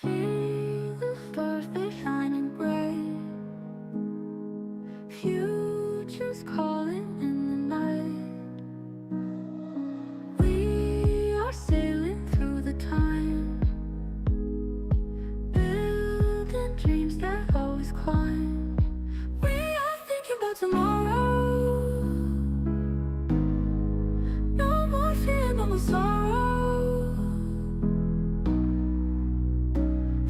See the stars, they shining bright. Futures calling in the night. We are sailing through the time, building dreams that always climb. We are thinking about tomorrow. No more fear, no more sorrow.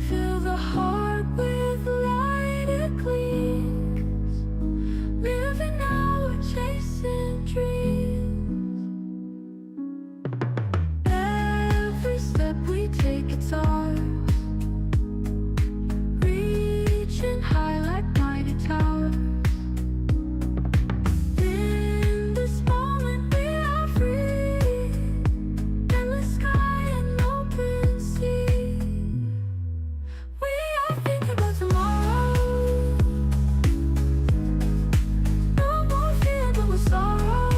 Fill the heart with light, it gleams. Living now, we're chasing dreams. Every step we take, it's ours. Reaching high like mighty towers. In this moment we are free. Endless sky and open sea. We are thinking about tomorrow. No more fear, no more sorrow.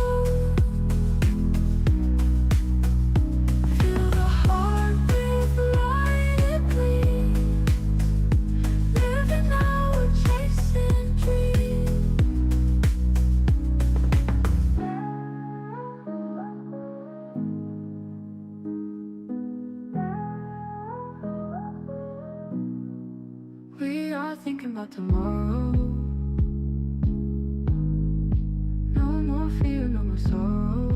Fill the heart with light, it gleams. Living now, we're chasing dreams. We are thinking about tomorrow. No more fear, no more sorrow.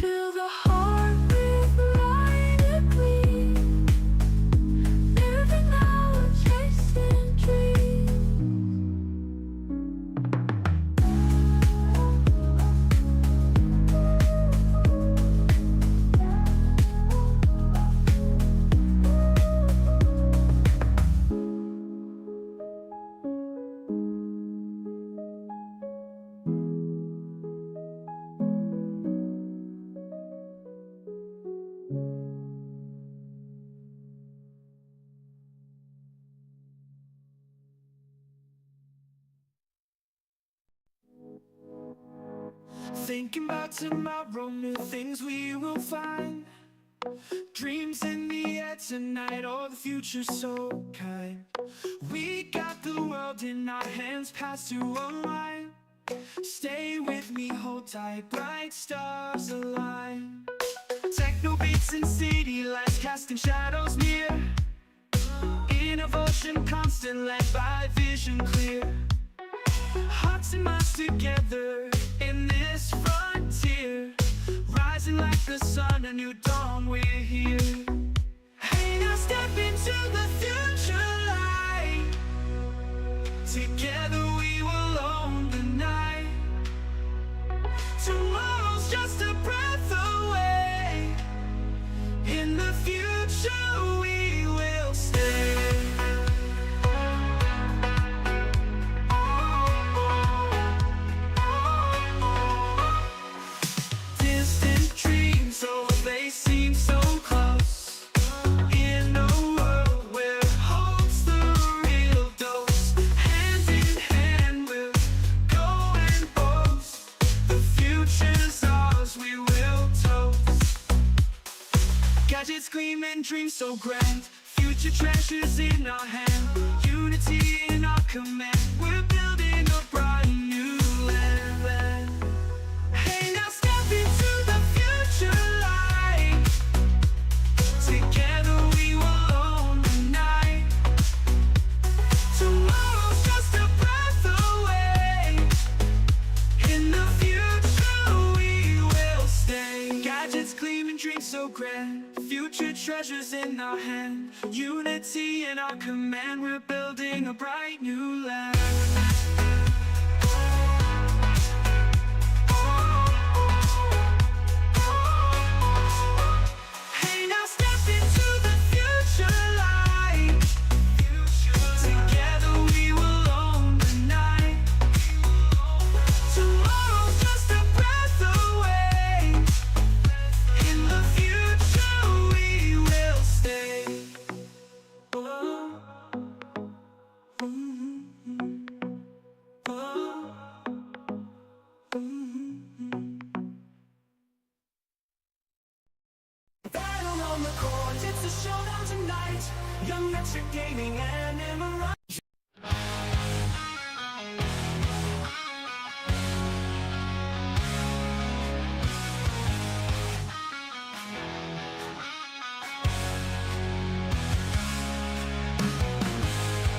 Fill the heart with light, it gleams. Living now, we're chasing dreams. Thinking about tomorrow, new things we will find. Dreams in the air tonight, oh the future's so kind. We got the world in our hands, past to align. Stay with me, hold tight, bright stars align. Techno beats and city lights casting shadows near. Innovation constant, led by vision clear. Hearts and minds together in this frontier. Rising like the sun, a new dawn, we're here. Hey, now step into the future light. Together we will own the night. Tomorrow's just a breath away. In the future we will stay. Distant dreams, oh they seem so close. In a world where hope's the real dose. Hand in hand we'll go and boast. The future's ours, we will toast. Gadgets gleaming, dreams so grand. Future treasures in our hand. Unity in our command. We're building a bright new land. Hey, now step into the future light. Together we will own the night. Tomorrow's just a breath away. In the future we will stay. Gadgets gleaming, dreams so grand. Future treasures in our hand. Unity in our command. We're building a bright new land. Hey, now step into the future light. Together we will own the night. Tomorrow's just a breath away. In the future we will stay. Oh. court, it's a showdown tonight. Young Metric Gaming and Emerald.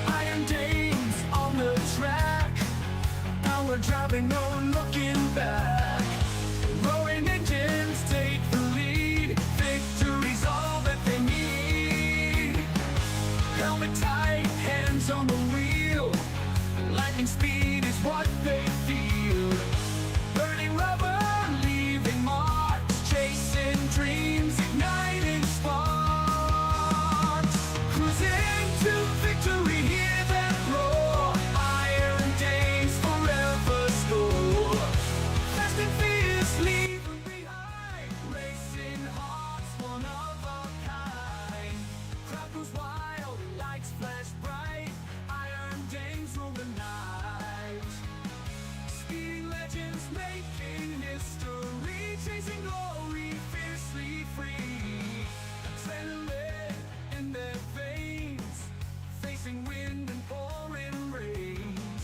Iron Dames on the track. Now we're driving, no looking back. Roaring engines take the lead. Victory's all that they need. Helmet tight, hands on the wheel. Lightning speed is what they feel. Burning rubber, leaving marks. Chasing dreams, igniting sparks. Cruising to victory, hear that roar. Iron Dames forever score. Fast and fierce, leave them behind. Racing hearts, one of a kind. Crowd goes wild, lights flash bright. Iron Dames rule the night. Speeding legends making history. Chasing glory, fiercely free. Adrenaline in their veins. Facing wind and pouring rains.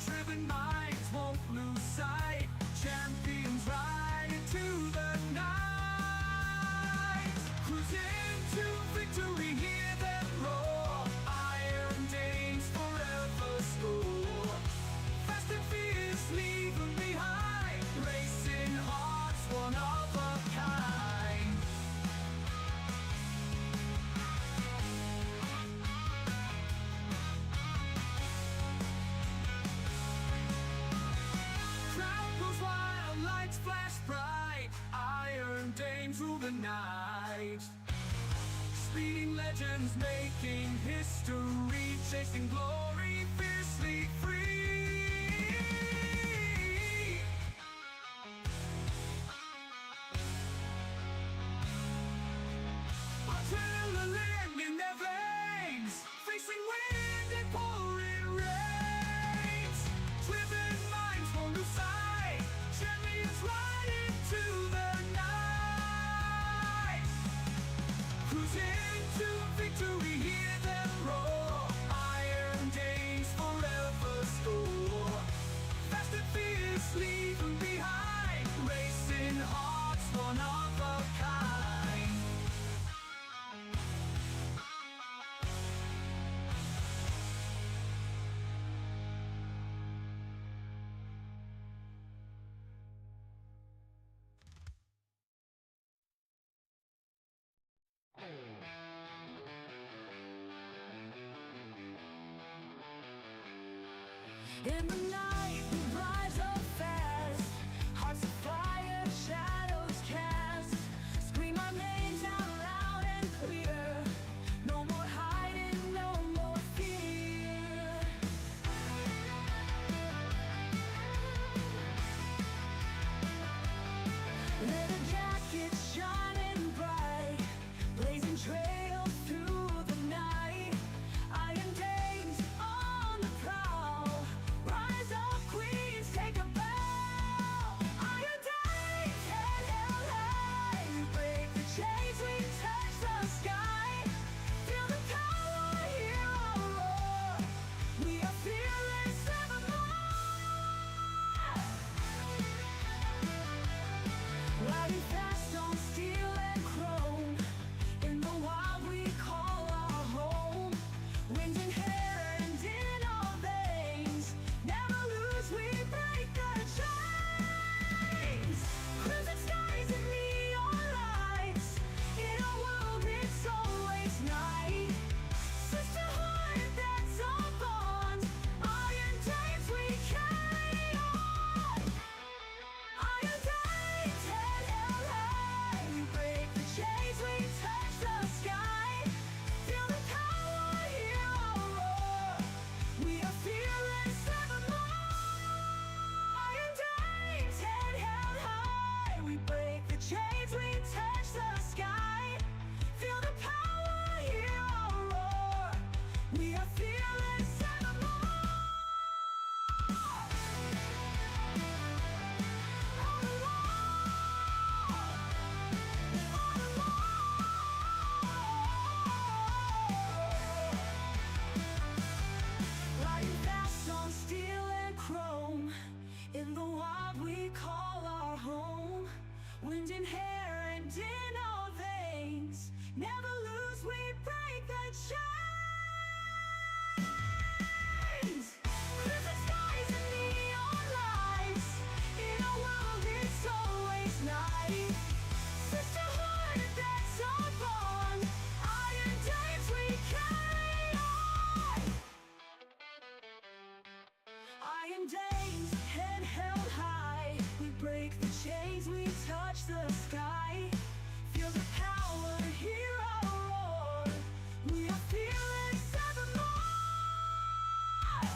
Driven minds won't lose sight. Champions ride into the night. Cruising to victory, hear them roar. Iron Dames forever score. Fast and fierce, leave them behind. Racing hearts, one of a kind. Crowd goes wild, lights flash bright. Iron Dames rule the night. Speeding legends making history. Chasing glory, fiercely free. Adrenaline in their veins. Facing wind and pouring rains. Driven minds won't lose sight. Champions ride into the night. Cruising to victory, hear them roar. Iron Dames forever score. Fast and fierce, leave them behind. Racing hearts, one of a kind. In the night, we rise up fast. Hearts of fire, shadows cast. Scream our names out loud and clear. No more hiding, no more fear. Leather jackets shining bright, blazing trails through the night. Iron Dames on the prowl. Rise up, queens, take a bow. Iron Dames, head held high. We break the chains, we touch the sky. Feel the power, hear our roar. We are fearless evermore. Riding fast on steel and chrome. In the wild we call our home. Wind in hair and in our veins. Never lose, we break the chains. Crimson skies and neon lights. In our world it's always night. Sisterhood, that's our bond. Iron Dames, we carry on. Iron Dames, head held high. We break the chains, we touch the sky. Feel the power, hear our roar. We are fearless evermore. Iron Dames, head held high. We break the chains, we touch the sky. Feel the power, hear our roar. We are fearless evermore. On the wall, on the wall. chains. Crimson skies and neon lights. In a world it's always night. Sisterhood, that's our bond. Iron days we carry on. Iron days, head held high. We break the chains, we touch the sky. Feel the power, hear our roar. We are fearless evermore. All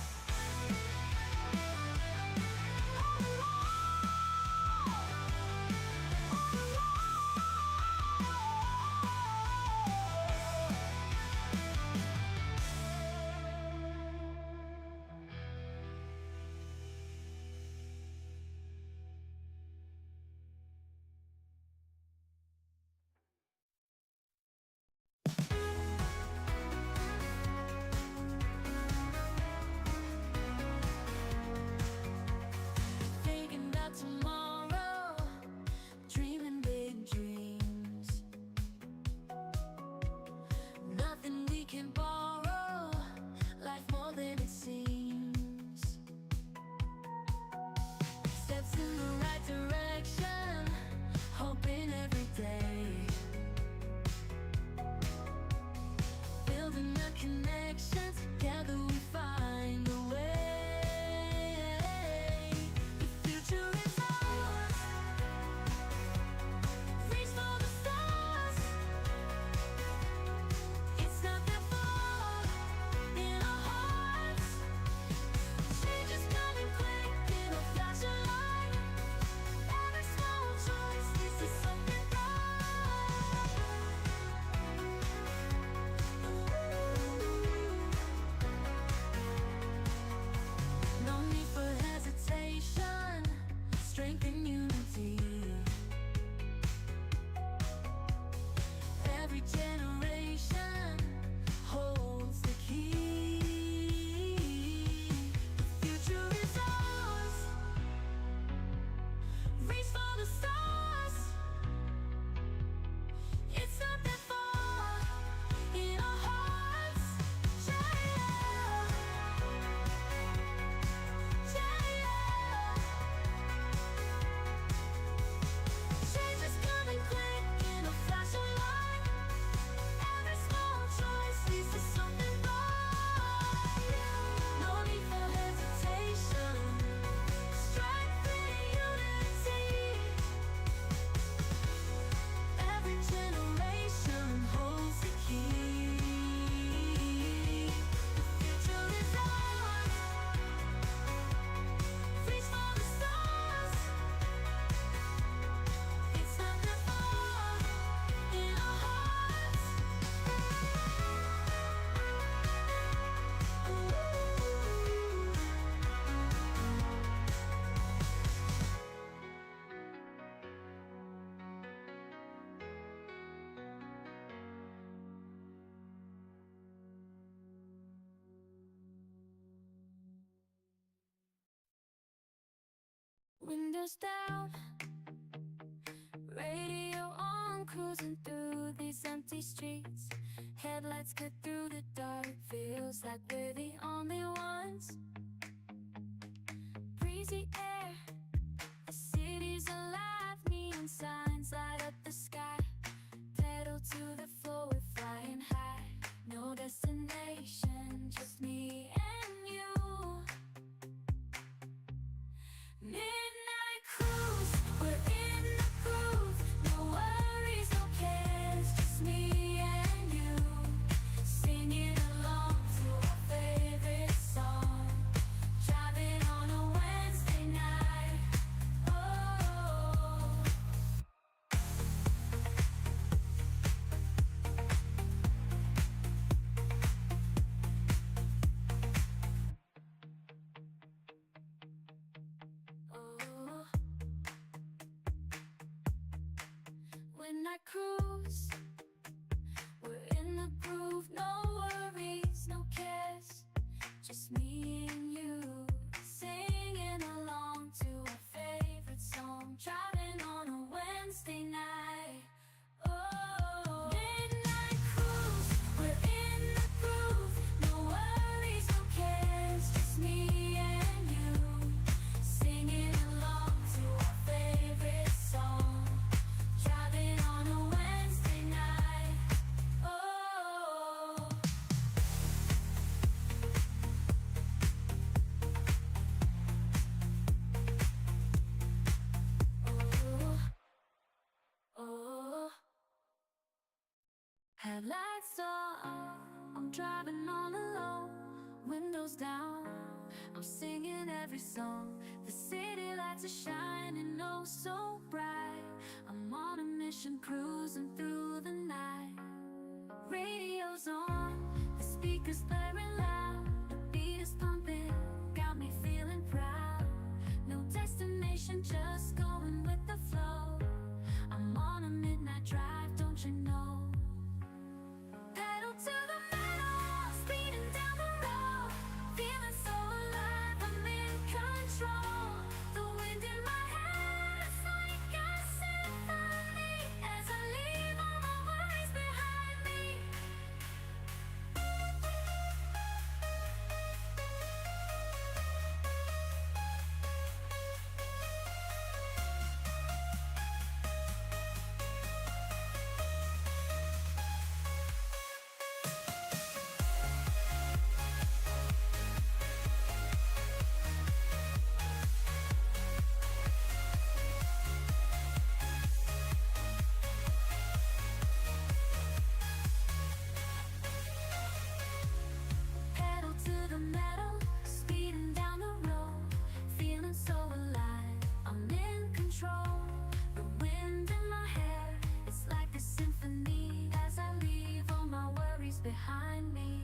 thinking about tomorrow, dreaming big dreams. Nothing we can borrow, life more than it seems. Steps in the right direction, hoping every day. Building a connection, together we find a way. The future is ours. Reach for the stars. It's not that far in our hearts. Change is coming quick in a flash of light. Every small choice leads to something bright. No need for hesitation, strength and unity. Every generation holds the key. The future is ours. Reach for the stars. It's not that far in our hearts. Change is coming quick in a flash of light. Every small choice leads to something bright. No need for hesitation, strength and unity. Every generation holds the key. The future is ours. Reach for the stars. It's not that far in our hearts. Windows down, radio on, cruising through these empty streets. Headlights cut through the dark, feels like we're the only ones. Breezy air, the city's alive, neon signs light up the sky. Pedal to the floor, we're flying high. No destination, just me and you. Midnight cruise, we're in the groove. No worries, no cares, just me and you. Singing along to our favorite song. Driving on a Wednesday night. Oh. Oh. When I cruise, we're in the groove. No worries, no cares, just me and you. Singing along to our favorite song. Driving on a Wednesday night. Oh. Midnight cruise, we're in Headlights off, I'm driving on the low, windows down, I'm singing every song. The city lights are shining oh so bright. I'm on a mission cruising through the night. Radio's on, the speakers blaring loud, the beat is pumping, got me feeling proud. No destination, just going with the flow. I'm on a midnight drive, don't you know? Pedal to the metal, speeding down the road, feeling so alive, I'm in control. The wind in my hair, it's like a symphony as I leave all my worries behind me. Pedal to the metal, speeding down the road, feeling so alive, I'm in control. The wind in my hair, it's like a symphony as I leave all my worries behind me.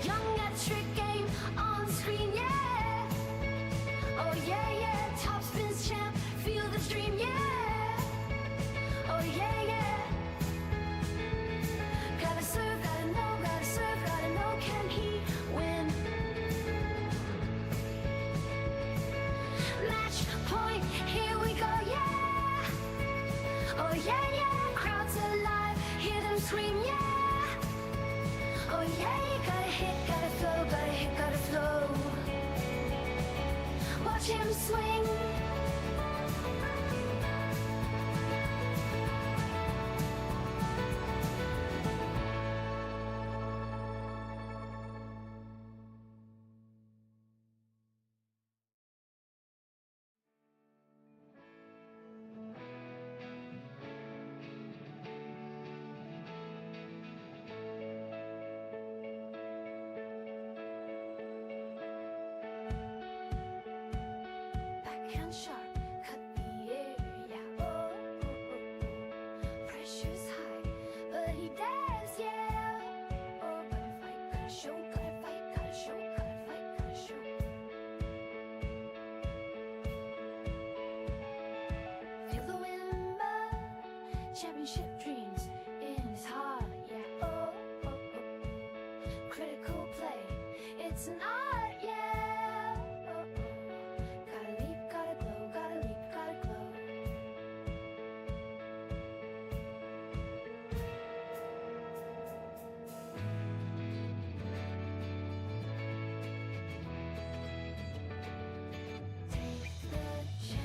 Young at trick game on screen, yeah. Oh yeah, yeah. Top spins champ, feel the dream, yeah. Oh yeah, yeah. Gotta serve, gotta know, can he win? Match point, here we go, yeah. Oh yeah, yeah. Crowds alive, hear them scream, yeah. Oh yeah, you gotta hit, gotta flow, gotta hit, gotta flow. Watch him swing. Backhand sharp, cut the air, yeah. Oh, oh, oh, oh. Pressure's high, but he dares, yeah. Oh, gotta fight, gotta show, gotta fight, gotta show, gotta fight, gotta show. Feel the wind burn, championship dreams in his heart, yeah. Oh, oh, oh. Critical play, it's an art, yeah. Oh, oh. Gotta leap, gotta glow, gotta leap, gotta glow. Take the chance.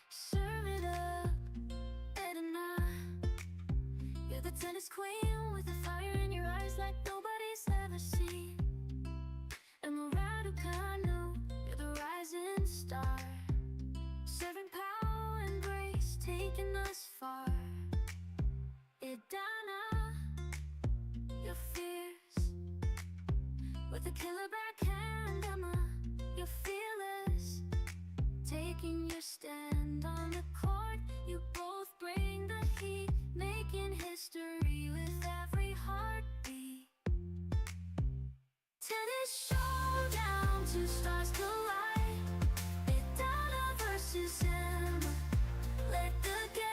Serve it up, Edna. You're the tennis queen with the fire in your eyes like nobody's ever seen. Emerald Kanu, you're the rising star. Serving power and grace, taking us far. Idana, you're fierce. With a killer backhand, Emma, you're fearless. Taking your stand on the court, you both bring the heat, making history with every heartbeat. Tennis showdown, two stars collide. Idana versus Emma, let the game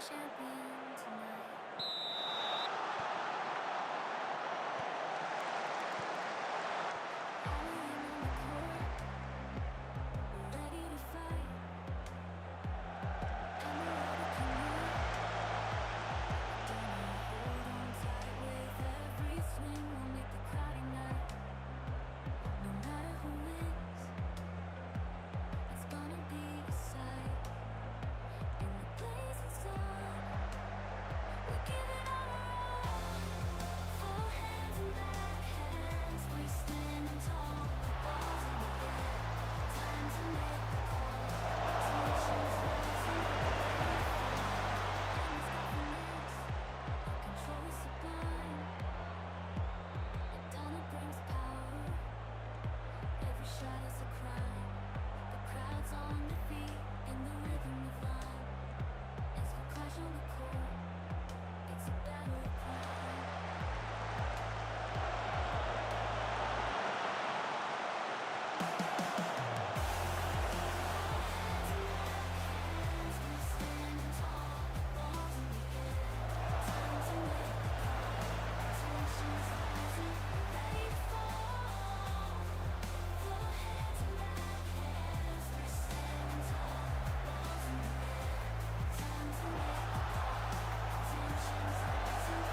champion tonight. All in on the court, we're ready to fight. And we're ready to move. Gonna hold on tight with every swing. We'll make the crowd ignite. No matter who wins, it's gonna be a sight. In the blazing sun, we're giving our all. Full hands and back hands, we're standing tall. The ball's in the air, time to make the call. Tensions rising, and it's confidence. Control is sublime, and Donna brings power. Every shot is a crime. The crowd's on their feet in the rhythm of life. As we crash on the court, it's a battle of pride. Hands, we're standing tall. Balls in the air, time to make the call. Tensions rising, ready to fall. Full hands and back hands, we're standing tall. Balls in the air, time to make the call. Tensions rising,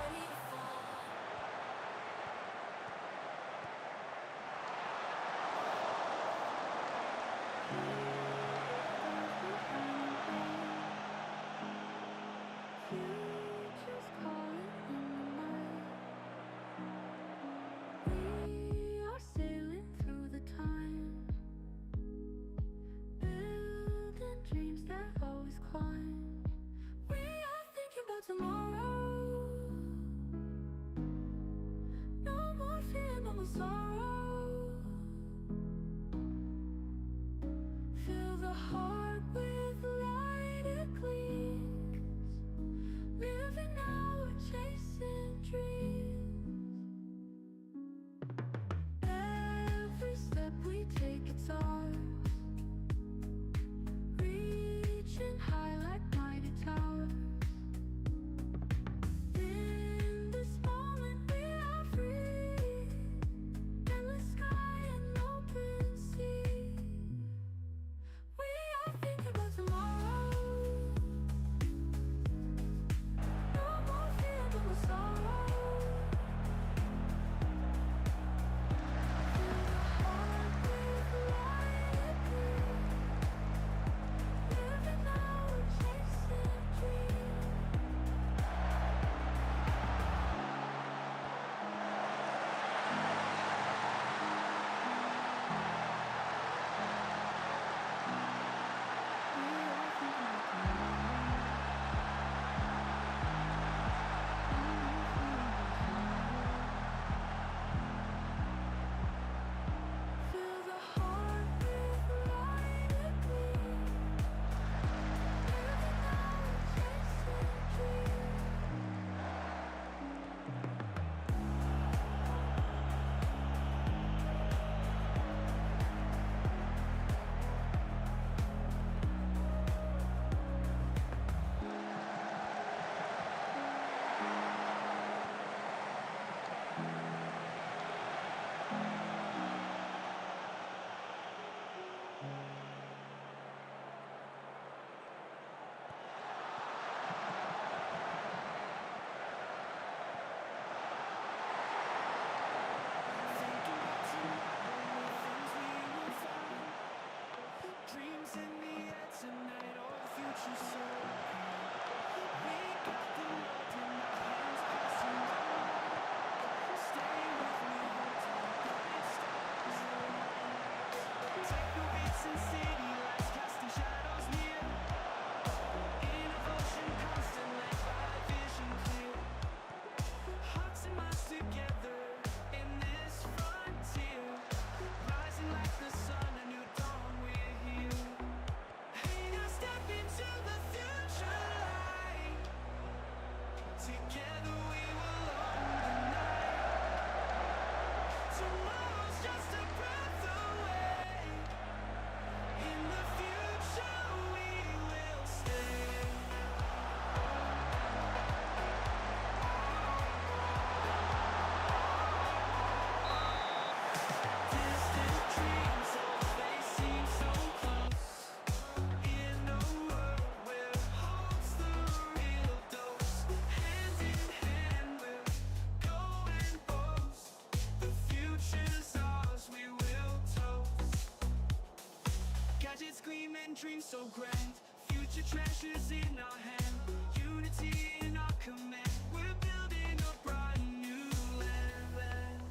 ready to Futures calling in the night. We are sailing through the time, building dreams that always climb. We are thinking about tomorrow. No more fear, no more sorrow. Fill the heart with light, it gleams. Living now, we're chasing dreams. Every step we take, it's ours. Reaching high like mighty towers. In this moment, we are free. Endless sky and open sea. We are thinking about tomorrow. No more fear, no more sorrow. Fill the heart with light, it gleams. Living now, we're chasing dreams. We are thinking about tomorrow. Fill the heart with light, it gleams. Living now, we're chasing dreams. Thinking about tomorrow, things we will find. Dreams in the air tonight, or the future so bright. We got the world in our hands, passing by. Stay with me, hold tight, bright stars align. Techno beats and city lights, casting shadows near. In a ocean constant, led by vision clear. Hearts and minds together dream so grand. Future treasures in our hand, unity in our command. We're building a bright new land.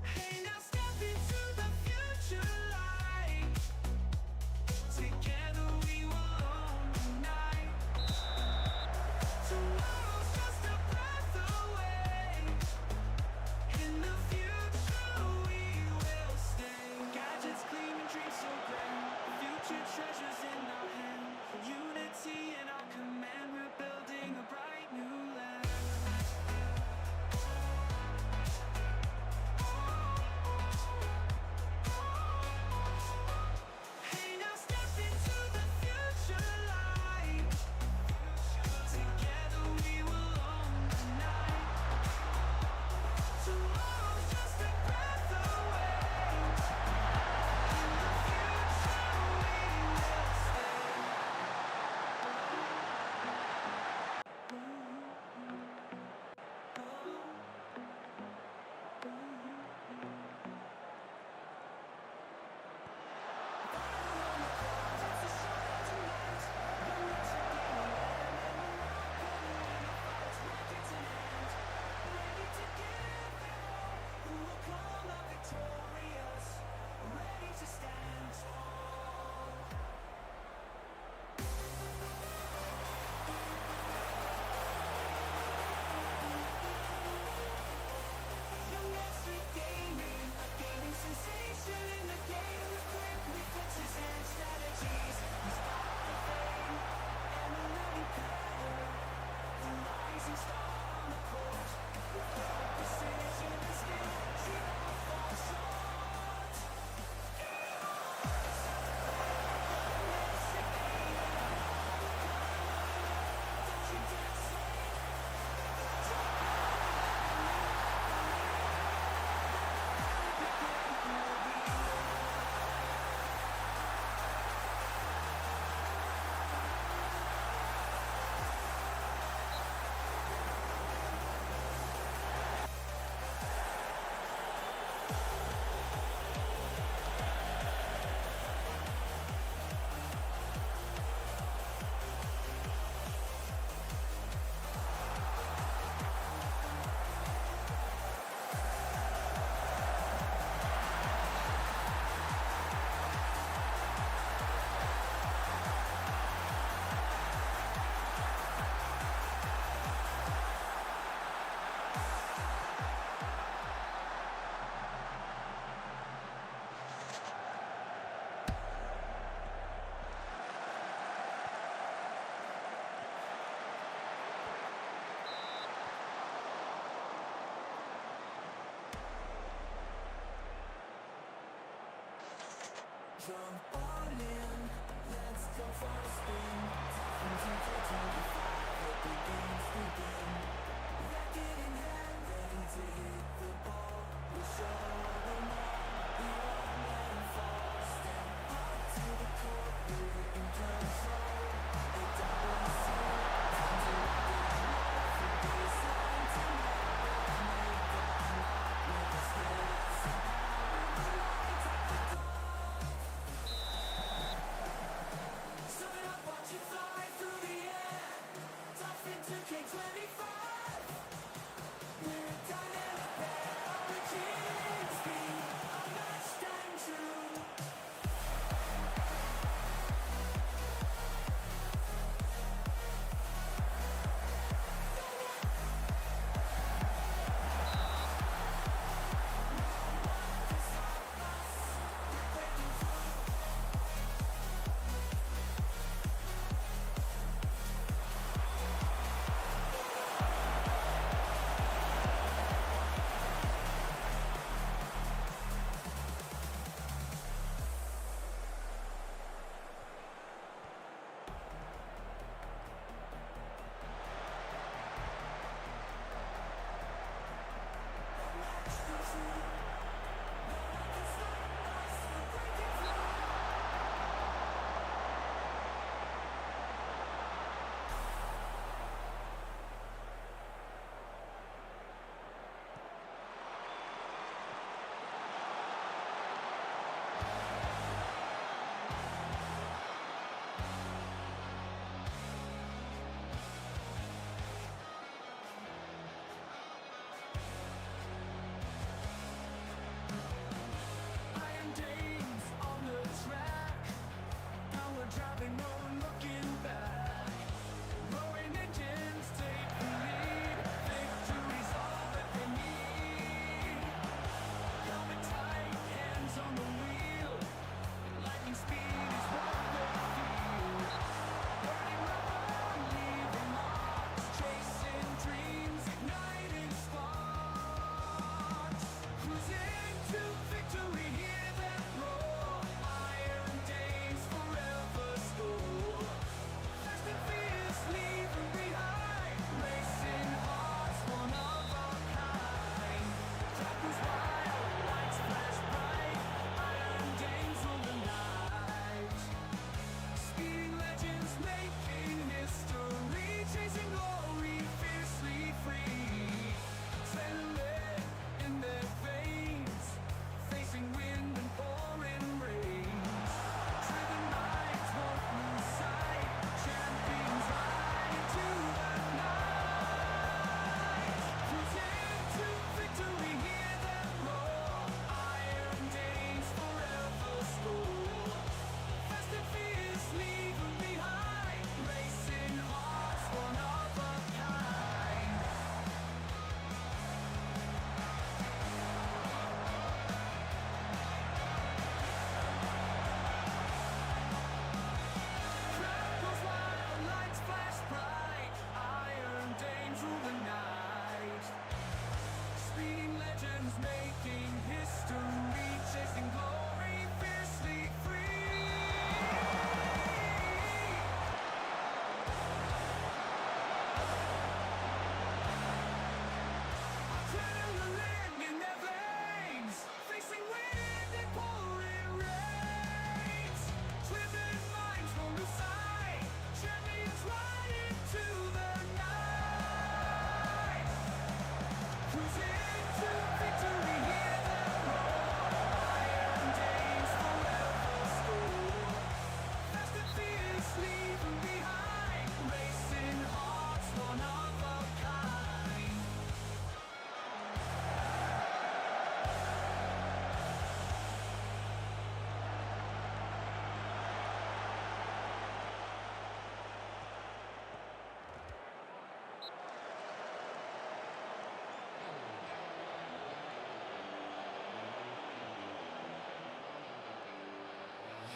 Hey, now step into the future light. Together we will own the night. Tomorrow's just a breath away. In the future we will stay. Gadgets gleaming, dreams so grand. Future treasures in our hand, unity in our command. We're building a bright new land. Hey, now step into the future light. Together we will own the night. Tomorrow's just a breath away. In the future we will stay. Ready to give it all, who will come out victorious, ready to stand tall. Young street gaming, a gaming sensation in the game with quick reflexes and strategies. We spot the fame and the learning power, the rising star on the course. With precision and skill, she never falls short. Don't you dare jump all in, let's go for a spin. From 2 to 25, let the games begin. Racket in hand, ready to hit the ball. We'll show them all, we won't let them fall. Step up to the court, we're in control. A double seal, time to rock it out. From baseline to net, make the block with the skills. And power, the lights at the door.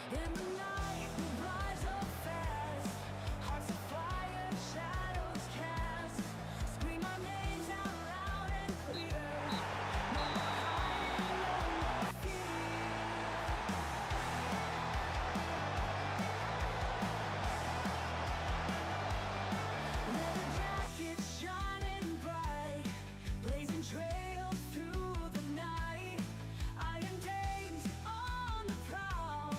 In the night we rise up fast, hearts of fire, shadows cast. Scream our names out loud and clear. No more hiding, no more fear. Leather jackets shining bright, blazing trails through the night. Iron dames on the prowl,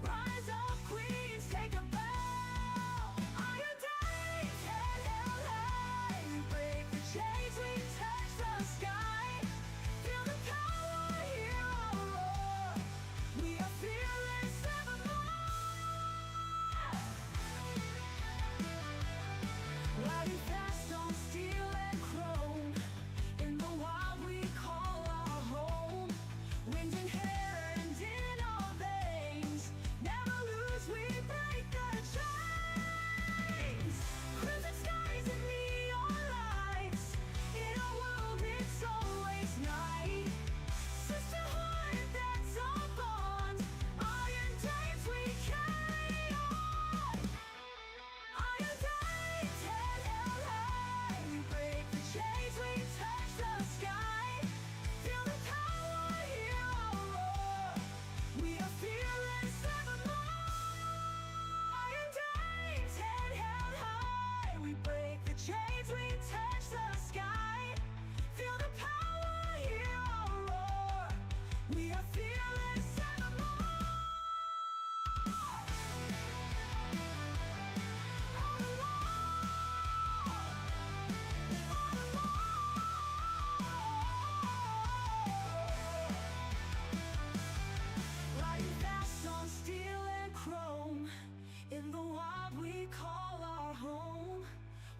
rise up queens, take a bow. Iron dames head held high, we break the chains, we touch the sky. Feel the power, hear our roar, we are fearless evermore. Riding fast on steel and chrome, in the wild we call our home. Wind in hair and in our veins, never lose, we break the chains. Crimson skies and neon lights, in our world it's always night. Sisterhood, that's our bond, iron dames we carry on. Iron dames head held high, we break the chains, we touch the sky. Feel the power, hear our roar, we are fearless evermore. Iron dames head held high, we break the chains, we touch the sky. Feel the power, hear our roar, we are fearless evermore. Riding fast on steel and chrome, in the wild we call our home.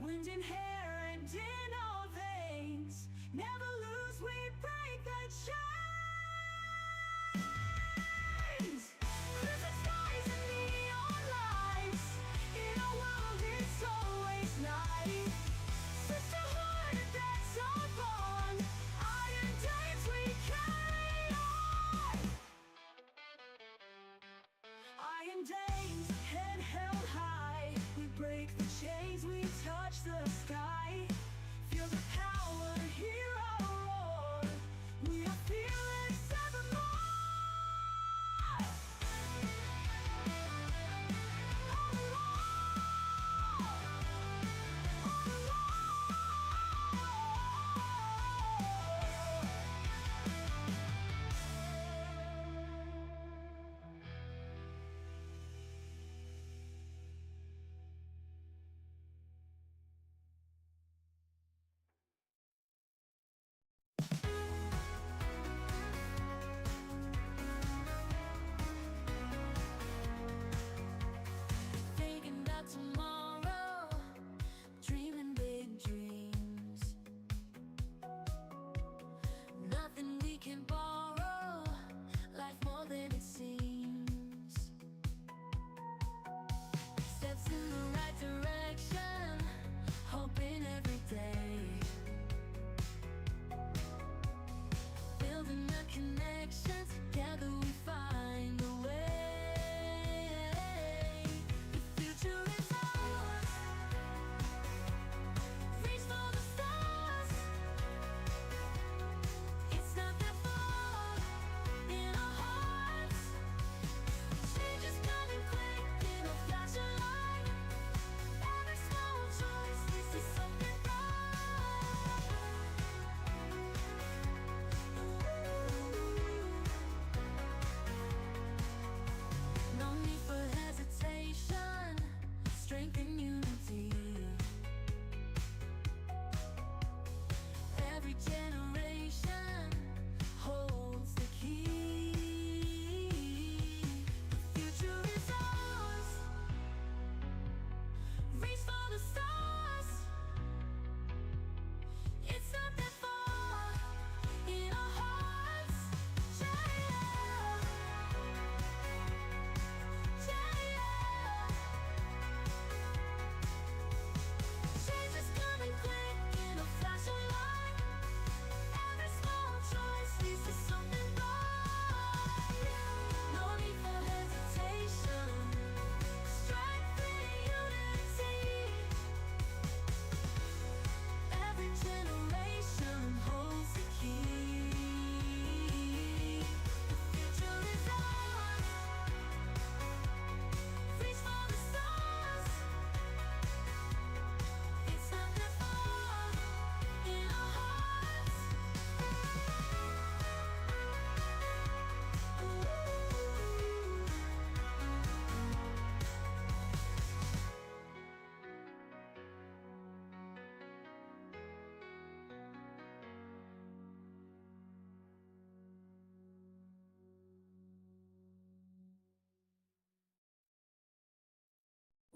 Wind in hair and in our veins, never lose, we break the chains. Crimson skies and neon lights, in our world it's always night. Sisterhood, that's our bond, iron dames we carry on. Iron dames head held high, we break the chains, we touch the sky. Feel the power, hear our roar, we are fearless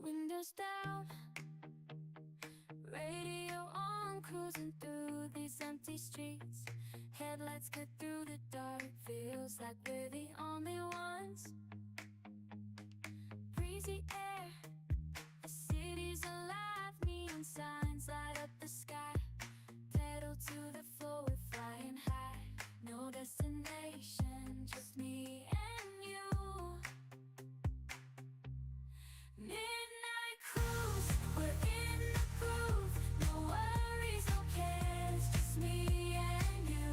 Windows down, radio on, cruising through these empty streets. Headlights cut through the dark, feels like we're the only ones. Breezy air, the city's alive, neon signs light up the sky. Pedal to the floor, we're flying high. No destination, just me and you. Midnight cruise, we're in the groove. No worries, no cares, just me and you.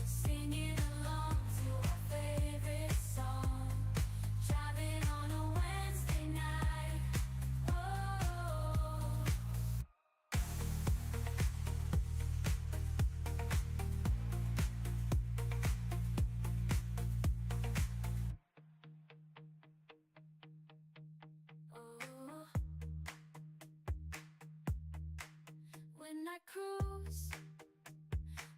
Singing along to our favorite song. Driving on a Wednesday night. Oh. Oh. When I cruise,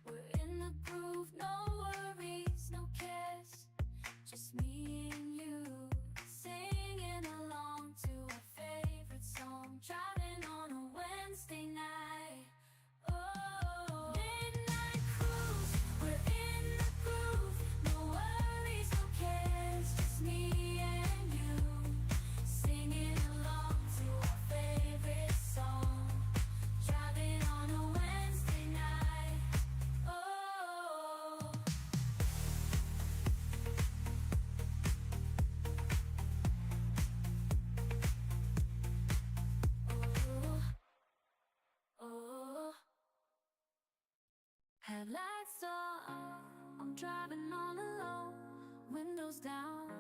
we're in the groove. No worries, no cares, just me and you. Singing along to our favorite song. Driving on a Wednesday night. Oh, midnight cruise, we're in the groove. No worries, no cares, just me and you. Singing along to our favorite song. Driving on a Wednesday night. Oh. Oh. Oh. Headlights off, I'm driving all alone. Windows down,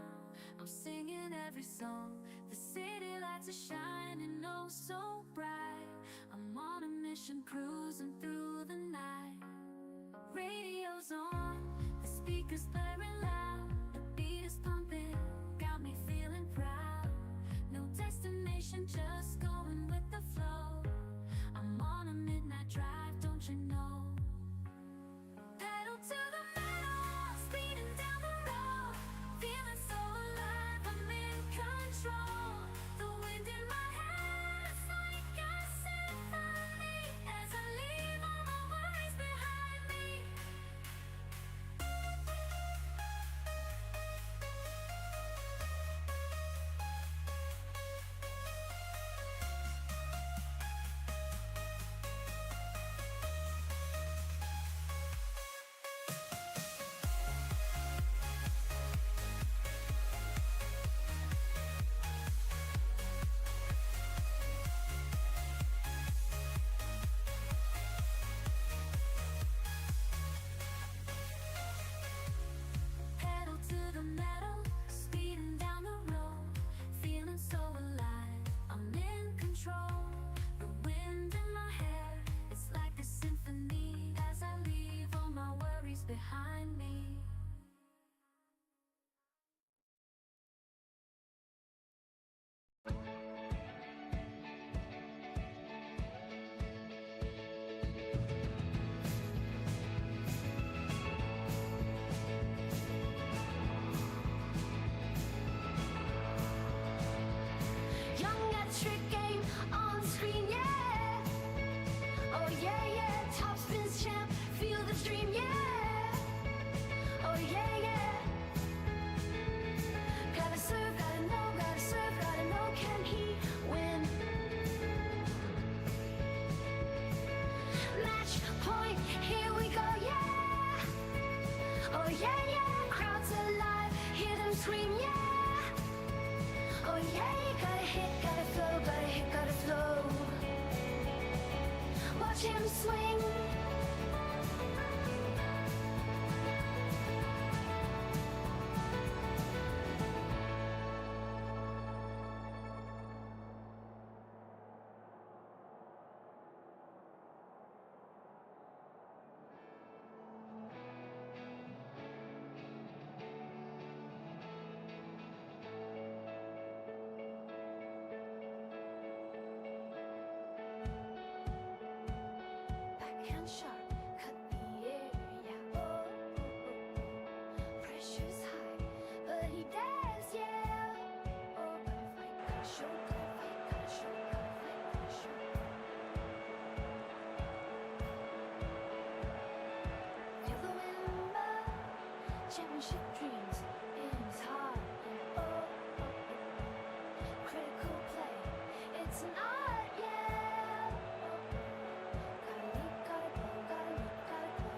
I'm singing every song. The city lights are shining oh so bright. I'm on a mission, cruising through the night. Radio's on, the speakers blaring loud. The beat is pumping, got me feeling proud. No destination, just going with the flow. I'm on a midnight drive, don't you know? Pedal to the metal, speeding down the road. Feeling so alive, I'm in control. The wind in my hair, it's like a symphony. As I leave all my worries behind me. Pedal to the metal, speeding down the road. Feeling so alive, I'm in control. The wind in my hair, it's like a symphony. As I leave all my worries behind me. Young at trick game on screen, yeah. Oh yeah, yeah. Top spins champ, feel the dream, yeah. Oh yeah, yeah. Gotta serve, gotta know, can he win? Match point, here we go, yeah. Oh yeah, yeah. Crowds alive, hear them scream, yeah. Oh yeah, you gotta hit, gotta flow, gotta hit, gotta flow. Watch him swing. Can't Championship dreams in his heart. And critical play, it's an art, yeah. Gotta leap, gotta blow, gotta leap, gotta glow.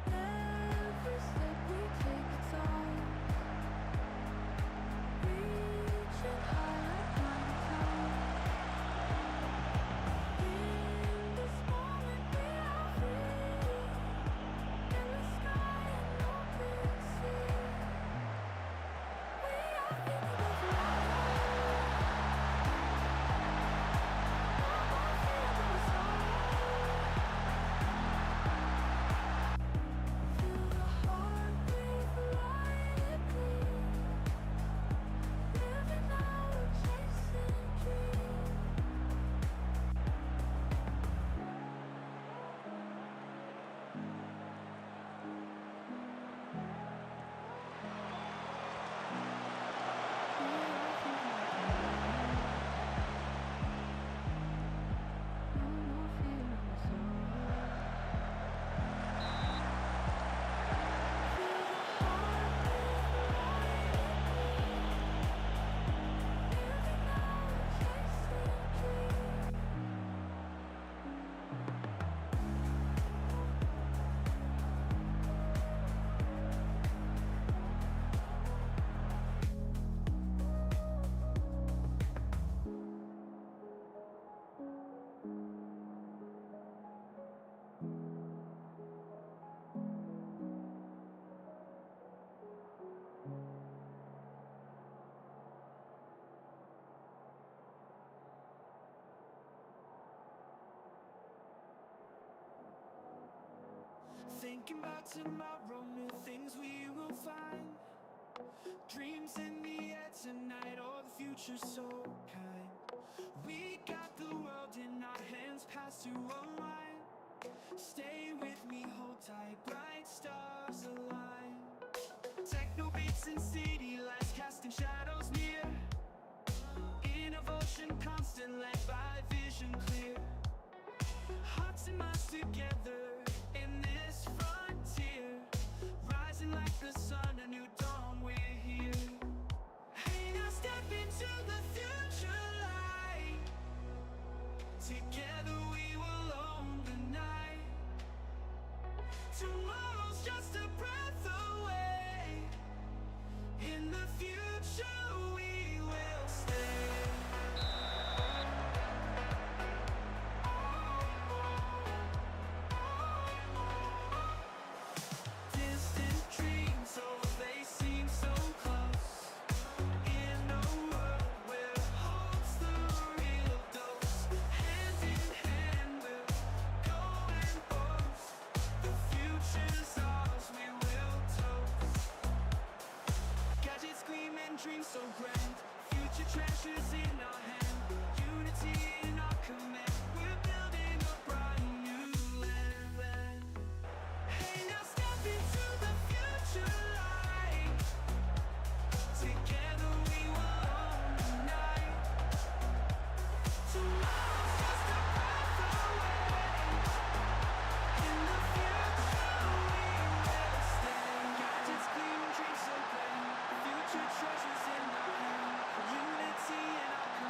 Every step we take, it's all reaching high like mighty clouds. In this moment we are free, in the sky and open sea. We are thinking of life. Feel the heartbeat, light it bleed. Living now, we're chasing dreams. Thinking about tomorrow, new things we will find. Dreams in the air tonight, oh the future's so kind. We got the world in our hands, past to unwind. Stay with me, hold tight, bright stars align. Techno beats and city lights casting shadows near. Innovation constant, led by vision clear. Hearts and minds together in this frontier. Rising like the sun, a new dawn, we're here. Hey, now step into the future light. Together we will own the night. Tomorrow's just a breath away. In the future we will stay. Distant dreams, oh they seem so close. In a world where hope's the real dose. Hand in hand we'll go and boast. The future's ours, we will toast. Gadgets gleam and dreams so grand. Future treasures in our hand. Unity in our command. We're building a bright new land. Hey, now step into the future light. Together we will own the night. Tomorrow's just a breath away. In the future we will stay. Gadgets gleam and dreams so grand. Future treasures in our hand. Unity in our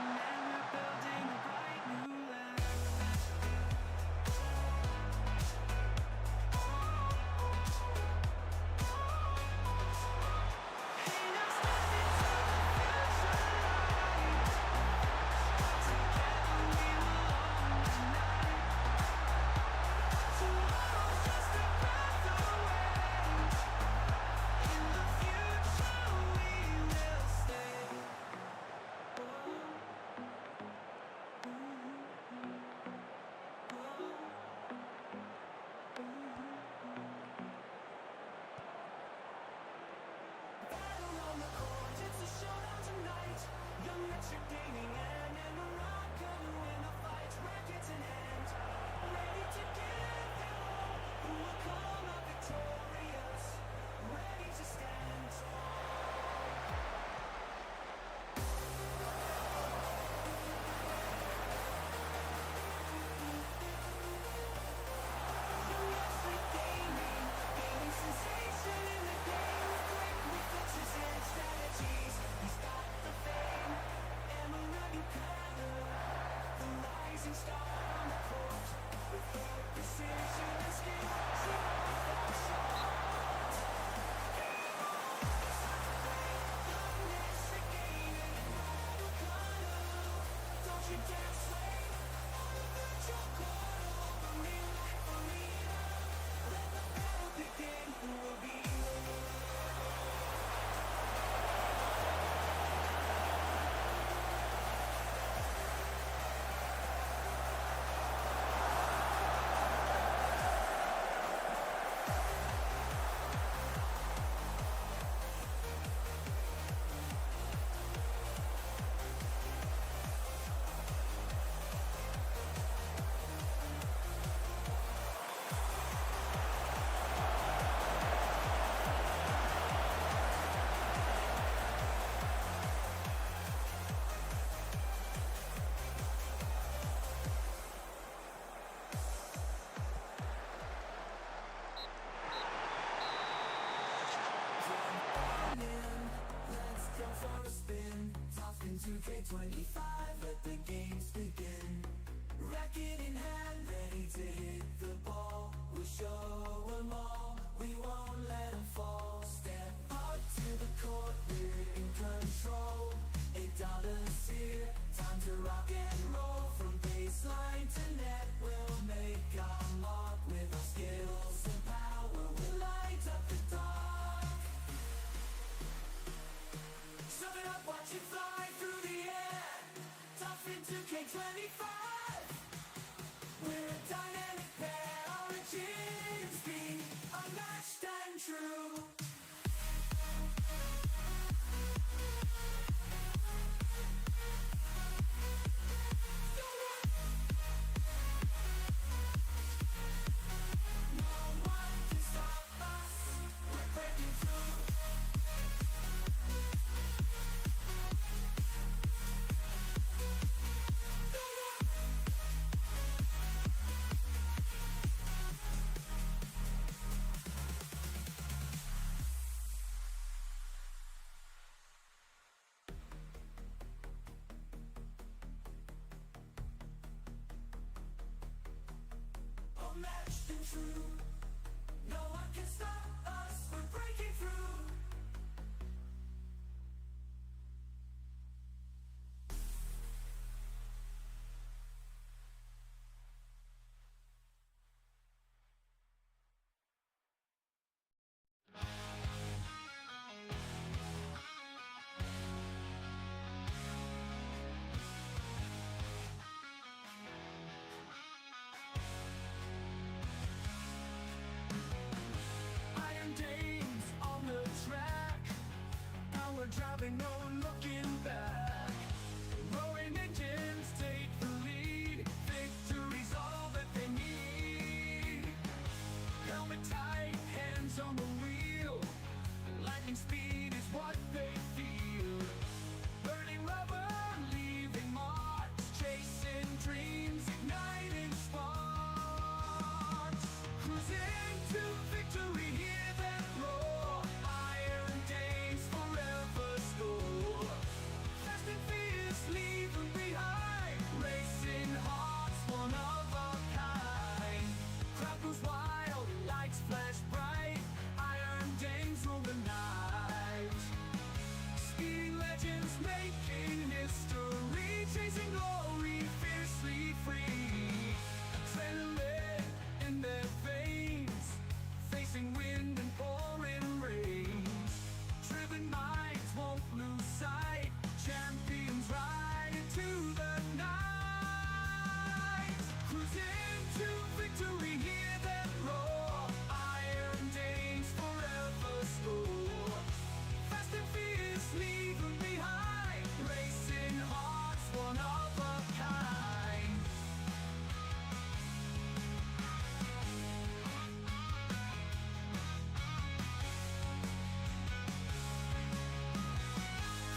2025. We're a dynamic pair, origins being unmatched and true. No one can stop us, we're breaking through. Unmatched and true. No one can stop us, we're breaking through. Iron Dames on the track. Now we're driving, no looking back. Roaring engines take the lead. Victory's all that they need. Helmet tight, hands on the wheel. Lightning speed is what they feel. Burning rubber, leaving marks. Chasing dreams, igniting sparks. Cruising to victory, hear them roar. Iron Dames forever score. Fast and fierce, leave them behind. Racing hearts, one of a kind. Crowd goes wild, lights flash bright. Iron Dames rule the night. Speeding legends making history. Chasing glory, fiercely free. Adrenaline in their veins. Facing wind and pouring rains. Driven minds won't lose sight. Champions ride into the night. Cruising to victory, hear them roar. Iron Dames forever score. Fast and fierce, leave them behind. Racing hearts, one of a kind.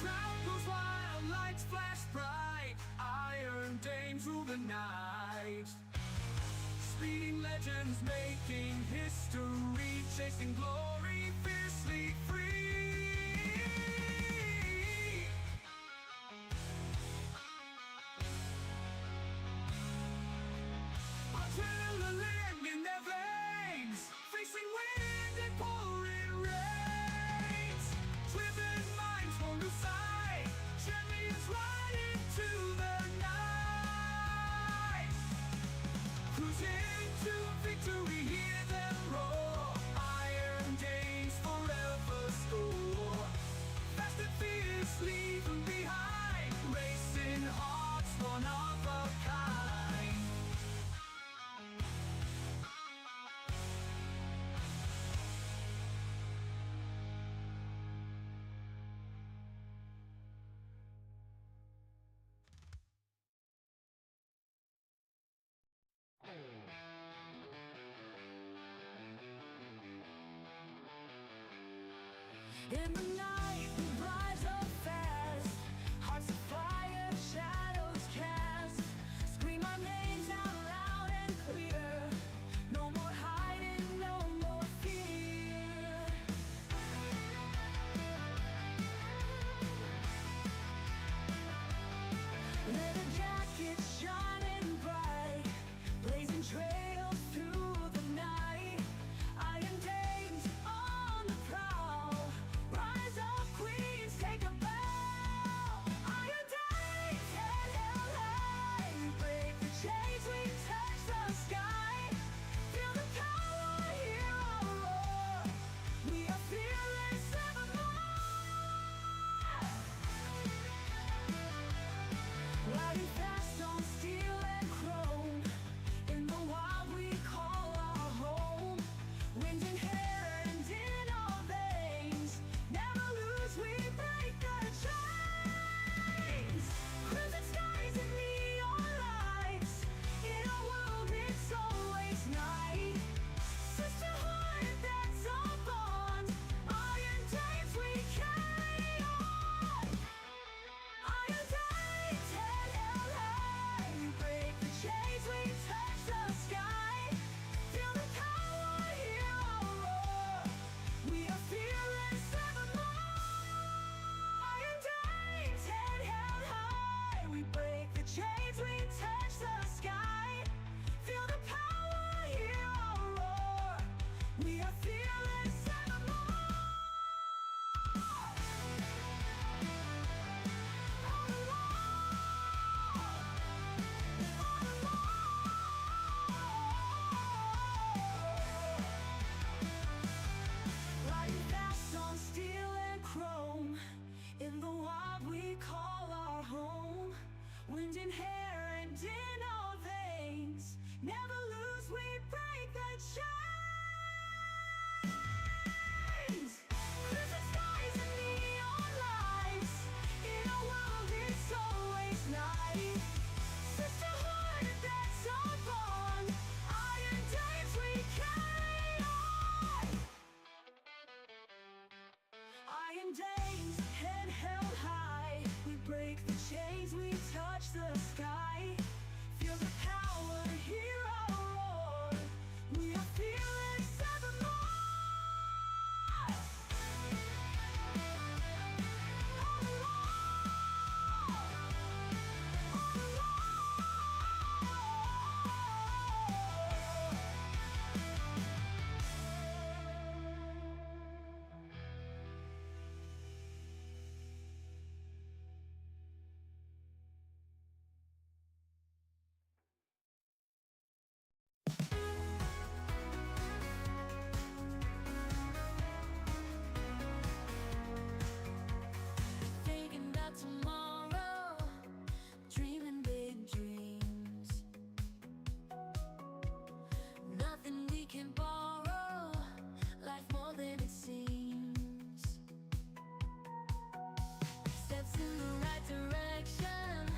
Crowd goes wild, lights flash bright. Iron Dames rule the night. Speeding legends making history. Chasing glory, fiercely free. Adrenaline in their veins. Facing wind and pouring rains. Driven minds won't lose sight. Champions ride into the night. Cruising to victory, hear them roar. Iron Dames forever score. Fast and fierce, leave them behind. Racing hearts, one of a kind. In the night, we rise up fast. Hearts of fire, shadows cast. Scream our names out loud and clear. No more hiding, no more fear. Leather jackets shining bright, blazing trails through the night. Iron Dames on the prowl, rise up shines. Crimson skies and neon lights. In a world it's always night. Sisterhood, that's our bond. Iron days we carry on. Iron days, head held high. We break the chains, we touch the sky. Feel the power, hear our roar. We are fearless evermore. All thinking about tomorrow, dreaming big dreams. Nothing we can borrow, life more than it seems. Steps in the right direction,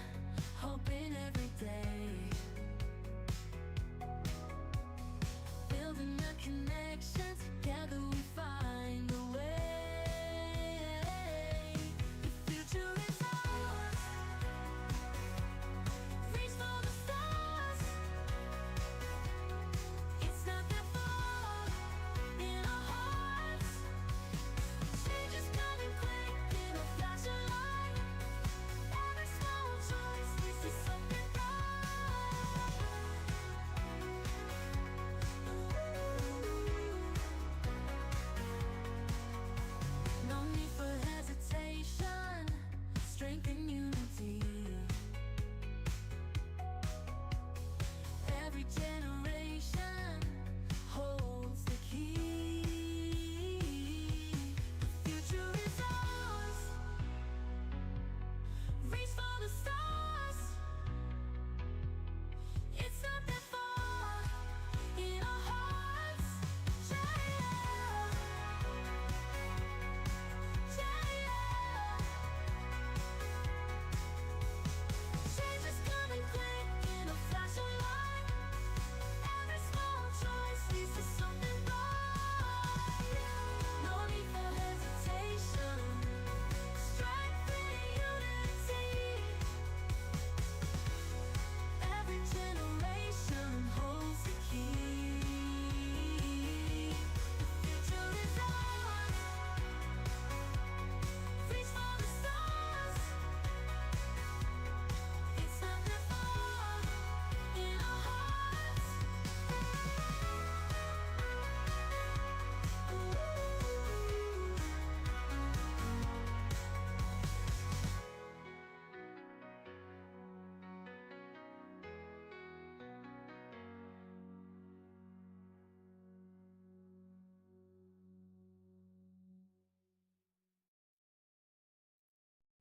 hoping every day. Building a connection, together we find a way. The future is ours. Reach for the stars. It's not that far in our hearts. Change is coming quick in a flash of light. Every small choice leads to something bright. No need for hesitation, strength and unity. Every generation holds the key. The future is ours. Reach for the stars. It's not that far in our hearts. Change is coming quick in a flash of light. Every small choice leads to something bright. No need for hesitation, strength and unity. Every generation holds the key. The future is ours. Reach for the stars. It's not that far in our hearts.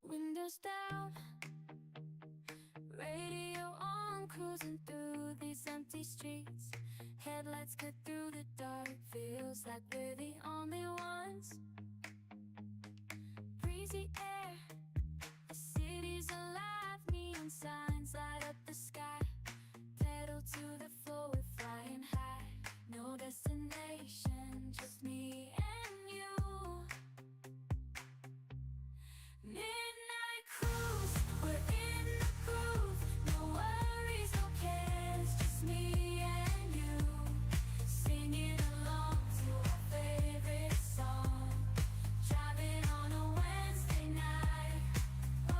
Windows down, radio on, cruising through these empty streets. Headlights cut through the dark, feels like we're the only ones. Breezy air, the city's alive, neon signs light up the sky. Pedal to the floor, we're flying high. No destination, just me and you. Midnight cruise, we're in the groove. No worries, no cares, just me and you. Singing along to our favorite song. Driving on a Wednesday night. Oh.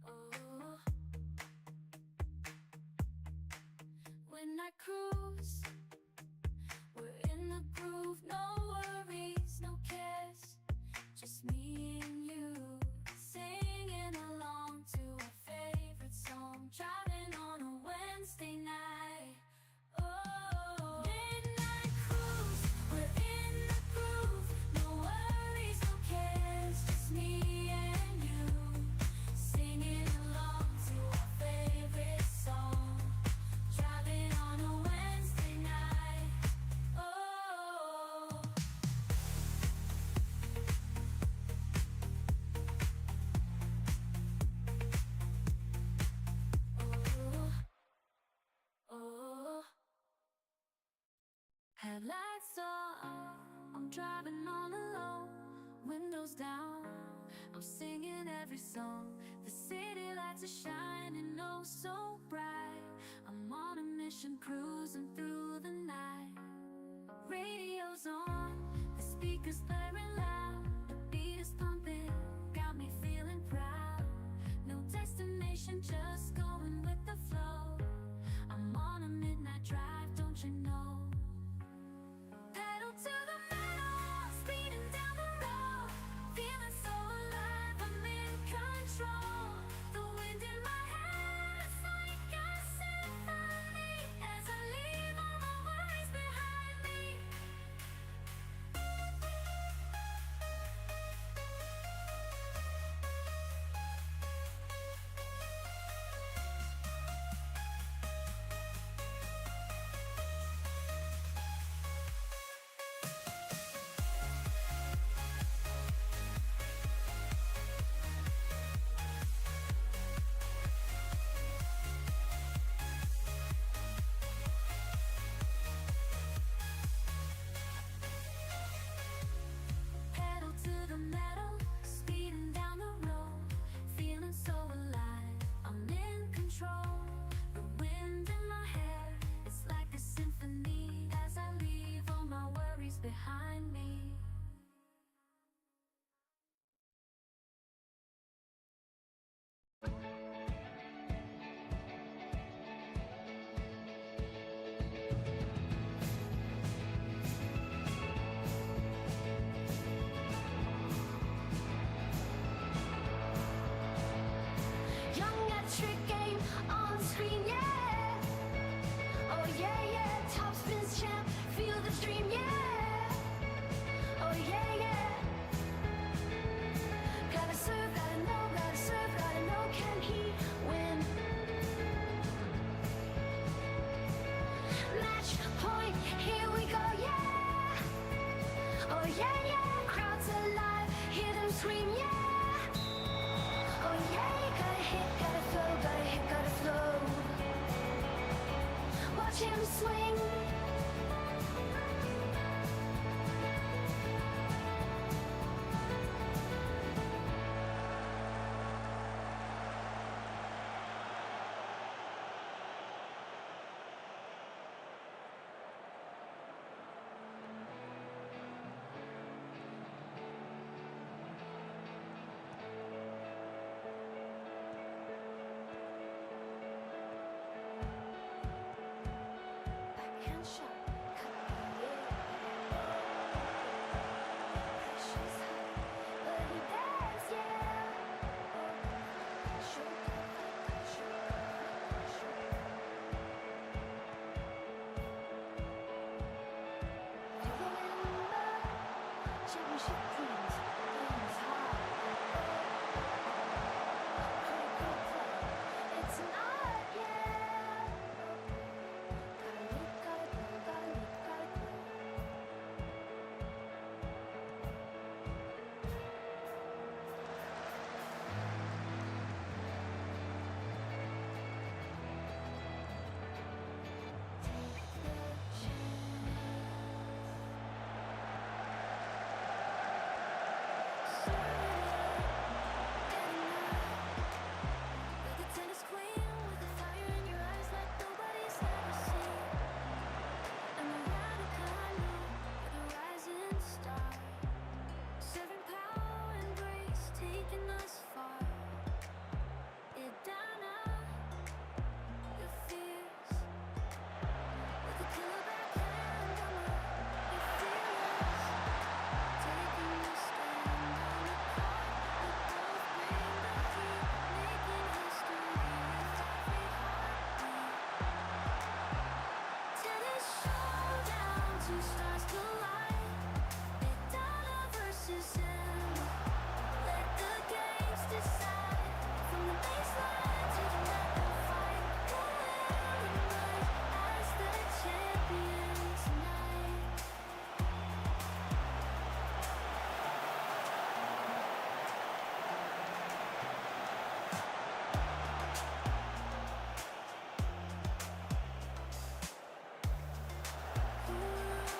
Oh. When I cruise, we're in the groove. No worries, no cares, just me and you. Singing along to our favorite song. Driving on a Wednesday night. Oh. Midnight cruise, we're in the Headlights off, I'm driving on the low, windows down, I'm singing every song. The city lights are shining oh so bright. I'm on a mission cruising through the night. Radio's on, the speakers blaring loud, the beat is pumping, got me feeling proud. No destination, just going with the flow. I'm on a midnight drive, don't you know? Pedal to the metal, speeding down the road, feeling so alive, I'm in control. The wind in my hair, it's like a symphony as I leave all my worries behind me. Pedal to the metal, speeding down the road, feeling so alive, I'm in control. The wind in my hair, it's like a symphony as I leave all my worries behind me. Young at trick game on screen, yeah. Oh yeah, yeah. Top spins champ, feel the dream, yeah. Oh yeah, yeah. Gotta serve, gotta know, can he win? Match point, here we go, yeah. Oh yeah, yeah. Crowds alive, hear them scream, yeah. Oh yeah, you gotta hit, gotta throw, gotta hit, gotta flow. Watch him swing. Backhand shot, cut the air. Pressure's high, but he dares, yeah. Shoot, remember, championship dreams, aims high. Critical play, it's an art, yeah. Gotta leap, gotta grow, gotta leap, gotta grow. Take the You're the tennis queen with the fire in your eyes like nobody's ever seen. And the radical I know, you're the rising star. Serving power and grace, taking us far. Idana, you're fierce. With a killer backhand, you're fearless. Taking a stand on the court, we both bring the heat, making history with every heartbeat. Tennis showdown, two stars collide. Idana versus him. Let the games decide. From the baseline to the net, they'll fight. Who will emerge as the champion tonight? Ooh.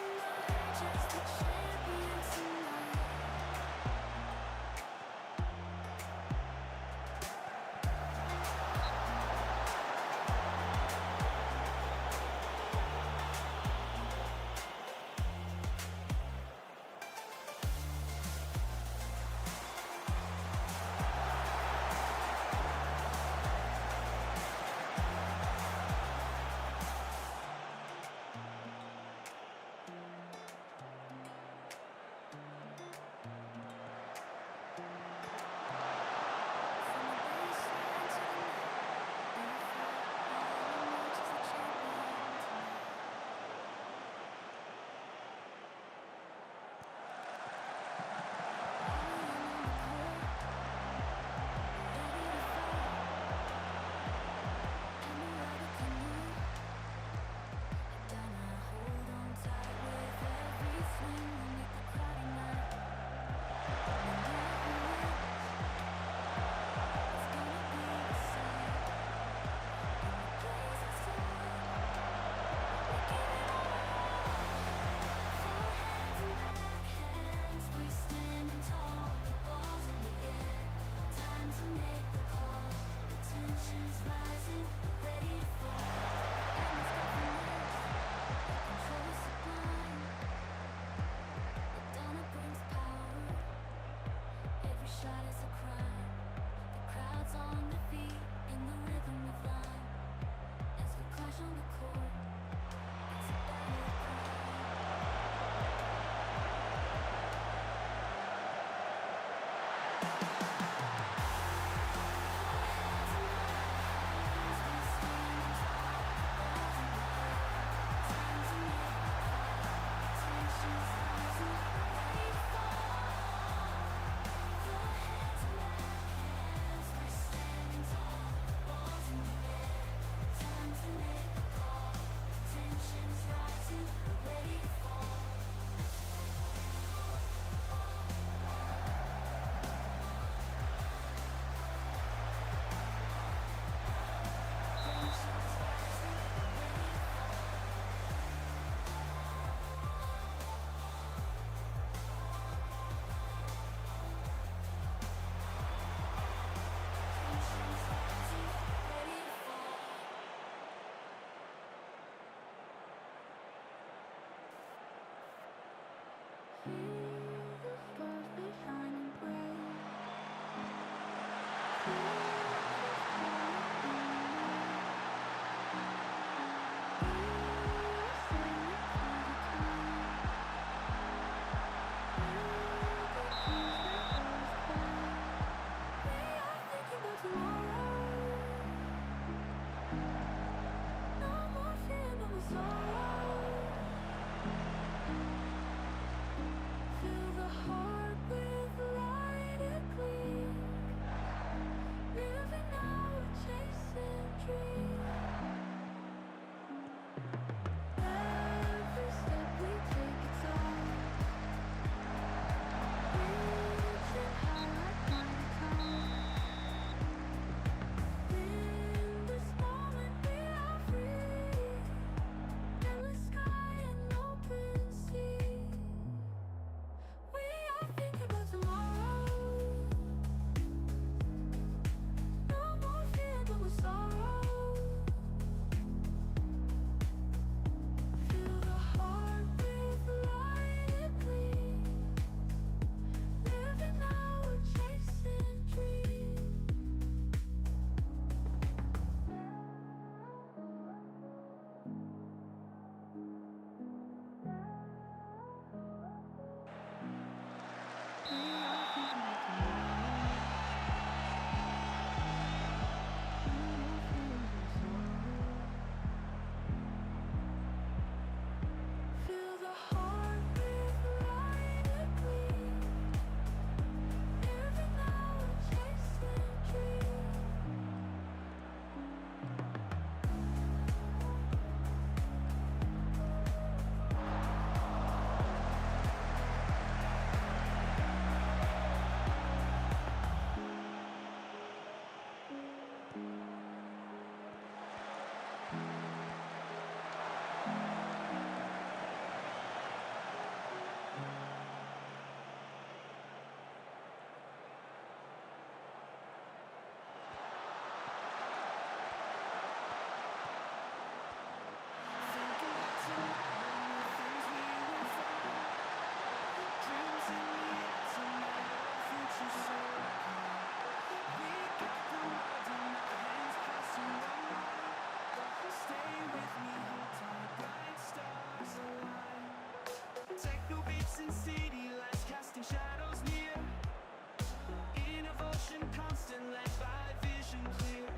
distant led by vision clear.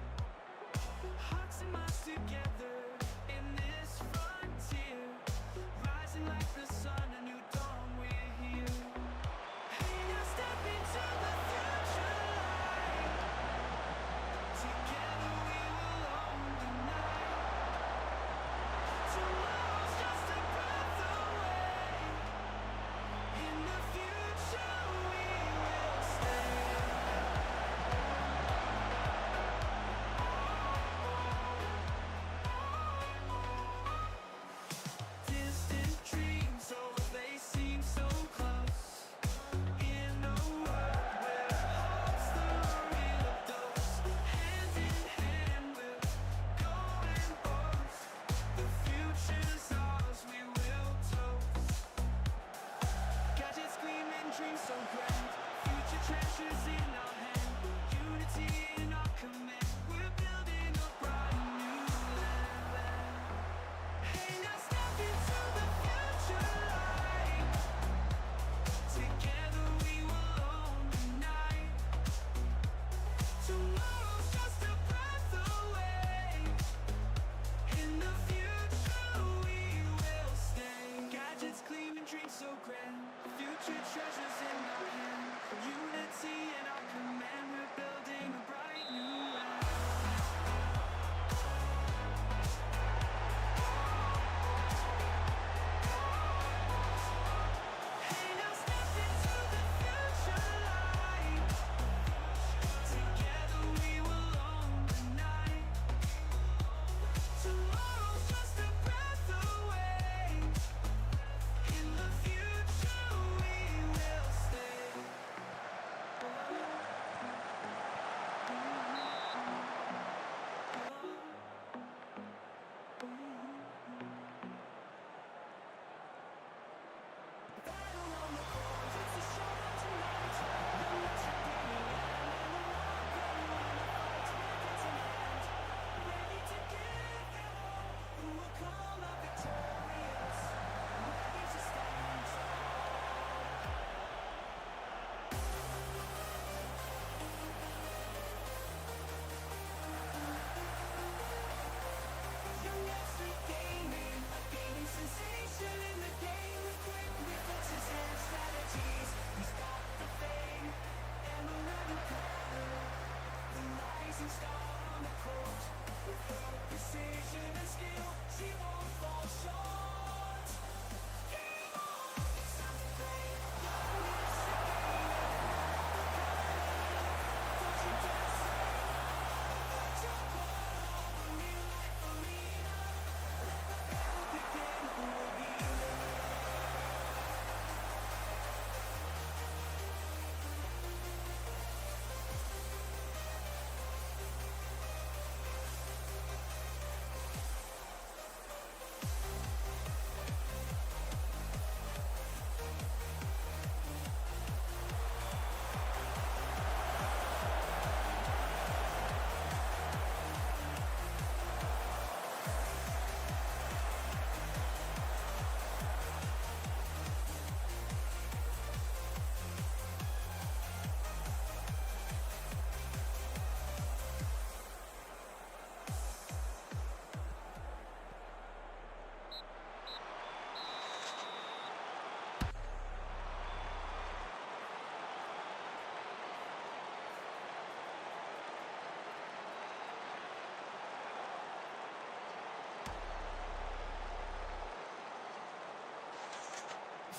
Hearts and minds together in this frontier, rising like the sun, a new dawn, we're here. Hey, now step into the future light. Together we will own the night. Tomorrow's just a breath away. In the future we will stay. Distant dreams, oh they seem so close. In a world where hope's the real dose. Hand in hand we'll go and boast. The future's ours, we will toast. Gadgets gleaming, dreams so grand. Future treasures in our hand. Unity in our command. We're building a bright new land. Hey, now step into the future light. Together we will own the night. Tomorrow's just a breath away. In the future we will stay. Gadgets gleaming, dreams so grand. Future treasures in our hand. Unity in our command. We're building a bright new land. Hey, now step into the future light. Together we will own the night. Tomorrow's just a breath away. In the future we will stay. Battle on the court, it's a showdown tonight. The match at the end, and we're all ready when the fight's weapons in hand. Ready to give it all. Who will come out victorious? Ready to stand tall. Young Astrid gaming, a gaming sensation in the game with quick reflexes and strategies. He's got the fame, emerald and color, the rising star on the court. With her precision and skill, she won't fall short. Game on, it's time to play. Young Astrid gaming, don't you dare say. Put your blood on the new arena. Let the battle begin. Who will be there?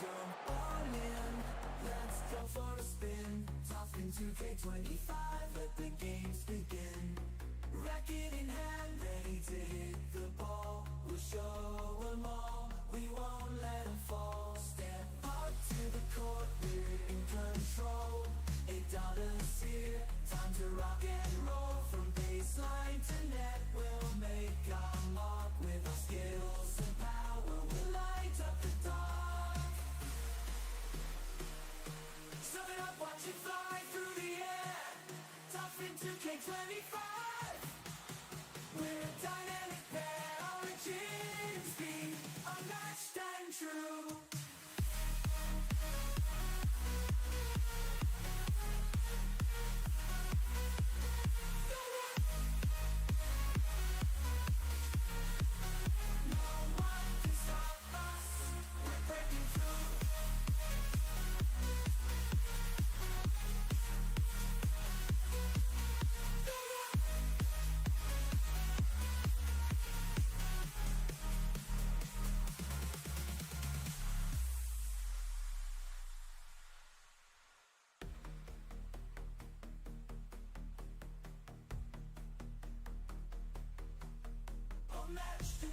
Jump on in, let's go for a spin. Toss into K25, let the games begin. Racket in hand, ready to hit the ball. We'll show 'em all, we won't let 'em fall. Step up to the court, we're in control. $8 here, time to rock and roll. From baseline to net, we'll make our mark. With our skills and power, we'll light up the dark. Sum it up, watch it fly through the air. Tough into K25. We're a dynamic pair, origins be unmatched and true.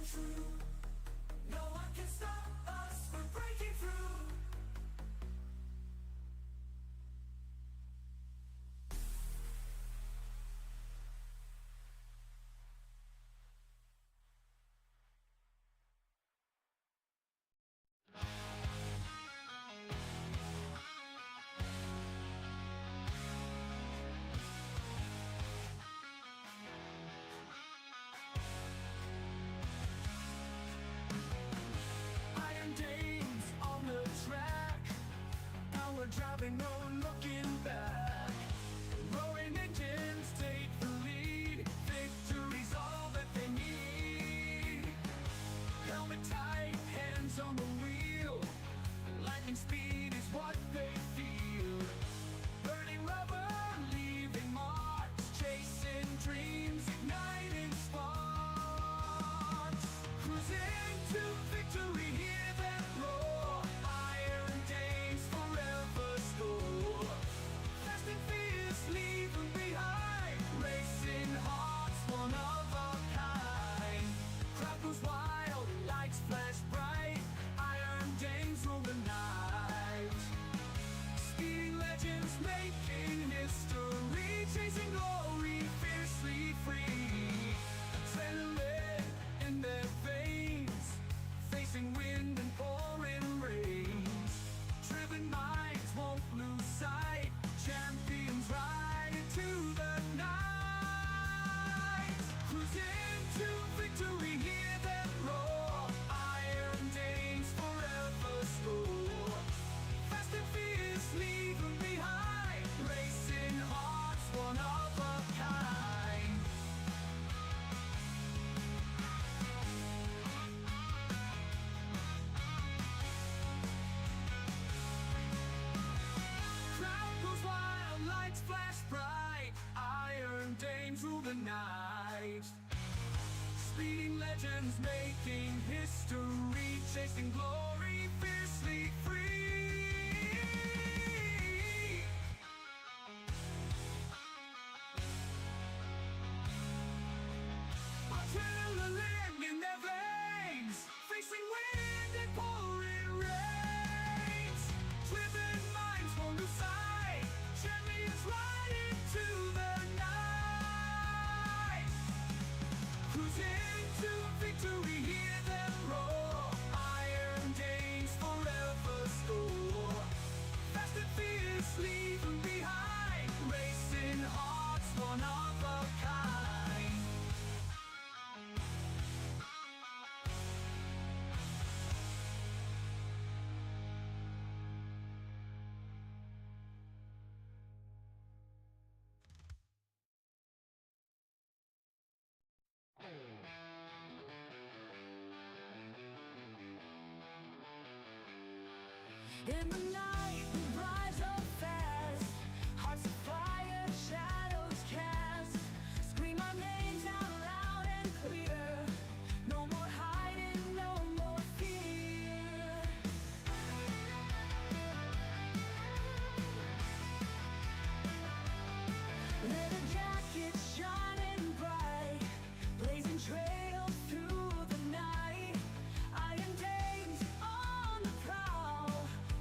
true. No one can stop us from breaking through. Iron Dames on the track. Now we're driving, no looking back. Roaring engines take the lead. Victory's all that they need. Helmet tight, hands on the wheel. Lightning speed is what they feel. Burning rubber, leaving marks. Chasing dreams, igniting sparks. Cruising to victory, hear them roar. Iron Dames forever store. Fast and fierce, leave them behind. Racing hearts, one of a kind. Crowd goes wild, lights flash bright. Iron Dames rule the night. Speeding legends making history. Chasing glory, fiercely free. Adrenaline in their veins. Facing wind and pouring rains. Driven minds won't lose sight. Champions ride into the night. Cruising to victory, hear them roar. Iron Dames forever score. Fast and fierce, leave them behind. Racing hearts, one of a kind. Crowd goes wild, lights flash bright. Iron Dames rule the night. Speeding legends making history. Chasing glory, fiercely free. Adrenaline in their veins. Facing wind and pouring rains. Driven minds won't lose sight. Champions ride into the night. Cruising to victory, hear them roar. Iron Dames forever score. Fast and fierce, leave them behind. Racing hearts, one of a kind. In the night, we rise up fast. Hearts of fire, shadows cast. Scream our names out loud and clear. No more hiding, no more fear. Leather jackets shining bright. Blazing trails through the night. Iron Dames on the prowl.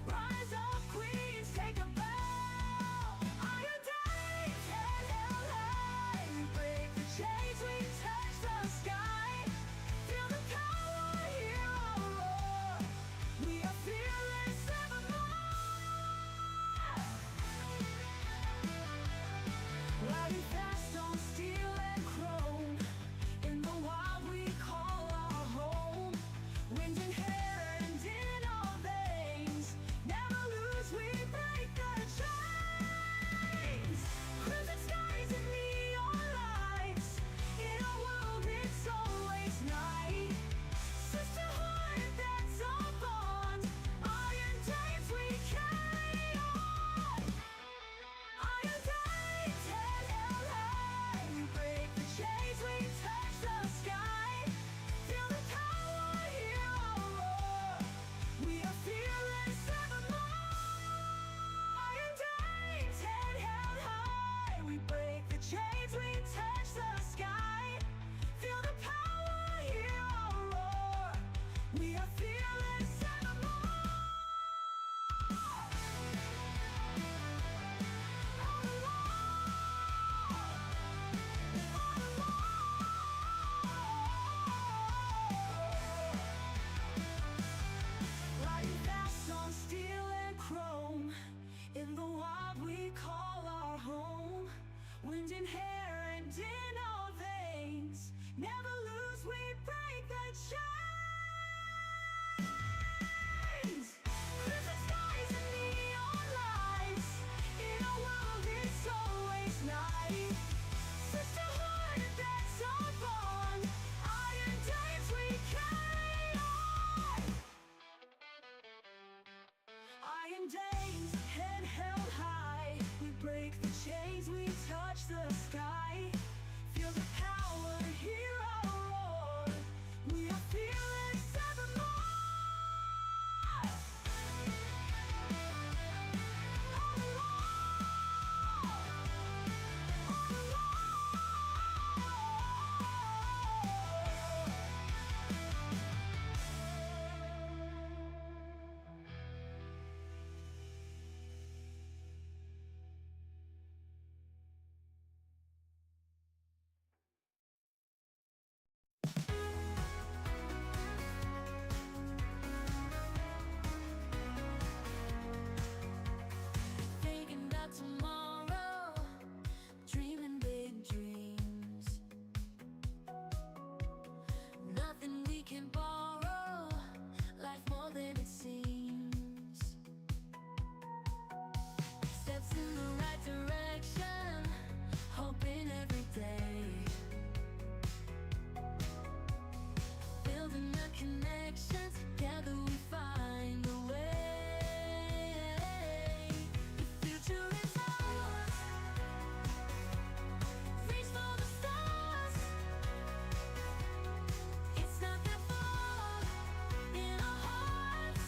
Rise up, queens, take a chrome. In the wild we call our home. Wind in hair and in our veins. Never lose, we break the chains. Crimson skies and neon lights. In a world it's always night. Sisterhood, that's our bond. Iron days we carry on. Iron days, head held high. We break the chains, we touch the sky. Feel the power, hear our roar. We are fearless evermore. All thinking about tomorrow, dreaming big dreams. Nothing we can borrow, life more than it seems. Steps in the right direction, hoping every day. Building a connection, together we find a way. The future is ours. Reach for the stars. It's not that far in our hearts.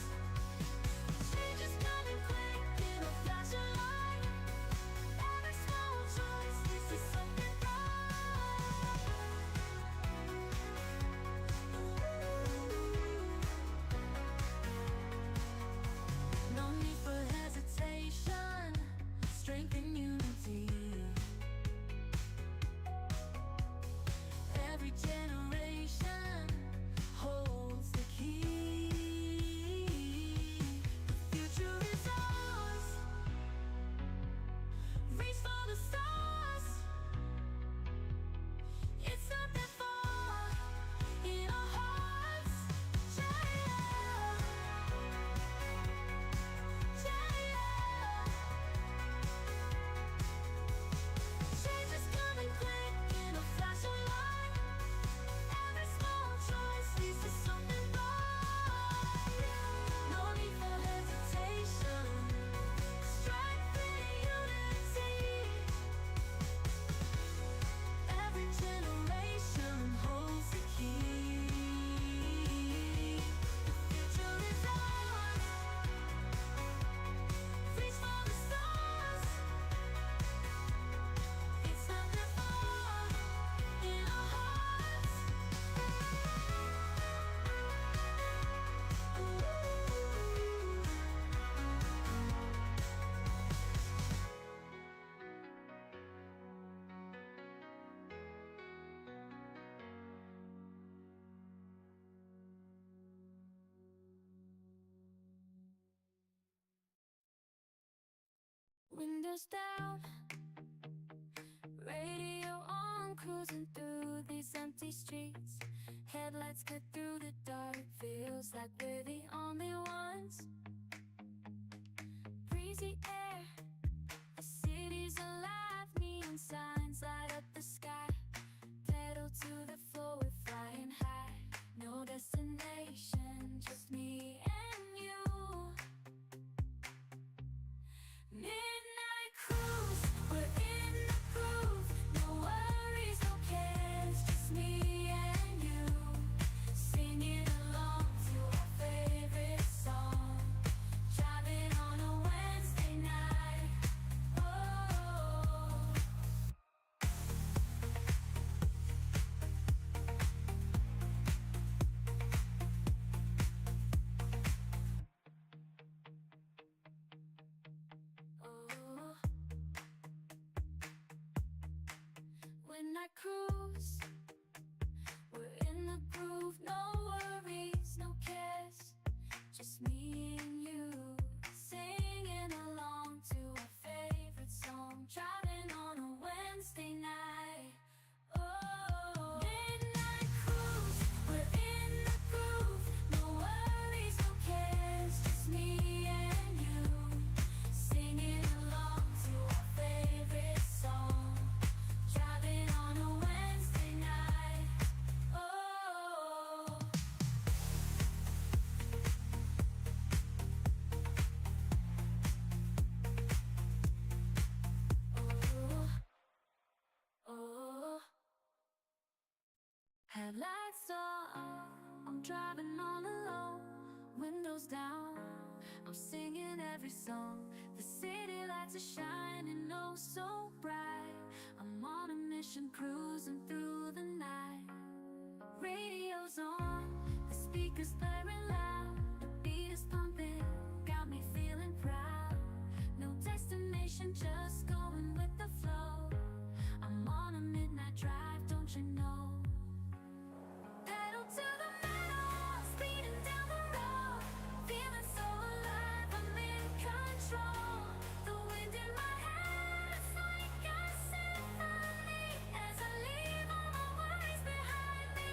Change is coming quick in a flash of light. Every small choice leads to something bright. No need for hesitation, strength and unity. Every generation holds the key. The future is ours. Reach for the stars. It's not that far in our hearts. Change is coming quick in a flash of light. Every small choice leads to something bright. No need for hesitation, strength and unity. Every generation holds the key. The future is ours. Reach for the stars. It's not that far in our hearts. Windows down, radio on, cruising through these empty streets. Headlights cut through the dark, feels like we're the only ones. Breezy air, the city's alive, neon signs light up the sky. Pedal to the floor, we're flying high. No destination, just me and you. Midnight cruise, we're in the groove. No worries, no cares, just me and you. Singing along to our favorite song. Driving on a Wednesday night. Oh. Midnight cruise, we're in the groove. No worries, no cares, just me and you. Sing Headlights off, I'm driving on the low, windows down, I'm singing every song. The city lights are shining oh so bright. I'm on a mission cruising through the night. Radio's on, the speakers blaring loud, the beat is pumping, got me feeling proud. No destination, just going with the flow. I'm on a midnight drive, don't you know? Pedal to the metal, speeding down the road, feeling so alive, I'm in control. The wind in my hair, it's like a symphony as I leave all my worries behind me.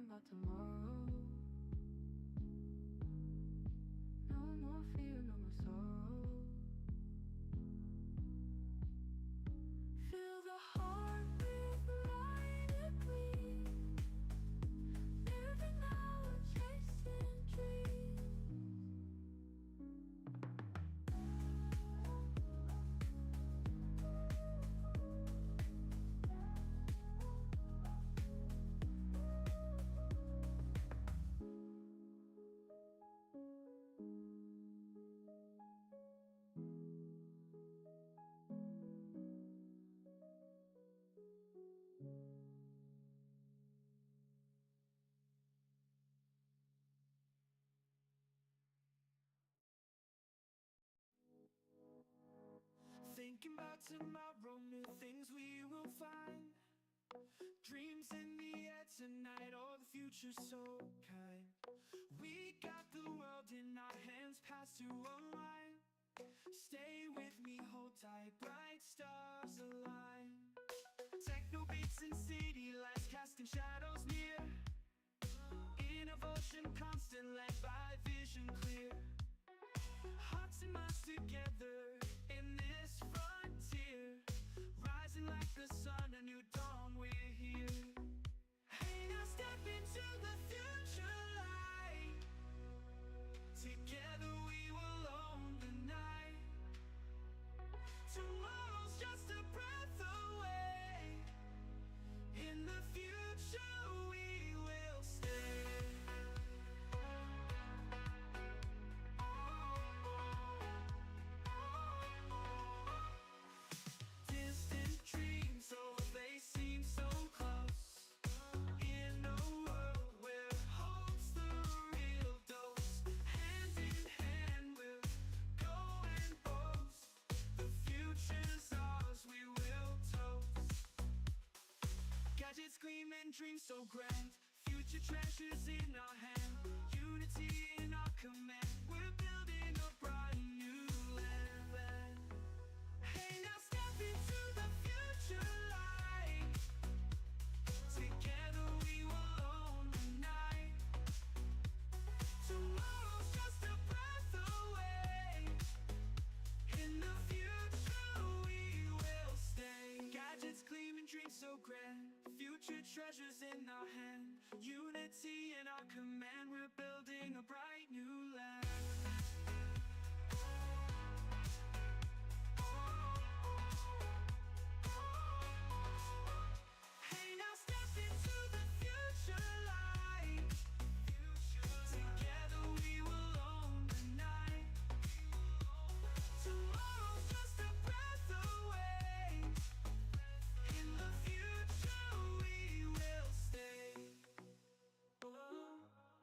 about tomorrow. No more fear, no more sorrow. Feel the heartbeat, light it bleed. Living now, chasing dreams. Thinking about tomorrow, new things we will find. Dreams in the air tonight, oh, the future's so kind. We got the world in our hands, past to align. Stay with me, hold tight, bright stars align. Techno beats and city lights, casting shadows near. Innovation constant, led by vision clear. Hearts and minds together in this frontier. Rising like the sun, a new dawn, we're here. Hey, now step into the future light. Together we will own the night. Tomorrow's just a breath away. In the future we will stay. Distant dreams, oh, they seem so close. In a world where hope's the real dose. Hand in hand we'll go and boast. The future's ours, we will toast. Gadgets gleaming, dreams so grand. Future treasures in our hand. Unity in our command. We're building a bright new land. Hey, now step into the future light. Together we will own the night. Tomorrow's just a breath away. In the future we will stay. Gadgets gleaming, dreams so grand. Future treasures in our hand. Unity in our command. We're building a bright new land. Hey, now step into the future light. Together we will own the night. Tomorrow's just a breath away. In the future we will stay. Oh.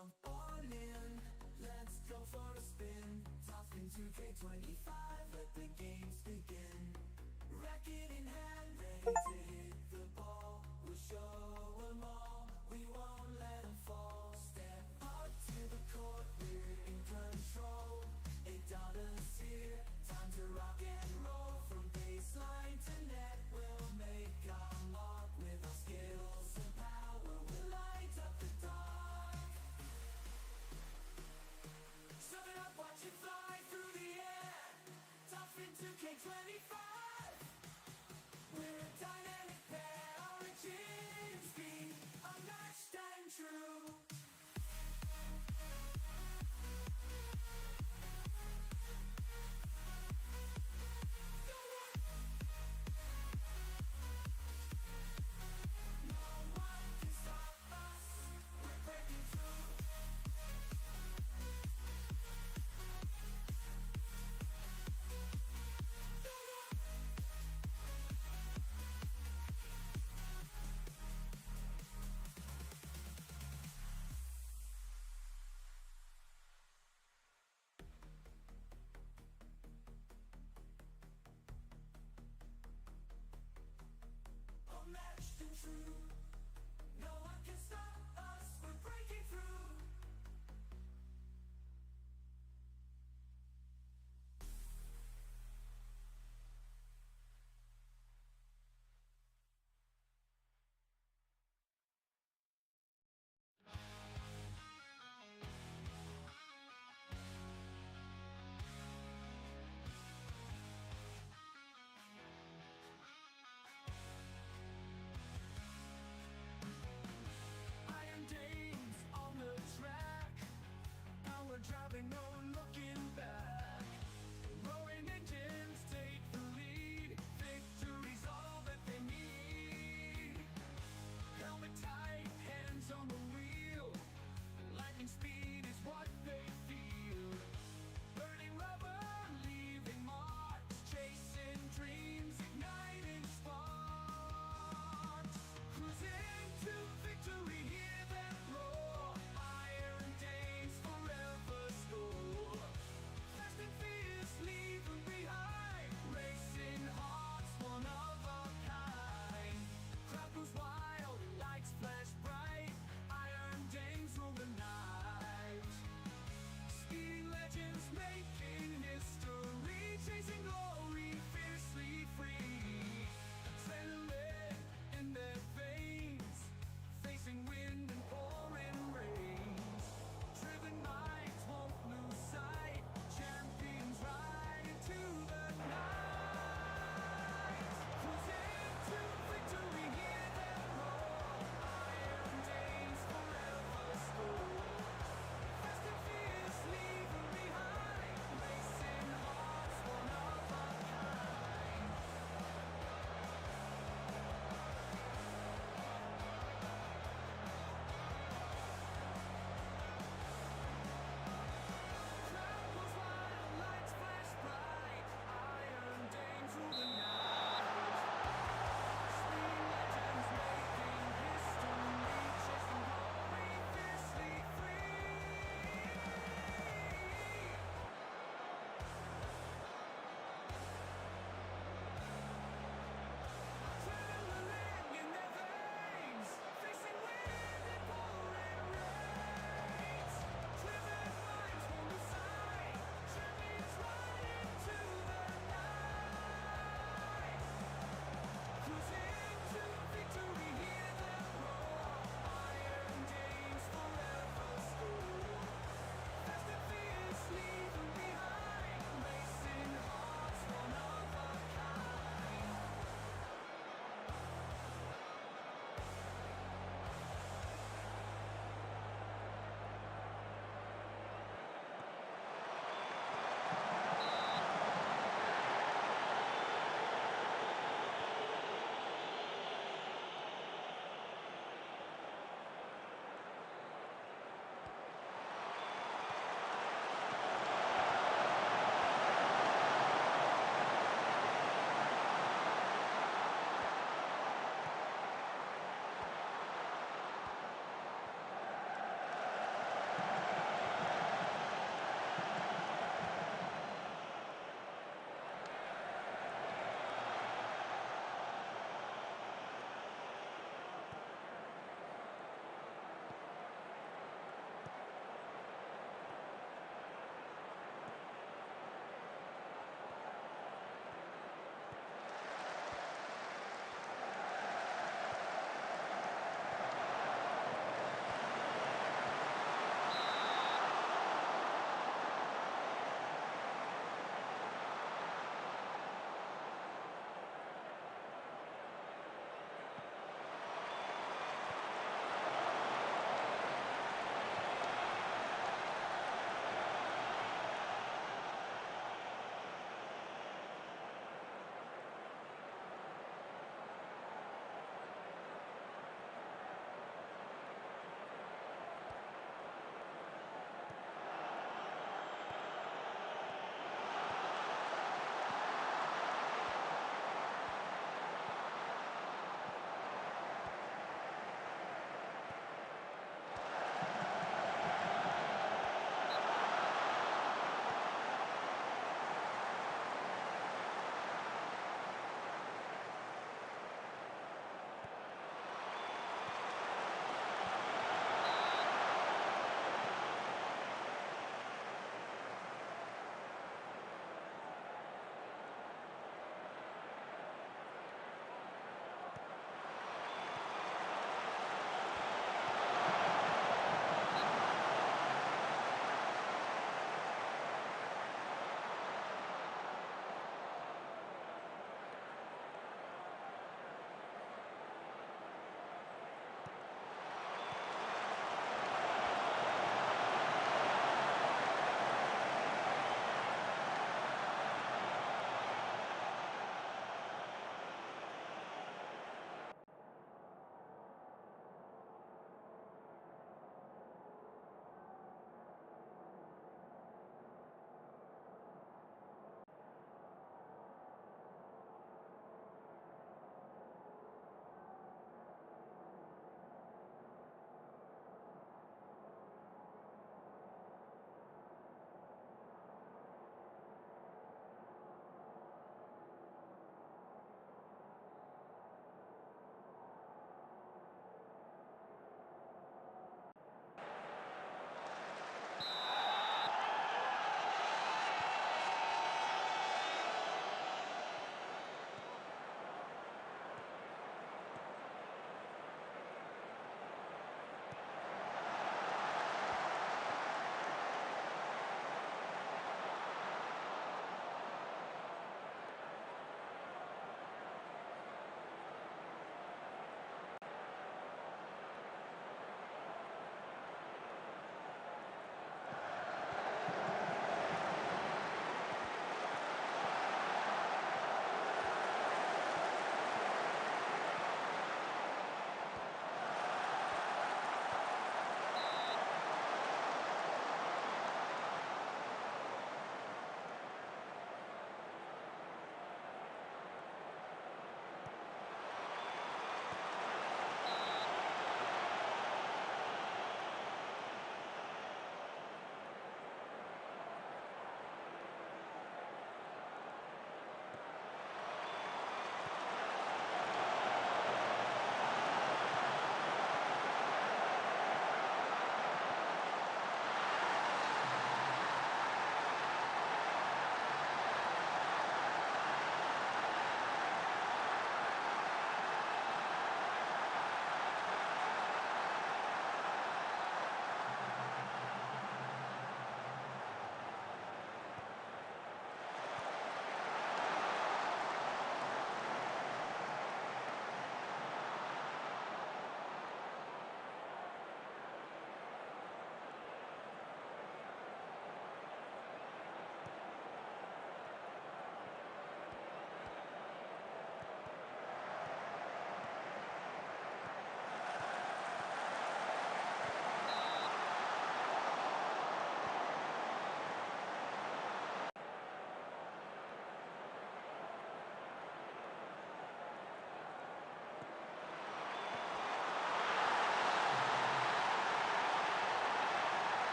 jump on in, let's go for a spin. Top into K25, let the games begin. Racket in hand, ready to hit the ball. We'll show 'em all, we won't let 'em fall. Step up to the court, we're in control. $8 here, time to rock and roll. From baseline to net, we'll make our mark. With our skills and power, we'll light up the dark. Shove it up, watch it fly through the air. Tough into K25. We're a dynamic pair, origins be unmatched and true. Unmatched and true. No one can stop us, we're breaking through.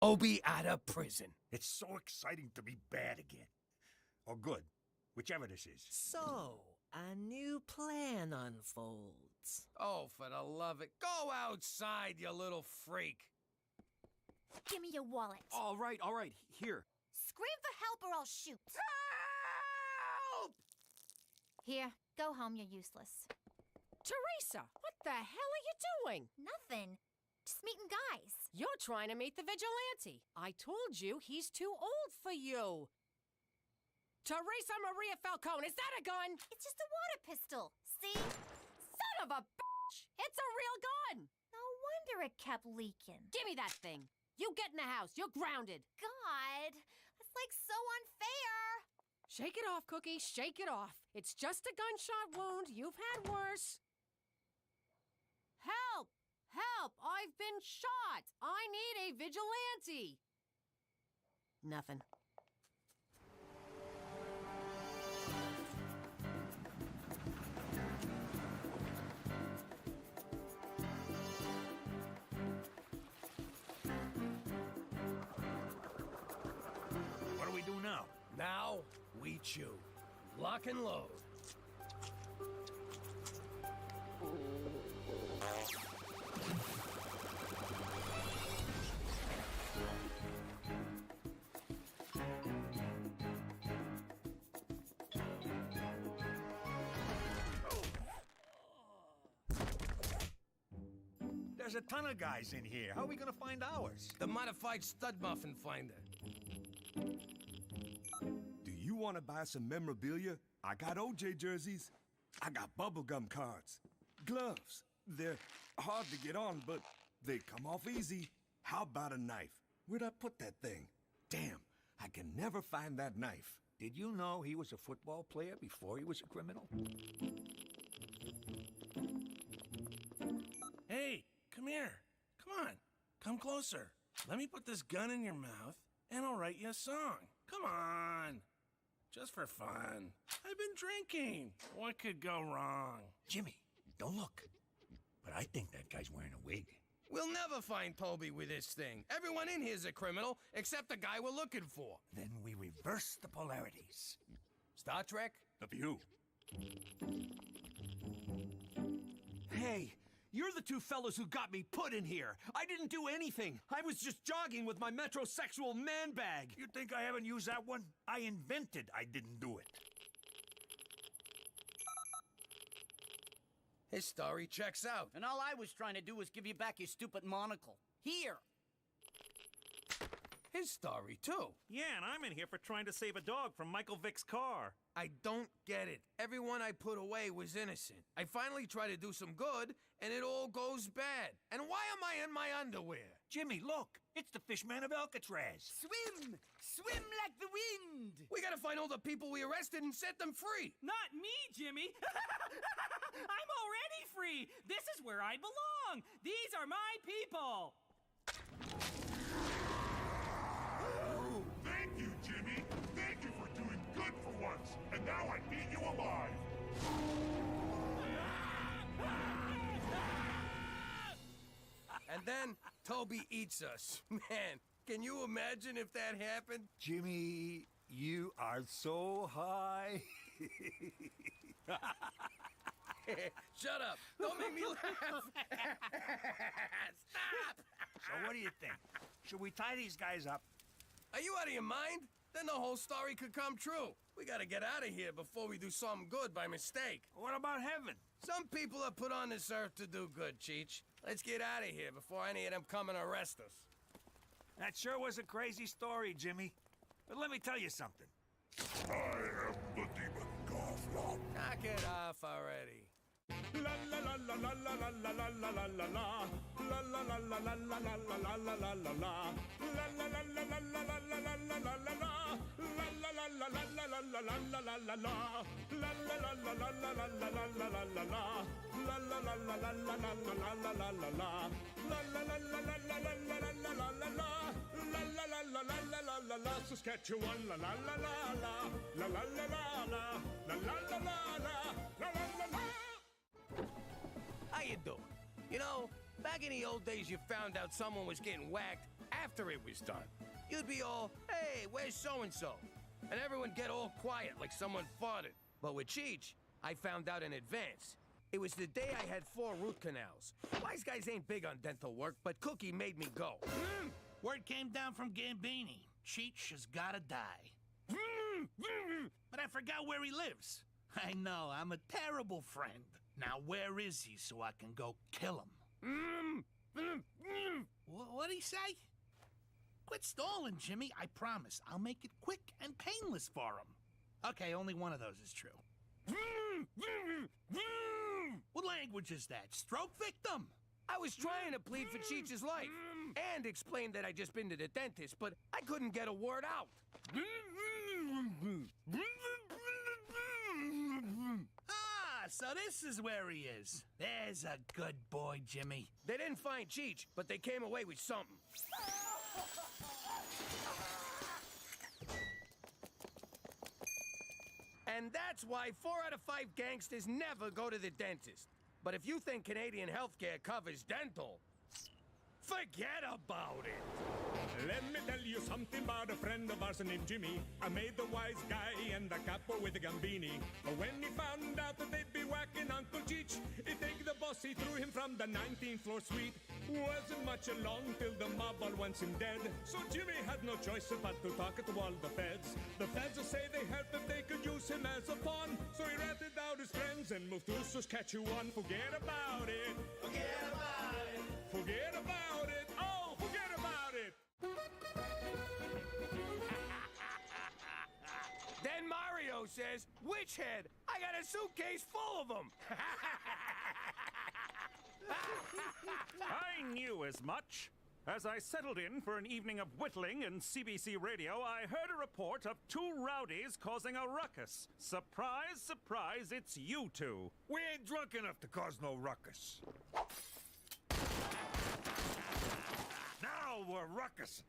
Toby out of prison. It's so exciting to be bad again. Or good, whichever this is. So, a new plan unfolds. Oh, for the love it. Go outside, you little freak. Give me your wallet. All right, here. Scream for help or I'll shoot. Help! Here, go home, you're useless. Teresa, what the hell are you doing? Nothing. Just meeting guys. You're trying to meet the vigilante. I told you he's too old for you. Teresa Maria Falcone, is that a gun? It's just a water pistol. See? Son of a bitch! It's a real gun! No wonder it kept leaking. Give me that thing. You get in the house. You're grounded. God, that's like so unfair. Shake it off, Cookie. Shake it off. It's just a gunshot wound. You've had worse. Help! Help! I've been shot! I need a vigilante! Nothing. What do we do now? Now, we chew. Lock and load. There's a ton of guys in here. How are we gonna find ours? The modified stud muffin finder. Do you want to buy some memorabilia? I got OJ jerseys. I got bubblegum cards. Gloves. They're hard to get on, but they come off easy. How about a knife? Where'd I put that thing? Damn, I can never find that knife. Did you know he was a football player before he was a criminal? Hey, come here. Come on. Come closer. Let me put this gun in your mouth, and I'll write you a song. Come on. Just for fun. I've been drinking. What could go wrong? Jimmy, don't look. But I think that guy's wearing a wig. We'll never find Toby with this thing. Everyone in here's a criminal, except the guy we're looking for. Then we reverse the polarities. Star Trek? Up to you. Hey, you're the two fellows who got me put in here. I didn't do anything. I was just jogging with my metrosexual man bag. You think I haven't used that one? I invented I didn't do it. His story checks out. And all I was trying to do was give you back your stupid monocle. Here! His story, too. Yeah, and I'm in here for trying to save a dog from Michael Vick's car. I don't get it. Everyone I put away was innocent. I finally try to do some good, and it all goes bad. And why am I in my underwear? Jimmy, look! It's the Fishman of Alcatraz. Swim! Swim like the wind! We gotta find all the people we arrested and set them free. Not me, Jimmy! I'm already free! This is where I belong! These are my people! Thank you, Jimmy! Thank you for doing good for once! And now I need you alive! And then Toby eats us. Man, can you imagine if that happened? Jimmy, you are so high. Shut up. Don't make me laugh. Stop. So what do you think? Should we tie these guys up? Are you out of your mind? Then the whole story could come true. We gotta get out of here before we do something good by mistake. What about heaven? Some people are put on this earth to do good, Cheech. Let's get out of here before any of them come and arrest us. That sure was a crazy story, Jimmy. But let me tell you something. I am the demon Gotham. Knock it off already. La la la la la la la la la la la la. La la la la la la la la la la la la la. La la la la la la la la la la la la. La la la la la la la la la la la la. La la la la la la la la la la la la. La la la la la la la la la la la la la. La la la la la la la la la la la la la. La la la la la la la la la. Saskatchewan la la la la la. La la la la la. La la la la la. La la la la. How you doing? You know, back in the old days, you found out someone was getting whacked. after it was done. You'd be all, hey, where's so-and-so? And everyone get all quiet like someone farted. But with Cheech, I found out in advance. It was the day I had 4 root canals. Wise guys ain't big on dental work, but Cookie made me go. Word came down from Gambini. Cheech has gotta die. But I forgot where he lives. I know, I'm a terrible friend. Now where is he so I can go kill him? What'd he say? Quit stalling, Jimmy. I promise. I'll make it quick and painless for him. Okay, only one of those is true. What language is that? Stroke victim? I was trying to plead for Cheech's life and explain that I'd just been to the dentist, but I couldn't get a word out. Ah, so this is where he is. There's a good boy, Jimmy. They didn't find Cheech, but they came away with something. And that's why 4 out of 5 gangsters never go to the dentist. But if you think Canadian healthcare covers dental, forget about it. Let me tell you something about a friend of ours named Jimmy. I made the wise guy and the capo with the Gambini. When he found out that they'd be whacking Uncle Cheech, he take the boss, he threw him from the 19th floor suite. Wasn't much along till the mob all wants him dead. So Jimmy had no choice but to talk to all the feds. The feds say they heard that they could use him as a pawn. So he ratted out his friends and moved to Saskatchewan. Forget about it. Forget about it. Forget about it. Oh, forget about it. Then Mario says, "Witch head, I got a suitcase full of them." I knew as much. As I settled in for an evening of whittling in CBC radio, I heard a report of 2 rowdies causing a ruckus. Surprise, surprise, it's you 2. We ain't drunk enough to cause no ruckus. Now we're ruckus.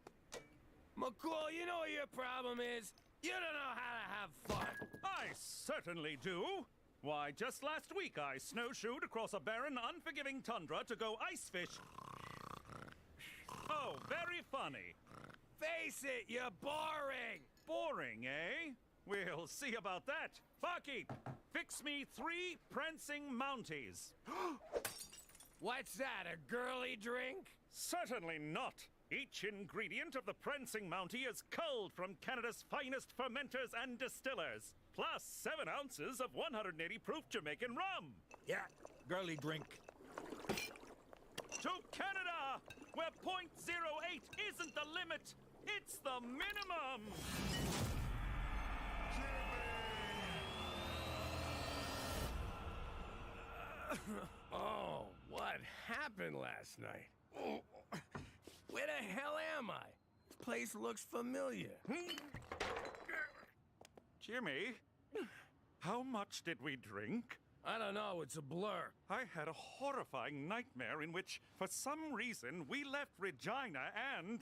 McCool, you know what your problem is? You don't know how to have fun. I certainly do. Why, just last week I snowshoed across a barren, unforgiving tundra to go ice fish. Oh, very funny. Face it, you're boring. Boring, eh? We'll see about that. Barkeep, fix me 3 prancing mounties. What's that, a girly drink? Certainly not. Each ingredient of the prancing mountie is culled from Canada's finest fermenters and distillers, plus 7 ounces of 180 proof Jamaican rum. Yeah, girly drink. To Canada, where .08 isn't the limit, it's the minimum. Oh, what happened last night? Oh, where the hell am I? This place looks familiar. Jimmy, how much did we drink? I don't know, it's a blur. I had a horrifying nightmare in which, for some reason, we left Regina and...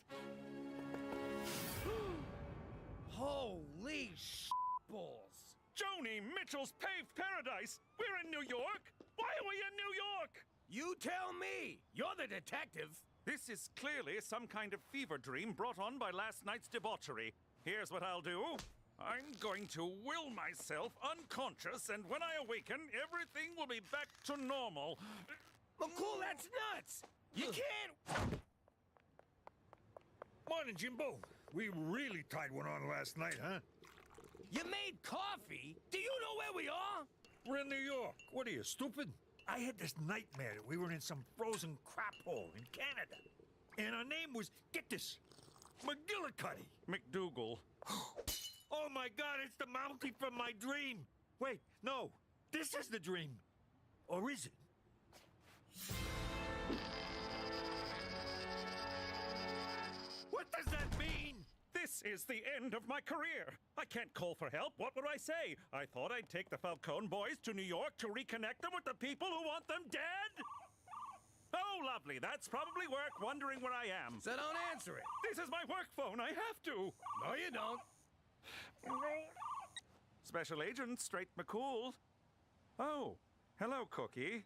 Holy balls! Joni Mitchell's Paved Paradise! We're in New York! Why are we in New York? You tell me! You're the detective! This is clearly some kind of fever dream brought on by last night's debauchery. Here's what I'll do. I'm going to will myself unconscious, and when I awaken, everything will be back to normal. McCool, that's nuts! You can't... Morning, Jimbo. We really tied one on last night, huh? You made coffee? Do you know where we are? We're in New York. What are you, stupid? I had this nightmare that we were in some frozen crap hole in Canada. And our name was, get this, McGillicuddy. McDougal. Oh my God, it's the Mountie from my dream. Wait, no, this is the dream. Or is it? What does that mean? This is the end of my career. I can't call for help. What would I say? I thought I'd take the Falcone boys to New York to reconnect them with the people who want them dead? Oh, lovely. That's probably work, wondering where I am. So don't answer it. This is my work phone. I have to. No, you don't. Special Agent Straight McCool. Oh, hello, Cookie.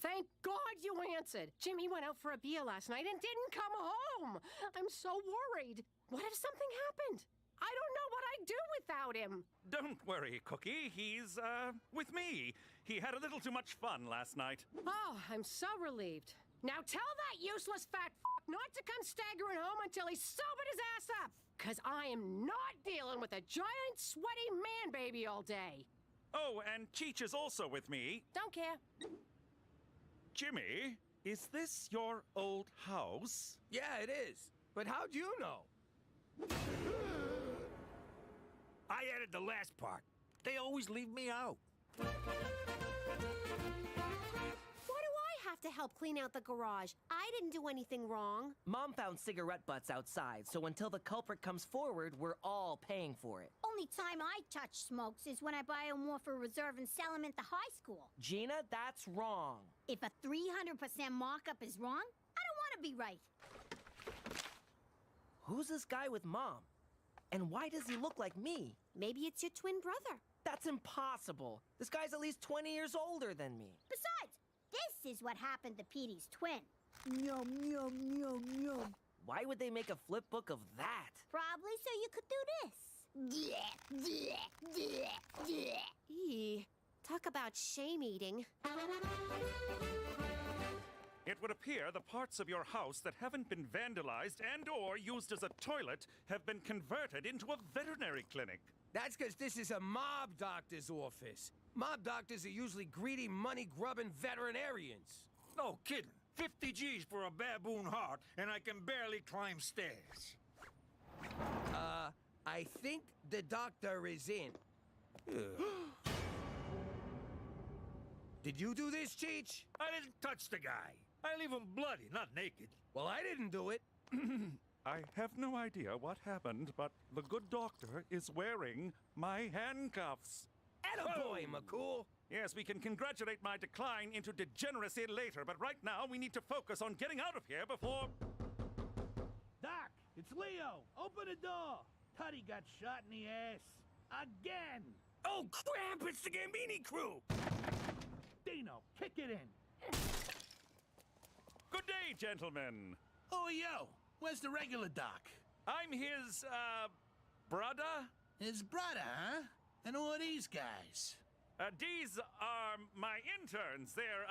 Thank God you answered. Jimmy went out for a beer last night and didn't come home. I'm so worried. What if something happened? I don't know what I'd do without him. Don't worry, Cookie. He's, with me. He had a little too much fun last night. Oh, I'm so relieved. Now tell that useless fat not to come staggering home until he's sobered his ass up. Because I am not dealing with a giant, sweaty man baby all day. Oh, and Cheech is also with me. Don't care. Jimmy, is this your old house? Yeah, it is. But how'd you know? I added the last part. They always leave me out. Why do I have to help clean out the garage? I didn't do anything wrong. Mom found cigarette butts outside, so until the culprit comes forward, we're all paying for it. Only time I touch smokes is when I buy them off a reserve and sell them at the high school. Gina, that's wrong. If a 300% markup is wrong, I don't want to be right. Who's this guy with Mom? And why does he look like me? Maybe it's your twin brother. That's impossible. This guy's at least 20 years older than me. Besides, this is what happened to Petey's twin. Yum, yum, yum, yum. Why would they make a flip book of that? Probably so you could do this. Eee, talk about shame eating. It would appear the parts of your house that haven't been vandalized and/or used as a toilet have been converted into a veterinary clinic. That's because this is a mob doctor's office. Mob doctors are usually greedy, money-grubbing veterinarians. No kidding. 50 G's for a baboon heart, and I can barely climb stairs. I think the doctor is in. Did you do this, Cheech? I didn't touch the guy. I leave him bloody, not naked. Well, I didn't do it. I have no idea what happened, but the good doctor is wearing my handcuffs. Attaboy, McCool. Yes, we can congratulate my decline into degeneracy later, but right now we need to focus on getting out of here before... Doc, it's Leo. Open the door. Tutty got shot in the ass. Again. Oh, crap! It's the Gambini crew! Dino, kick it in. Good day, gentlemen. Who are you? Where's the regular doc? I'm his, brother? His brother, huh? And who are these guys? These are my interns. They're,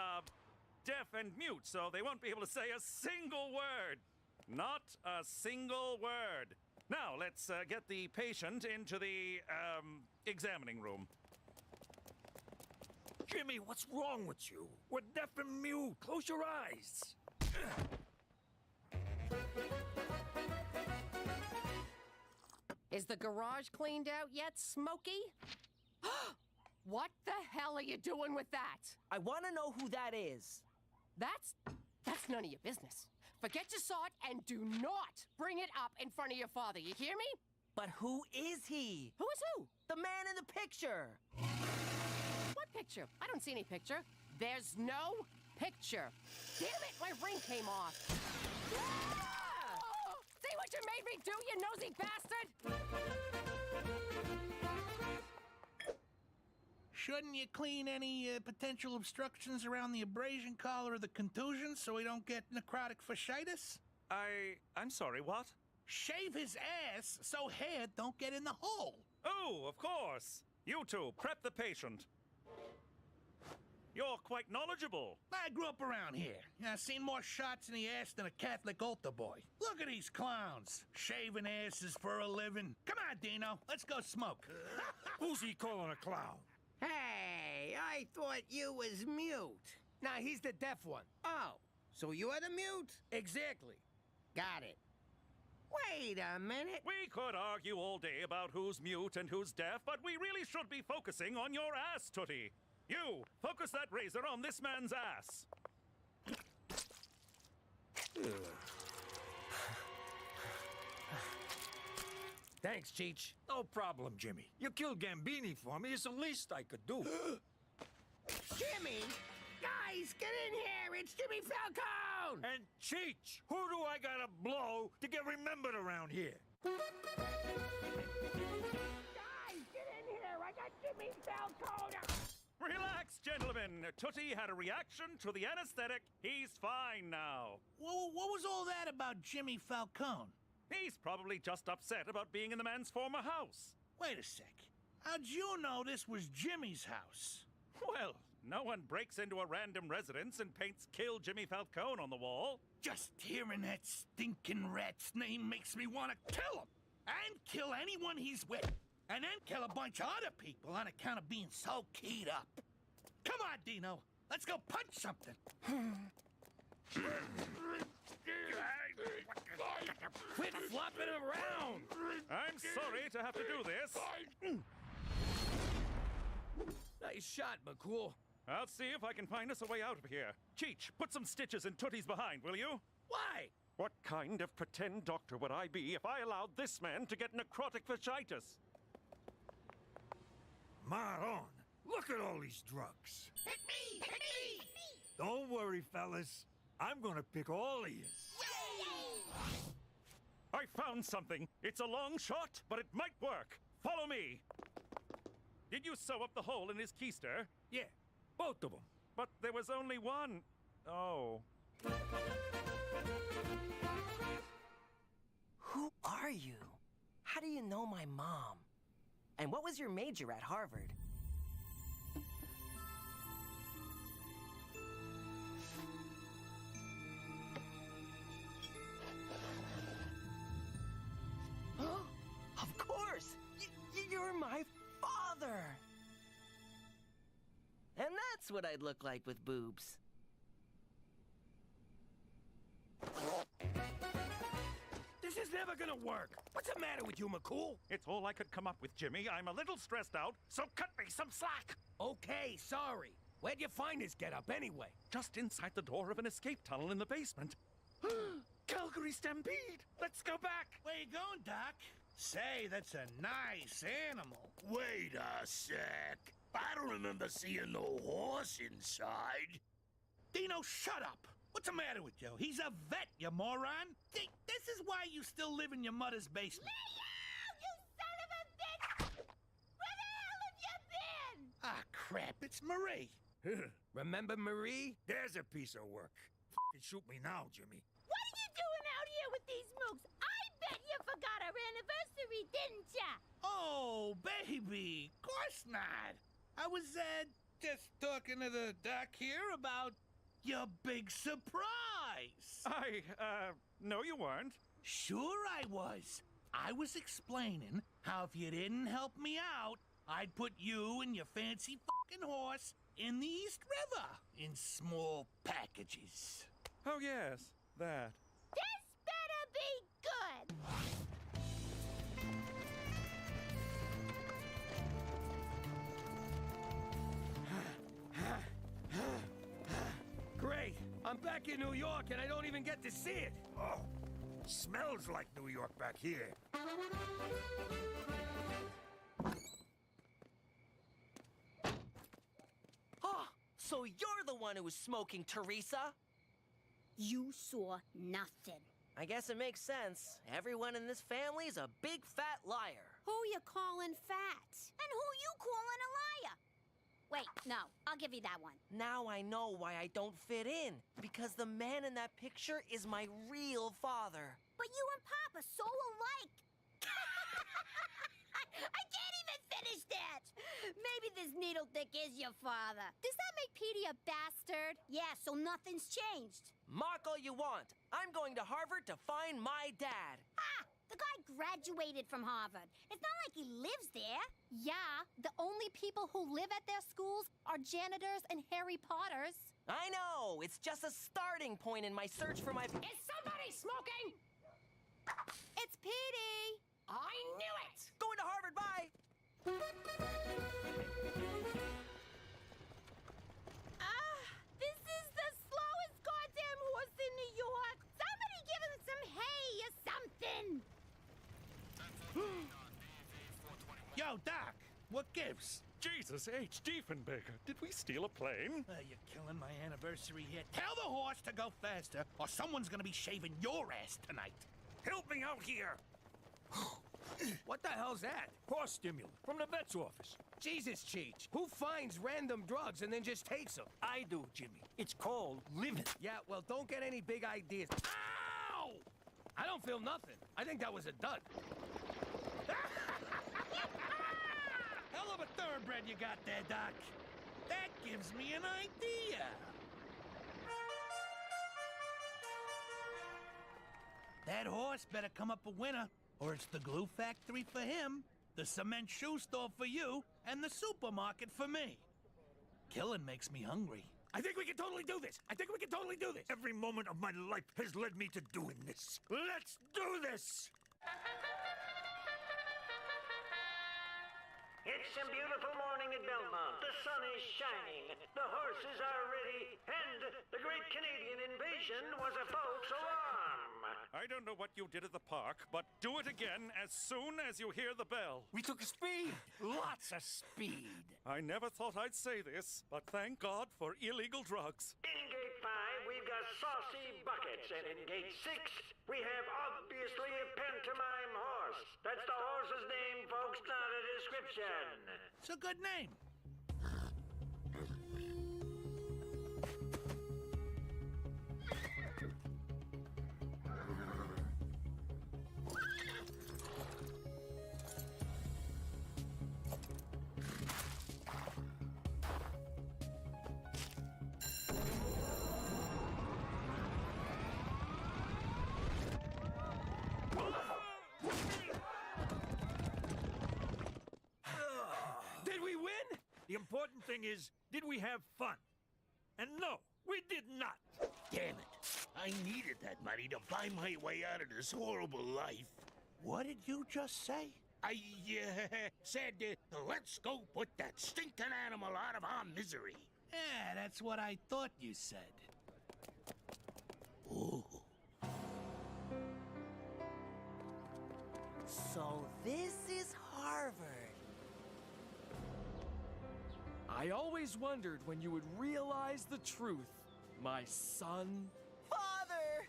deaf and mute, so they won't be able to say a single word. Not a single word. Now, let's, get the patient into the, examining room. Jimmy, what's wrong with you? We're deaf and mute. Close your eyes. Is the garage cleaned out yet, Smokey? What the hell are you doing with that? I want to know who that is. That's none of your business. Forget you saw it and do not bring it up in front of your father, you hear me? But who is he? Who is who? The man in the picture. What picture? I don't see any picture. There's no picture. Damn it, my ring came off. Ah! See what you made me do, you nosy bastard? Shouldn't you clean any potential obstructions around the abrasion collar or the contusion so we don't get necrotic fasciitis? I'm sorry, what? Shave his ass so hair don't get in the hole. Oh, of course. You two, prep the patient. You're quite knowledgeable. I grew up around here. I've seen more shots in the ass than a Catholic altar boy. Look at these clowns, shaving asses for a living. Come on, Dino, let's go smoke. Who's he calling a clown? Hey, I thought you was mute. Nah, he's the deaf one. Oh, so you're the mute? Exactly. Got it. Wait a minute. We could argue all day about who's mute and who's deaf, but we really should be focusing on your ass, Tootie. You, focus that razor on this man's ass. Thanks, Cheech. No problem, Jimmy. You killed Gambini for me. It's the least I could do. Jimmy! Guys, get in here! It's Jimmy Falcone! And Cheech, who do I gotta blow to get remembered around here? Guys, get in here! I got Jimmy Falcone! Relax, gentlemen. Tootie had a reaction to the anesthetic. He's fine now. What was all that about Jimmy Falcone? He's probably just upset about being in the man's former house. Wait a sec. How'd you know this was Jimmy's house? Well, no one breaks into a random residence and paints Kill Jimmy Falcone on the wall. Just hearing that stinking rat's name makes me want to kill him. And kill anyone he's with. And then kill a bunch of other people on account of being so keyed up. Come on, Dino. Let's go punch something. Quit flopping around! I'm sorry to have to do this. Nice shot, McCool. I'll see if I can find us a way out of here. Cheech, put some stitches in Tootie's behind, will you? Why? What kind of pretend doctor would I be if I allowed this man to get necrotic fasciitis? Maron, look at all these drugs. Hit me! Hit me! Don't worry, fellas. I'm gonna pick all of you. I found something. It's a long shot, but it might work. Follow me. Did you sew up the hole in his keister? Yeah, both of them. But there was only one. Oh. Who are you? How do you know my mom? And what was your major at Harvard? Of course! You're my father! And that's what I'd look like with boobs. This is never gonna work. What's the matter with you, McCool? It's all I could come up with, Jimmy. I'm a little stressed out, so cut me some slack. Okay, sorry. Where'd you find this getup anyway? Just inside the door of an escape tunnel in the basement. Calgary Stampede! Let's go back! Where you going, Doc? Say, that's a nice animal. Wait a sec. I don't remember seeing no horse inside. Dino, shut up! What's the matter with you? He's a vet, you moron! This is why you still live in your mother's basement. Leo, you son of a bitch! Where the hell have you been? Ah, crap, it's Marie. Remember Marie? There's a piece of work. Shoot me now, Jimmy. What are you doing out here with these mooks? I bet you forgot our anniversary, didn't ya? Oh, baby, of course not. I was, just talking to the doc here about your big surprise. No you weren't. Sure I was. I was explaining how if you didn't help me out, I'd put you and your fancy fucking horse in the East River in small packages. Oh, yes, that. This better be good. Great. I'm back in New York and I don't even get to see it. Oh, smells like New York back here. Oh, so you're the one who was smoking, Teresa? You saw nothing. I guess it makes sense. Everyone in this family is a big fat liar. Who you calling fat? And who you calling a liar? Wait, no, I'll give you that one. Now I know why I don't fit in. Because the man in that picture is my real father. But you and Pop are so alike. I can't even finish that. Maybe this needle dick is your father. Does that make Petey a bastard? Yeah, so nothing's changed. Mock all you want. I'm going to Harvard to find my dad. Ah! The guy graduated from Harvard. It's not like he lives there. Yeah, the only people who live at their schools are janitors and Harry Potters. I know! It's just a starting point in my search for my... Is somebody smoking? It's Petey! I knew it! Going to Harvard, bye! This is the slowest goddamn horse in New York. Somebody give him some hay or something. Yo, Doc, what gives? Jesus H. Diefenbaker, did we steal a plane? You're killing my anniversary here. Tell the horse to go faster, or someone's gonna be shaving your ass tonight. Help me out here. What the hell's that? Horse stimulant from the vet's office. Jesus, Cheech. Who finds random drugs and then just takes them? I do, Jimmy. It's called living. Yeah, well, don't get any big ideas. Ow! I don't feel nothing. I think that was a dud. Hell of a thoroughbred you got there, Doc. That gives me an idea. That horse better come up a winner, or it's the glue factory for him, the cement shoe store for you, and the supermarket for me. Killing makes me hungry. I think we can totally do this. Every moment of my life has led me to doing this. Let's do this! It's a beautiful morning at Belmont. The sun is shining, the horses are ready, and the Great Canadian Invasion was a false alarm. I don't know what you did at the park, but do it again as soon as you hear the bell. We took a speed. Lots of speed. I never thought I'd say this, but thank God for illegal drugs. In Gate 5, we've got saucy buckets, and in Gate 6, we have obviously a pantomime horse. That's the horse's name, folks, not a description. It's a good name. Did we win? The important thing is, did we have fun? And no, we did not. Damn it. I needed that money to buy my way out of this horrible life. What did you just say? I said, let's go put that stinking animal out of our misery. Yeah, that's what I thought you said. Ooh. So this is Harvard. I always wondered when you would realize the truth, my son. Father!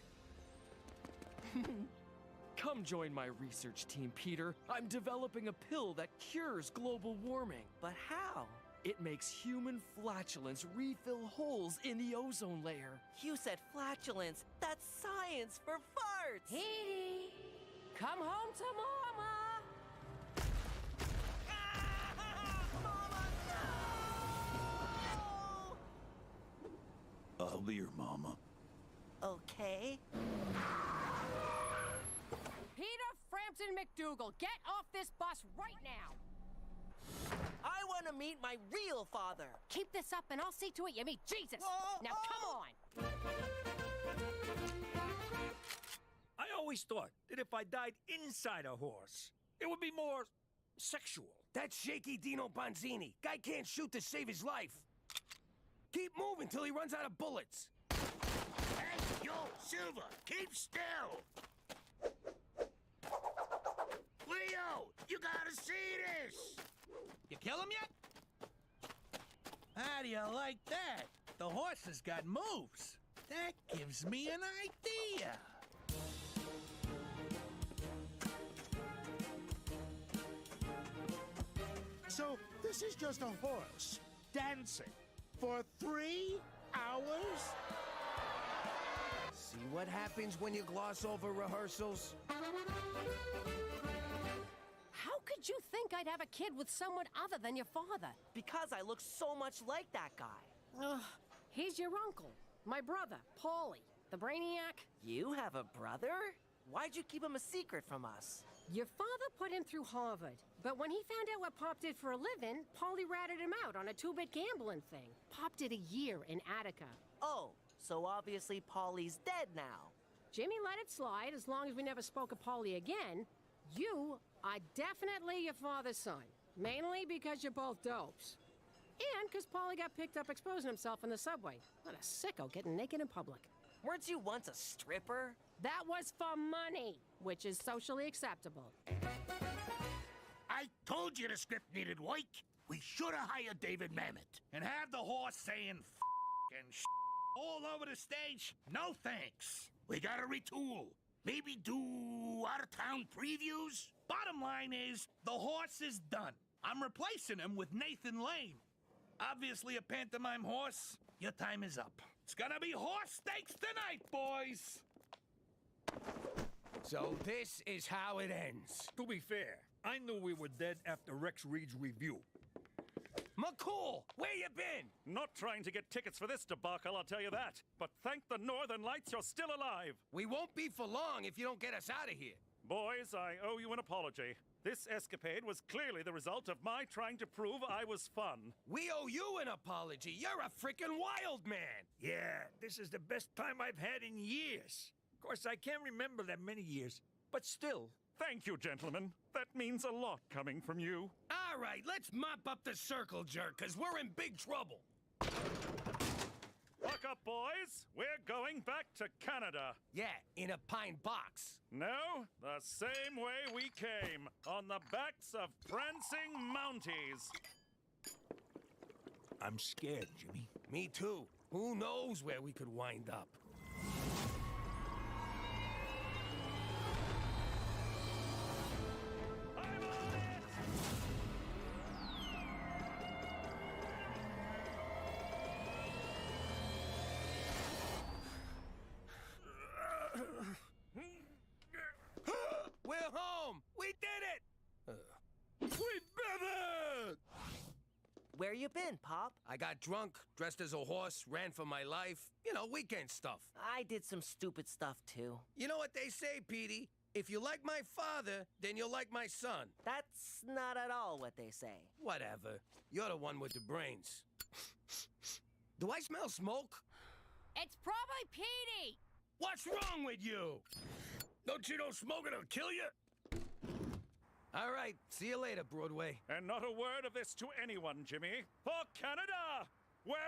Come join my research team, Peter. I'm developing a pill that cures global warming. But how? It makes human flatulence refill holes in the ozone layer. You said flatulence. That's science for farts. Petey, come home to Mama. I'll be your mama. Okay. Peter Frampton McDougal, get off this bus right now. I want to meet my real father. Keep this up and I'll see to it you meet Jesus. Now come on. I always thought that if I died inside a horse, it would be more sexual. That's shaky Dino Bonzini. Guy can't shoot to save his life. Keep moving till he runs out of bullets. Hey, yo, Silver, keep still. Leo, you gotta see this. You kill him yet? How do you like that? The horse has got moves. That gives me an idea. So, this is just a horse dancing for 3 hours? See what happens when you gloss over rehearsals? How could you think I'd have a kid with someone other than your father? Because I look so much like that guy. Ugh, he's your uncle. My brother, Paulie, the brainiac. You have a brother? Why'd you keep him a secret from us? Your father put him through Harvard, but when he found out what Pop did for a living, Paulie ratted him out on a 2-bit gambling thing. Pop did a year in Attica. Oh, so obviously Paulie's dead now. Jimmy let it slide as long as we never spoke of Paulie again. You are definitely your father's son, mainly because you're both dopes. And because Paulie got picked up exposing himself in the subway. What a sicko getting naked in public. Weren't you once a stripper? That was for money, which is socially acceptable. I told you the script needed work. We should have hired David Mamet. And have the horse saying and all over the stage? No thanks. We gotta retool. Maybe do out-of-town previews? Bottom line is, the horse is done. I'm replacing him with Nathan Lane. Obviously a pantomime horse. Your time is up. It's gonna be horse steaks tonight, boys! So this is how it ends. To be fair, I knew we were dead after Rex Reed's review. McCool, where you been? Not trying to get tickets for this debacle, I'll tell you that. But thank the Northern Lights you're still alive. We won't be for long if you don't get us out of here. Boys, I owe you an apology. This escapade was clearly the result of my trying to prove I was fun. We owe you an apology. You're a freaking wild man. Yeah, this is the best time I've had in years. Of course, I can't remember that many years, but still. Thank you, gentlemen. That means a lot coming from you. All right, let's mop up the circle jerk, because we're in big trouble. Buck up, boys. We're going back to Canada. Yeah, in a pine box. No, the same way we came, on the backs of prancing Mounties. I'm scared, Jimmy. Me too. Who knows where we could wind up? We're home! We did it! We did it! Where you been, Pop? I got drunk, dressed as a horse, ran for my life. You know, weekend stuff. I did some stupid stuff, too. You know what they say, Petey? If you like my father, then you'll like my son. That's not at all what they say. Whatever. You're the one with the brains. Do I smell smoke? It's probably Petey! What's wrong with you? Don't you know smoking will kill you? All right, see you later, Broadway. And not a word of this to anyone, Jimmy. For Canada! Where...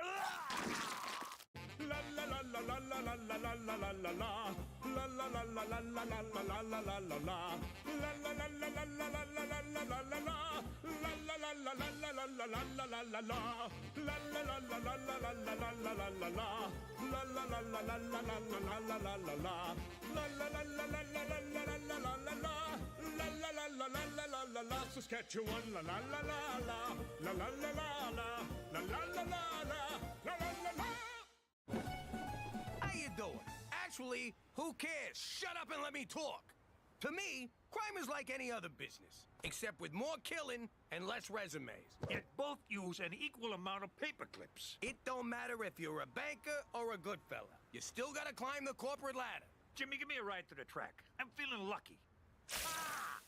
La la la la la la la la la la la la. La la la la la la la la la la la la. La la la la la la la la la la la la. La la la la la la la la la la la la. La la la la la la la la la la la la la. La la la la la la la la la la la la. La la la la la la la la la la la la. La la la la la la la la la. Saskatchewan, la la la la la. La la la la la. La la la la la. La la la la. How you doing? Actually, who cares? Shut up and let me talk. To me, crime is like any other business, except with more killing and less resumes. Yet both use an equal amount of paper clips. It don't matter if you're a banker or a good fella. You still gotta climb the corporate ladder. Jimmy, give me a ride to the track. I'm feeling lucky. Ah!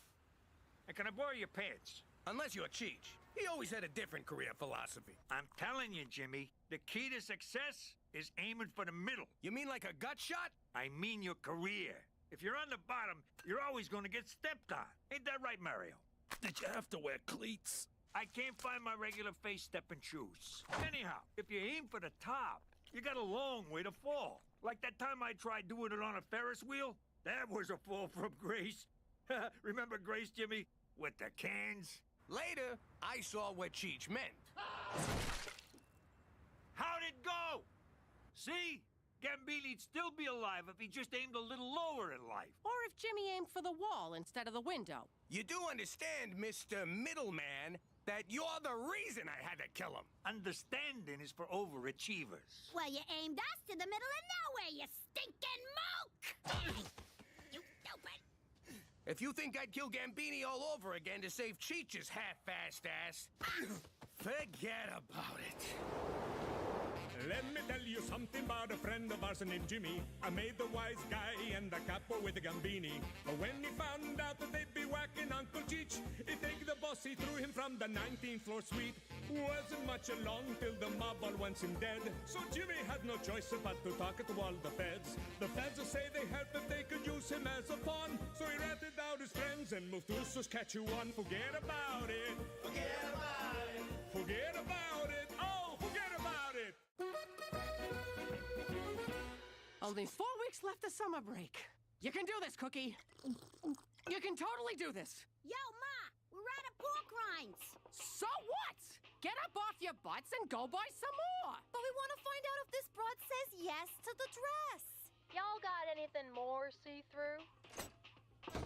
And can I borrow your pants? Unless you're Cheech. He always had a different career philosophy. I'm telling you, Jimmy, the key to success is aiming for the middle. You mean like a gut shot? I mean your career. If you're on the bottom, you're always going to get stepped on. Ain't that right, Mario? Did you have to wear cleats? I can't find my regular face-stepping shoes. Anyhow, if you aim for the top, you got a long way to fall. Like that time I tried doing it on a Ferris wheel? That was a fall from grace. Remember Grace, Jimmy? With the cans? Later, I saw what Cheech meant. How'd it go? See? Gambini'd still be alive if he just aimed a little lower in life. Or if Jimmy aimed for the wall instead of the window. You do understand, Mr. Middleman, that you're the reason I had to kill him. Understanding is for overachievers. Well, you aimed us to the middle of nowhere, you stinking moke! You stupid! If you think I'd kill Gambini all over again to save Cheech's half-assed ass, forget about it. Let me tell you something about a friend of ours named Jimmy. I made the wise guy and the capo with the Gambini. But when he found out that they'd be whacking Uncle Cheech, he take the boss, he threw him from the 19th floor suite. Wasn't much along till the mob all wants him dead. So Jimmy had no choice but to talk to all the feds. The feds say they heard that they could use him as a pawn. So he ratted out his friends and moved to Saskatchewan. Forget about it. Forget about it. Forget about it. Oh, forget about it. Only 4 weeks left of summer break. You can do this, Cookie. You can totally do this. Yo, Ma, we're out of pork rinds. So what? Get up off your butts and go buy some more. But we want to find out if this broad says yes to the dress. Y'all got anything more see-through?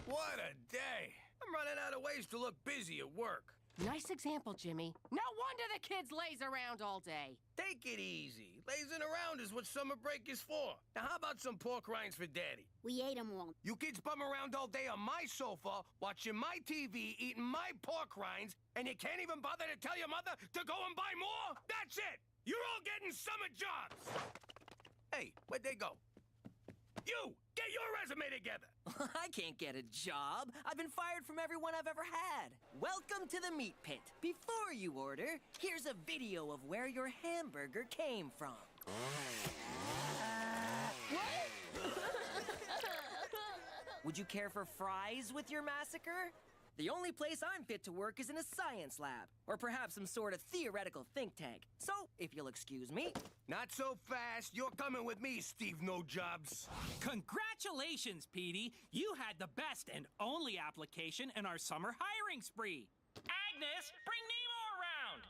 What a day! I'm running out of ways to look busy at work. Nice example, Jimmy. No wonder the kids laze around all day. Take it easy. Lazing around is what summer break is for. Now, how about some pork rinds for Daddy? We ate them all. You kids bum around all day on my sofa, watching my TV, eating my pork rinds, and you can't even bother to tell your mother to go and buy more? That's it! You're all getting summer jobs! Hey, where'd they go? You! Get your resume together! I can't get a job. I've been fired from everyone I've ever had. Welcome to the meat pit. Before you order, here's a video of where your hamburger came from. What? Would you care for fries with your massacre? The only place I'm fit to work is in a science lab, or perhaps some sort of theoretical think tank. So, if you'll excuse me. Not so fast. You're coming with me, Steve No Jobs. Congratulations, Petey. You had the best and only application in our summer hiring spree. Agnes, bring Nemo around.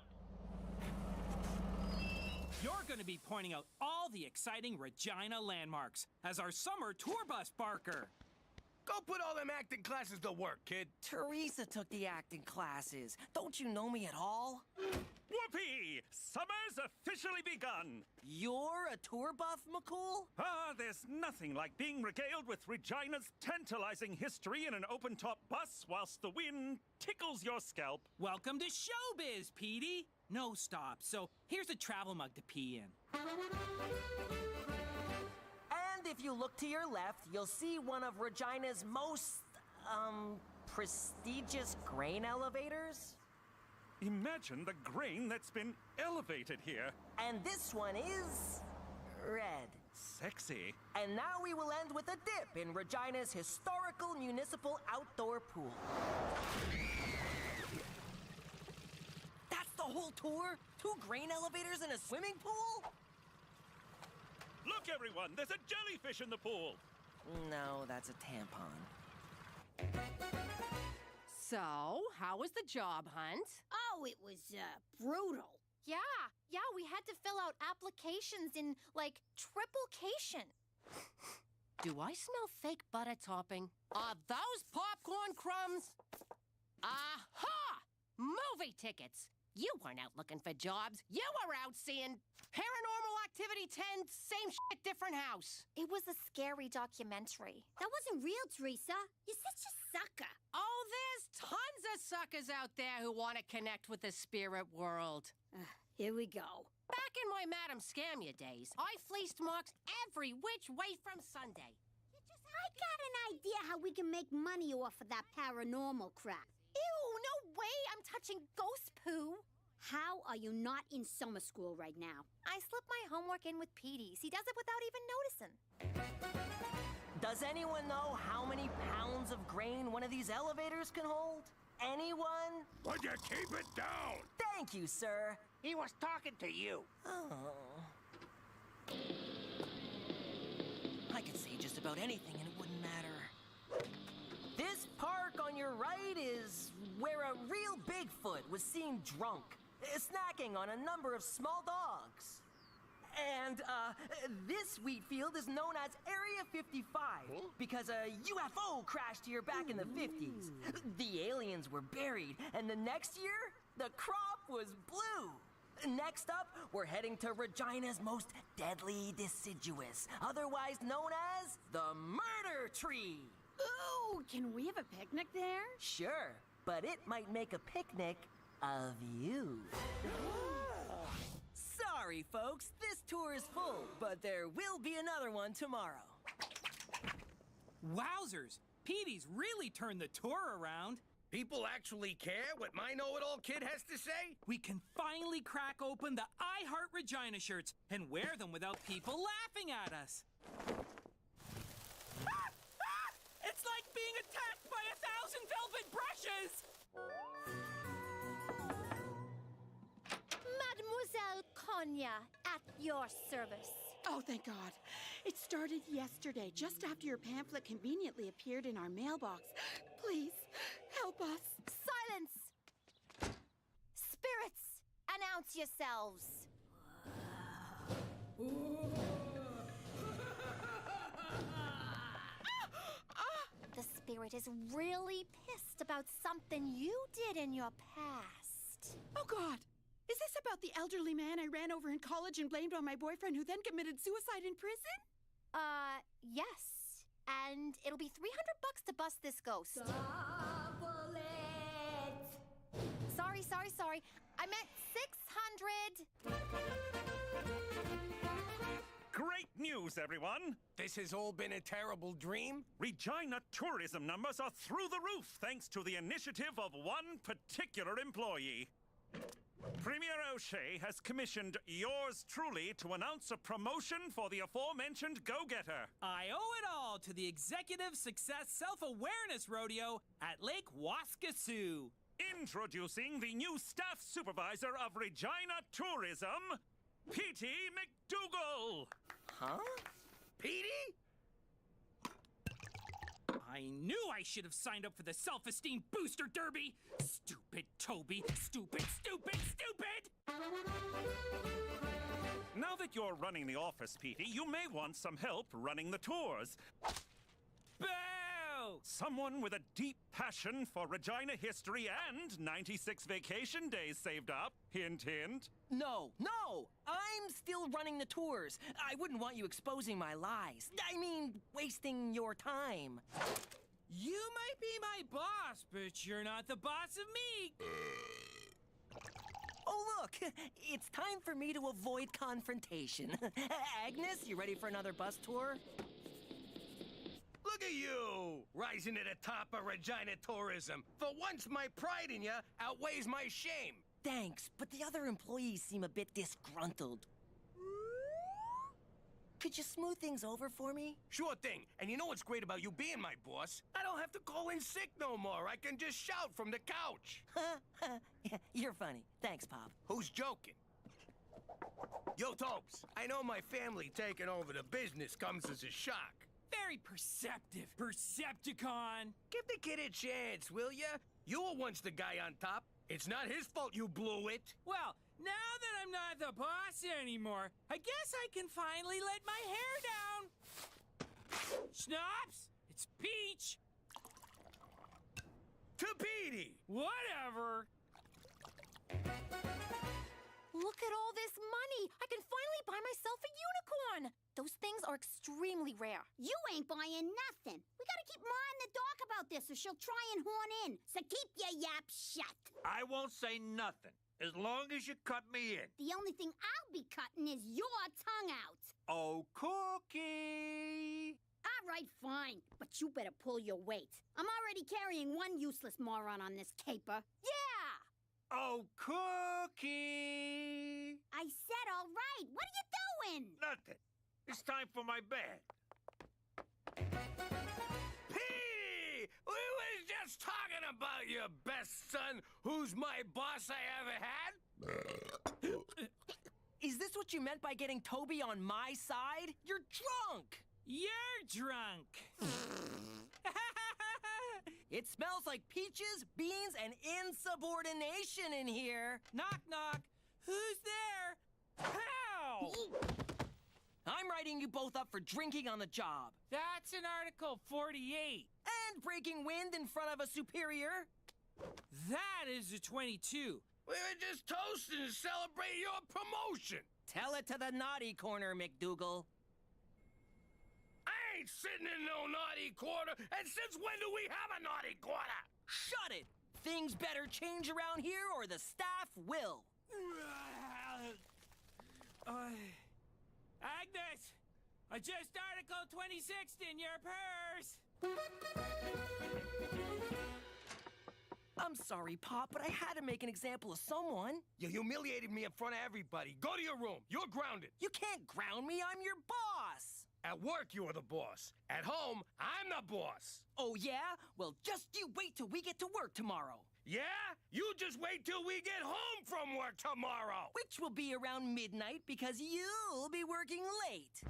You're going to be pointing out all the exciting Regina landmarks as our summer tour bus barker. Go put all them acting classes to work, kid. Teresa took the acting classes. Don't you know me at all? Whoopee! Summer's officially begun! You're a tour buff, McCool? Ah, there's nothing like being regaled with Regina's tantalizing history in an open-top bus whilst the wind tickles your scalp. Welcome to showbiz, Petey. No stops, so here's a travel mug to pee in. And if you look to your left, you'll see one of Regina's most, prestigious grain elevators. Imagine the grain that's been elevated here. And this one is red. Sexy. And now we will end with a dip in Regina's historical municipal outdoor pool. That's the whole tour? 2 grain elevators and a swimming pool? Look, everyone, there's a jellyfish in the pool. No, that's a tampon. So, how was the job hunt? Oh, it was, brutal. Yeah, we had to fill out applications in, like, triplication. Do I smell fake butter topping? Are those popcorn crumbs? Aha! Movie tickets! You weren't out looking for jobs. You were out seeing Paranormal Activity 10, same shit, different house. It was a scary documentary. That wasn't real, Teresa. You're such a sucker. Oh, there's tons of suckers out there who want to connect with the spirit world. Here we go. Back in my Madam Scamia days, I fleeced marks every which way from Sunday. I got an idea how we can make money off of that paranormal crap. Ew, no way I'm touching ghost poo. How are you not in summer school right now? I slipped my homework in with Petey's. He does it without even noticing. Does anyone know how many pounds of grain one of these elevators can hold? Anyone? Would you keep it down? Thank you, sir. He was talking to you. Oh. I could say just about anything and it wouldn't matter. This park on your right is where a real Bigfoot was seen drunk, snacking on a number of small dogs. And, this wheat field is known as Area 55 because a UFO crashed here back in the 50s. The aliens were buried, and the next year, the crop was blue. Next up, we're heading to Regina's most deadly deciduous, otherwise known as the Murder Tree. Ooh, can we have a picnic there? Sure, but it might make a picnic of you. Sorry, folks, this tour is full, but there will be another one tomorrow. Wowzers! Petey's really turned the tour around. People actually care what my know-it-all kid has to say? We can finally crack open the I Heart Regina shirts and wear them without people laughing at us. It's like being attacked by 1,000 velvet brushes! Mademoiselle Konya, at your service. Oh, thank God. It started yesterday, just after your pamphlet conveniently appeared in our mailbox. Please, help us. Silence! Spirits, announce yourselves. spirit is really pissed about something you did in your past. Oh, God. Is this about the elderly man I ran over in college and blamed on my boyfriend who then committed suicide in prison? Yes. And it'll be $300 to bust this ghost. Sorry. I meant 600. Great news, everyone! This has all been a terrible dream? Regina tourism numbers are through the roof thanks to the initiative of one particular employee. Premier O'Shea has commissioned yours truly to announce a promotion for the aforementioned go-getter. I owe it all to the Executive Success Self-Awareness Rodeo at Lake Waskasoo. Introducing the new staff supervisor of Regina Tourism, Petey McDougal. Huh? Petey? I knew I should have signed up for the Self-Esteem Booster Derby. Stupid Toby. Stupid. Now that you're running the office, Petey, you may want some help running the tours. Boo! Someone with a deep passion for Regina history and 96 vacation days saved up. Hint, hint. No. I'm still running the tours. I wouldn't want you exposing my lies. I mean, wasting your time. You might be my boss, but you're not the boss of me. Oh, look. It's time for me to avoid confrontation. Agnes, you ready for another bus tour? Look at you, rising to the top of Regina tourism. For once, my pride in you outweighs my shame. Thanks, but the other employees seem a bit disgruntled. Could you smooth things over for me? Sure thing. And you know what's great about you being my boss? I don't have to call in sick no more. I can just shout from the couch. You're funny. Thanks, Pop. Who's joking? Yo, Topes, I know my family taking over the business comes as a shock. Very perceptive, Percepticon. Give the kid a chance, will ya? You were once the guy on top. It's not his fault you blew it. Well, now that I'm not the boss anymore, I guess I can finally let my hair down. Schnapps, it's Peach. To Petey. Whatever. Look at all this money! I can finally buy myself a unicorn! Those things are extremely rare. You ain't buying nothing. We gotta keep Ma in the dark about this or she'll try and horn in. So keep your yap shut. I won't say nothing, as long as you cut me in. The only thing I'll be cutting is your tongue out. Oh, Cookie! All right, fine. But you better pull your weight. I'm already carrying one useless moron on this caper. Yeah! Oh, Cookie! I said all right. What are you doing? Nothing. It's time for my bed. Petey! We was just talking about your best son, who's my boss I ever had. Is this what you meant by getting Toby on my side? You're drunk! You're drunk. It smells like peaches, beans, and insubordination in here. Knock, knock. Who's there? How? I'm writing you both up for drinking on the job. That's in Article 48. And breaking wind in front of a superior. That is a 22. We were just toasting to celebrate your promotion. Tell it to the naughty corner, McDougal. I ain't sitting in no naughty quarter, and since when do we have a naughty quarter? Shut it! Things better change around here or the staff will. Agnes, adjust Article 26 in your purse. I'm sorry, Pop, but I had to make an example of someone. You humiliated me in front of everybody. Go to your room. You're grounded. You can't ground me. I'm your boss. At work, you're the boss. At home, I'm the boss. Oh, yeah? Well, just you wait till we get to work tomorrow. Yeah? You just wait till we get home from work tomorrow. Which will be around midnight because you'll be working late.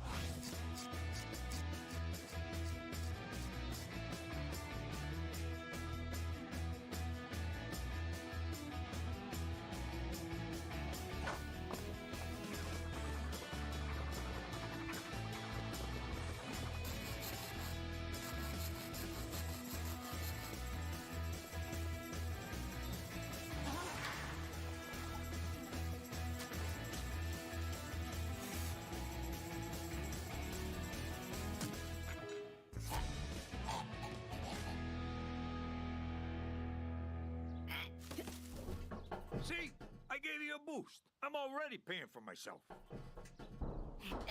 See? I gave you a boost. I'm already paying for myself. Ow!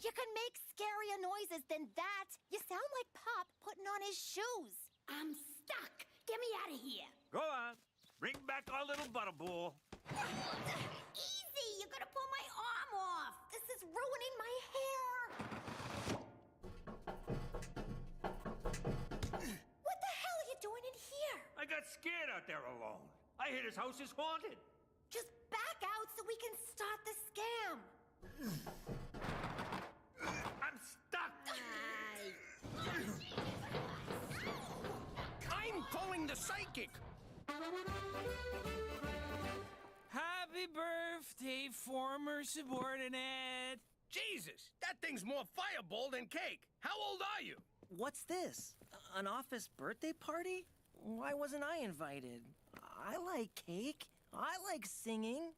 You can make scarier noises than that. You sound like Pop putting on his shoes. I'm stuck. Get me out of here. Go on. Bring back our little butterball. Easy! You're gonna pull my arm off. This is ruining my hair. What the hell are you doing in here? I got scared out there alone. I hear this house is haunted. Just back out so we can start the scam. I'm stuck. I'm calling the psychic. Happy birthday, former subordinate. Jesus, that thing's more fireball than cake. How old are you? What's this? An office birthday party? Why wasn't I invited? I like cake. I like singing.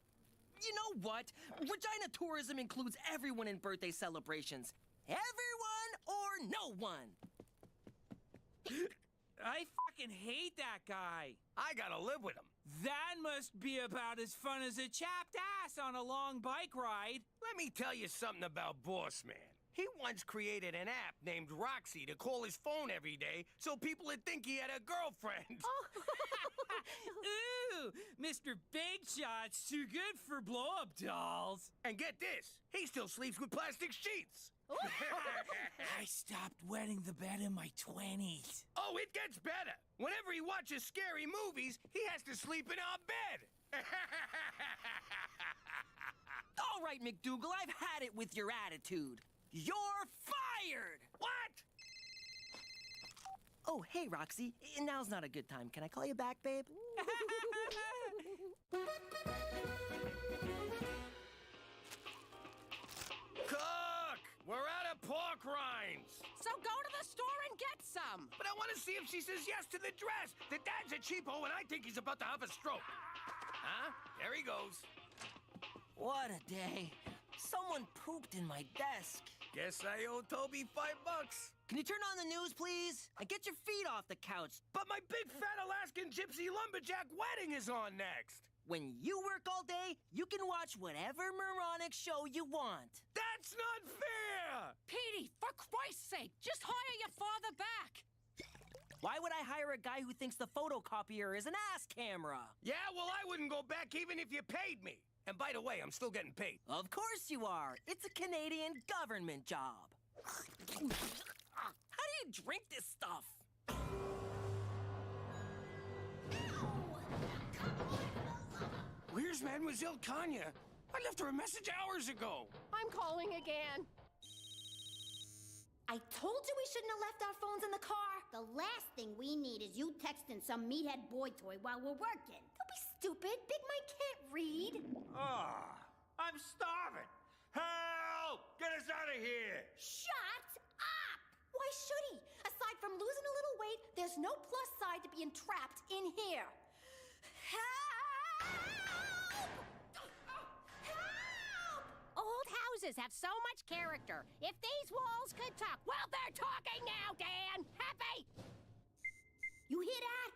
You know what? Regina tourism includes everyone in birthday celebrations. Everyone or no one. I fucking hate that guy. I gotta live with him. That must be about as fun as a chapped ass on a long bike ride. Let me tell you something about Boss Man. He once created an app named Roxy to call his phone every day so people would think he had a girlfriend. Ooh, Mr. Big Shot's too good for blow-up dolls. And get this, he still sleeps with plastic sheets. I stopped wetting the bed in my 20s. Oh, it gets better. Whenever he watches scary movies, he has to sleep in our bed. All right, McDougal, I've had it with your attitude. You're fired! What? Oh, hey, Roxy. Now's not a good time. Can I call you back, babe? Cook! We're out of pork rinds. So go to the store and get some. But I want to see if she says yes to the dress. The dad's a cheapo, and I think he's about to have a stroke. Huh? There he goes. What a day. Someone pooped in my desk. Guess I owe Toby $5. Can you turn on the news, please? And get your feet off the couch. But my big fat Alaskan gypsy lumberjack wedding is on next. When you work all day, you can watch whatever moronic show you want. That's not fair! Petey, for Christ's sake, just hire your father back. Why would I hire a guy who thinks the photocopier is an ass camera? Yeah, well, I wouldn't go back even if you paid me. And by the way, I'm still getting paid. Of course you are. It's a Canadian government job. How do you drink this stuff? Where's Mademoiselle Kanya? I left her a message hours ago. I'm calling again. I told you we shouldn't have left our phones in the car. The last thing we need is you texting some meathead boy toy while we're working. Don't be stupid. Big Mike can't read. I'm starving. Help! Get us out of here. Shut up! Why should he? Aside from losing a little weight, there's no plus side to being trapped in here. Help! Help! Old houses have so much character. If these walls could talk, well, they're talking now, Dan. Happy? You hear that?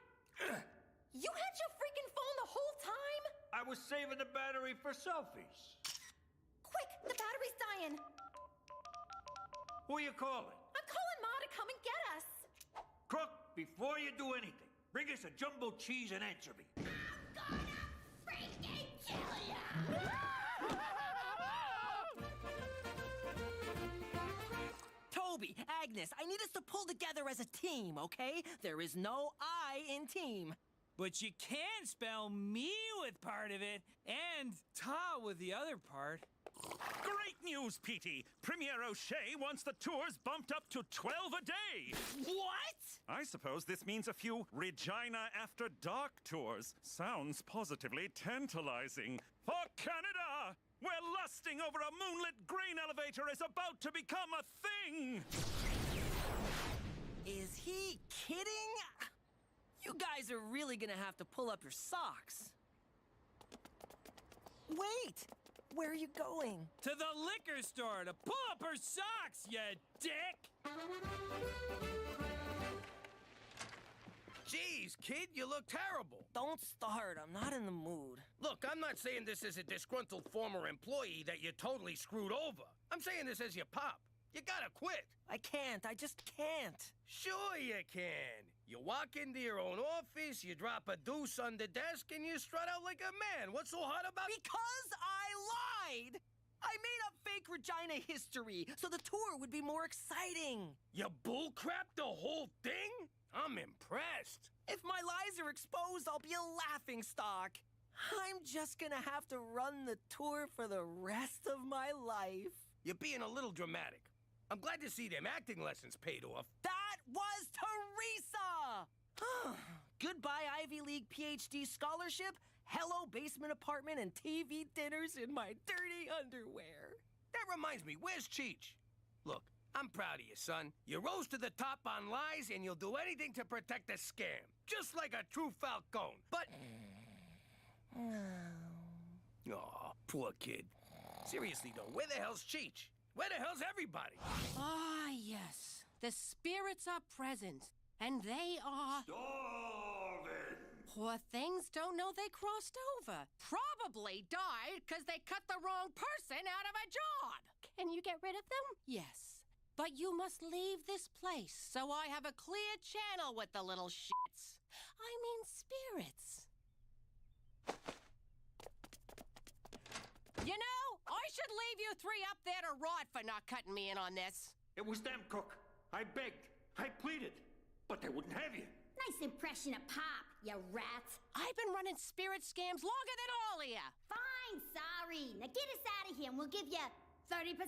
You had your freaking phone the whole time? I was saving the battery for selfies. Quick, the battery's dying. Who are you calling? I'm calling Ma to come and get us. Crook, before you do anything, bring us a jumbo cheese and anchovy. I'm gonna freaking kill ya! Toby, Agnes, I need us to pull together as a team, okay? There is no I in team. But you can spell me with part of it and Ta with the other part. Great news, Petey! Premier O'Shea wants the tours bumped up to 12 a day! What? I suppose this means a few Regina After Dark tours. Sounds positively tantalizing. For Canada, where lusting over a moonlit grain elevator is about to become a thing! Is he kidding? You guys are really gonna have to pull up your socks. Wait! Where are you going? To the liquor store to pull up her socks, you dick! Jeez, kid, you look terrible. Don't start. I'm not in the mood. Look, I'm not saying this as a disgruntled former employee that you totally screwed over. I'm saying this as your pop. You gotta quit. I can't. I just can't. Sure you can. You walk into your own office, you drop a deuce on the desk, and you strut out like a man. What's so hard about... Because I lied! I made up fake Regina history so the tour would be more exciting. You bullcrapped the whole thing? I'm impressed. If my lies are exposed, I'll be a laughingstock. I'm just gonna have to run the tour for the rest of my life. You're being a little dramatic. I'm glad to see them acting lessons paid off. That was Teresa! Goodbye Ivy League PhD scholarship, hello basement apartment, and TV dinners in my dirty underwear. That reminds me, where's Cheech? Look, I'm proud of you, son. You rose to the top on lies, and you'll do anything to protect the scam. Just like a true Falcone. But... Aw, poor kid. Seriously, though, where the hell's Cheech? Where the hell's everybody? Ah, yes. The spirits are present, and they are... Starving! Poor things don't know they crossed over. Probably died because they cut the wrong person out of a job. Can you get rid of them? Yes, but you must leave this place so I have a clear channel with the little shits. I mean spirits. You know, I should leave you three up there to rot for not cutting me in on this. It was them, Cook. I begged. I pleaded. But they wouldn't have you. Nice impression of Pop, you rat. I've been running spirit scams longer than all of you. Fine, sorry. Now get us out of here and we'll give you 30%.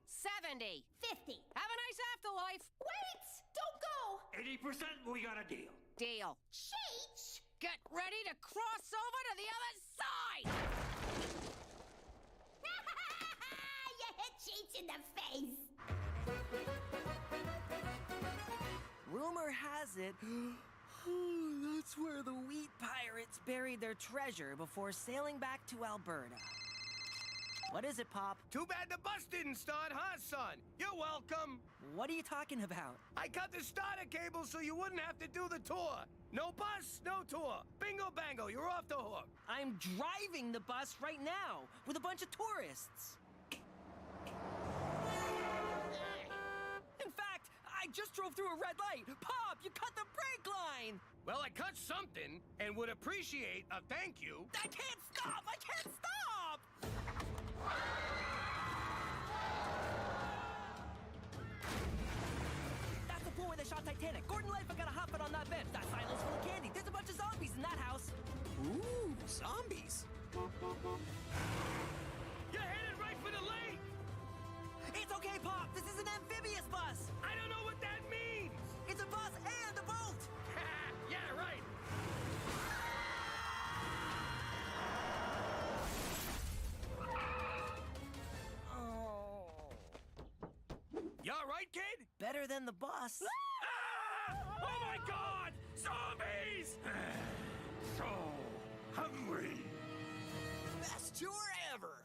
70. 50. Have a nice afterlife. Wait! Don't go! 80%, we got a deal. Deal. Cheech! Get ready to cross over to the other side! You hit Cheech in the face. Rumor has it, that's where the wheat pirates buried their treasure before sailing back to Alberta. What is it, Pop? Too bad the bus didn't start, huh, son? You're welcome. What are you talking about? I cut the starter cable so you wouldn't have to do the tour. No bus, no tour. Bingo bango, you're off the hook. I'm driving the bus right now with a bunch of tourists. In fact, I just drove through a red light. Pop, you cut the brake line. Well, I cut something and would appreciate a thank you. I can't stop! I can't stop! That's the floor where they shot Titanic. Gordon Lightfoot got a hot foot on that bench. That silo's full of candy. There's a bunch of zombies in that house. Ooh, zombies. You're headed right for the lake. It's okay, Pop. This is an amphibious bus. I don't know what that means. It's a bus and a boat. Yeah, right. You all right, kid? Better than the bus. Ah! Oh my God! Zombies! So hungry. Best tour ever.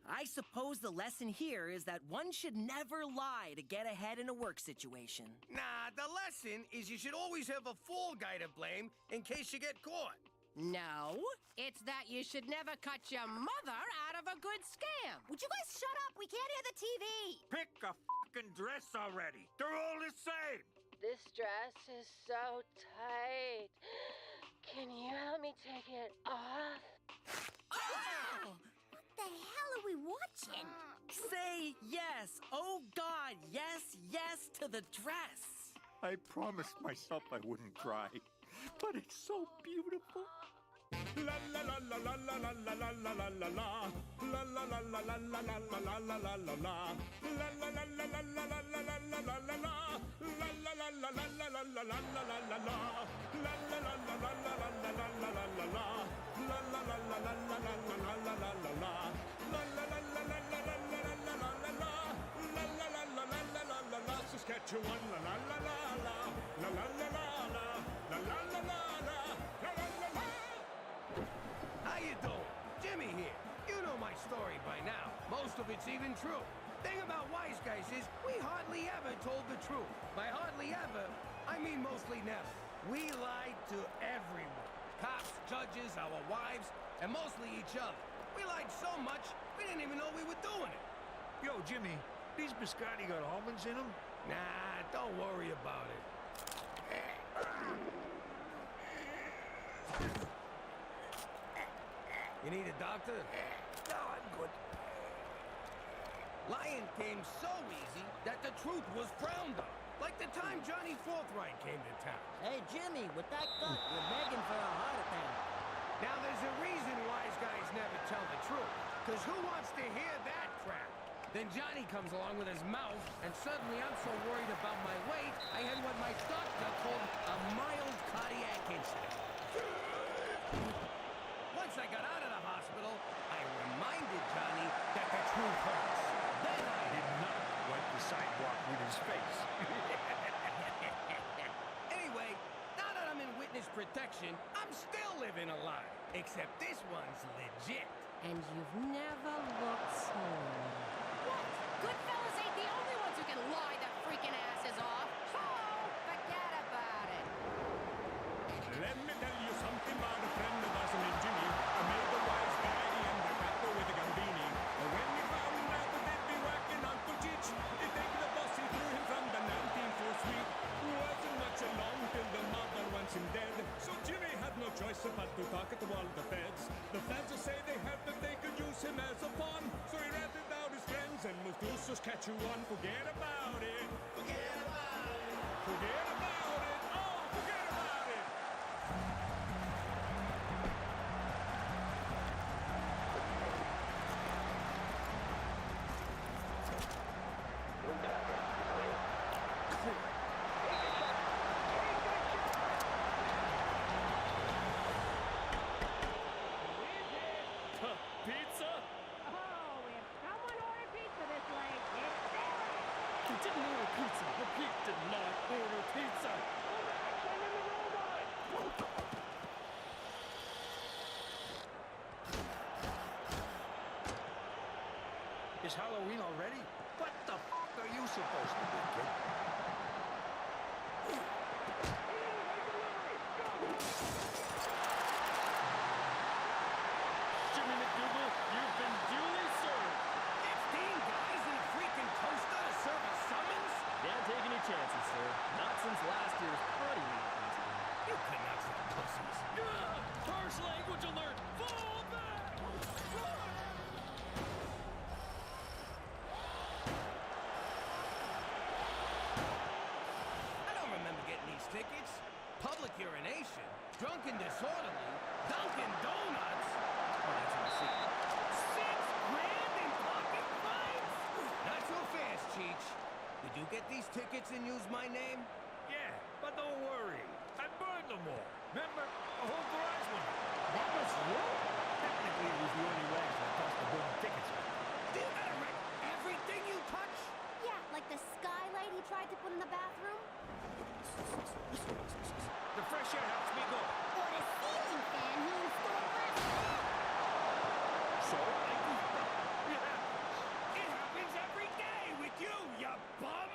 I suppose the lesson here is that one should never lie to get ahead in a work situation. Nah, the lesson is you should always have a fall guy to blame in case you get caught. No, it's that you should never cut your mother out of a good scam. Would you guys shut up? We can't hear the TV. Pick a fucking dress already. They're all the same. This dress is so tight. Can you help me take it off? Oh! What the hell are we watching? Say yes. Oh, God, yes, yes to the dress. I promised myself I wouldn't cry, but it's so beautiful. La la la la la la la la la la la la la. La la la la la la la la la la la la la. La la la la la la la la la la la la la. La la la la la la la la la la la la la. La la la la la la la la la la la la la. La la la la la la la la la la la la la. La la la la la la la la la la la la la. La la la la la la la la la. Saskatchewan la la la la la. La la la la la. La la la la la. La la la la. How you doing? Jimmy here. You know my story by now. Most of it's even true. Thing about wise guys is we hardly ever told the truth. By hardly ever, I mean mostly never. We lied to everyone. Cops, judges, our wives, and mostly each other. We lied so much, we didn't even know we were doing it. Yo, Jimmy, these biscotti got almonds in them? Nah, don't worry about it. You need a doctor? No, I'm good. Lying came so easy that the truth was frowned on. Like the time Johnny Forthright came to town. Hey, Jimmy, with that gut, you're begging for a heart attack. Now there's a reason wise guys never tell the truth. Because who wants to hear that crap? Then Johnny comes along with his mouth, and suddenly I'm so worried about my weight, I had what my doctor called a mild cardiac incident. Once I got out of the hospital, I reminded Johnny that the truth hurts. Then I did not wipe the sidewalk with his face. Anyway, now that I'm in witness protection, I'm still living a lie. Except this one's legit. And you've never looked smaller. What? Goodfellas ain't the only ones who can lie their freaking asses off. Oh, forget about it. Let me tell you something about a friend of ours named Jimmy. I made the wise guy and the capo with the gambini. But when we found out that they'd be whacking Uncle Cheech, he take the bus, he threw him from the 19th floor suite. Wasn't much along till the mother wants him dead. So Jimmy had no choice but to talk to all the feds. The feds say they have that they could use him as a pawn. So he ratted out his friends and moved to Saskatchewan. Forget about it. Forget about it. Forget about it. Oh, forget about it. Pizza? Oh, if someone ordered pizza this late, it's there. He didn't order pizza. Repeat, did not order pizza. Is Halloween already? What the f*** are you supposed to be, kid? Jimmy McDougal, you've been duly served. 15 guys in a freaking toaster to serve a summons? Can't take any chances, sir. Not since last year's party meeting. You Canucks are pussies. Harsh language alert! Fall back! I don't remember getting these tickets. Public urination, drunken disorderly, Dunkin' Donuts. Oh, that's my secret. $6 grand in pocket fines? Not so fast, Cheech. Did you get these tickets and use my name? Yeah, but don't worry. I burned them all. Remember? The whole garage one. That was you? Technically, it was the only rags that cost to burn the tickets with. Do you gotta wreck everything you touch? Yeah, like the skylight he tried to put in the bathroom. The fresh air helps me go. Or the ceiling fan he installed last week. So, I goofed up. Yeah. It happens every day with you, you bum!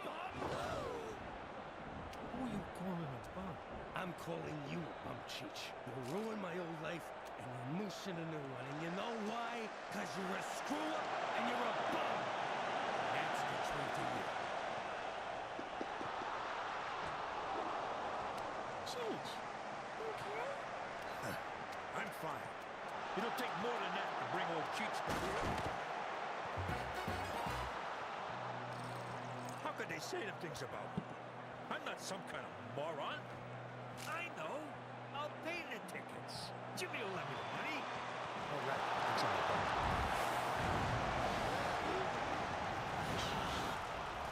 Who are you calling a bum? I'm calling you a bum, Cheech. You ruined my old life, and you're mooshing a new one. And you know why? Because you're a screw-up, and you're a bum. That's the truth of you. Cheech, you okay? I'm fine. It'll take more than that to bring old Cheech to here. How could they say the things about me? I'm not some kind of moron. I know. I'll pay the tickets. Jimmy will lend me the money. All right. It's on the boat.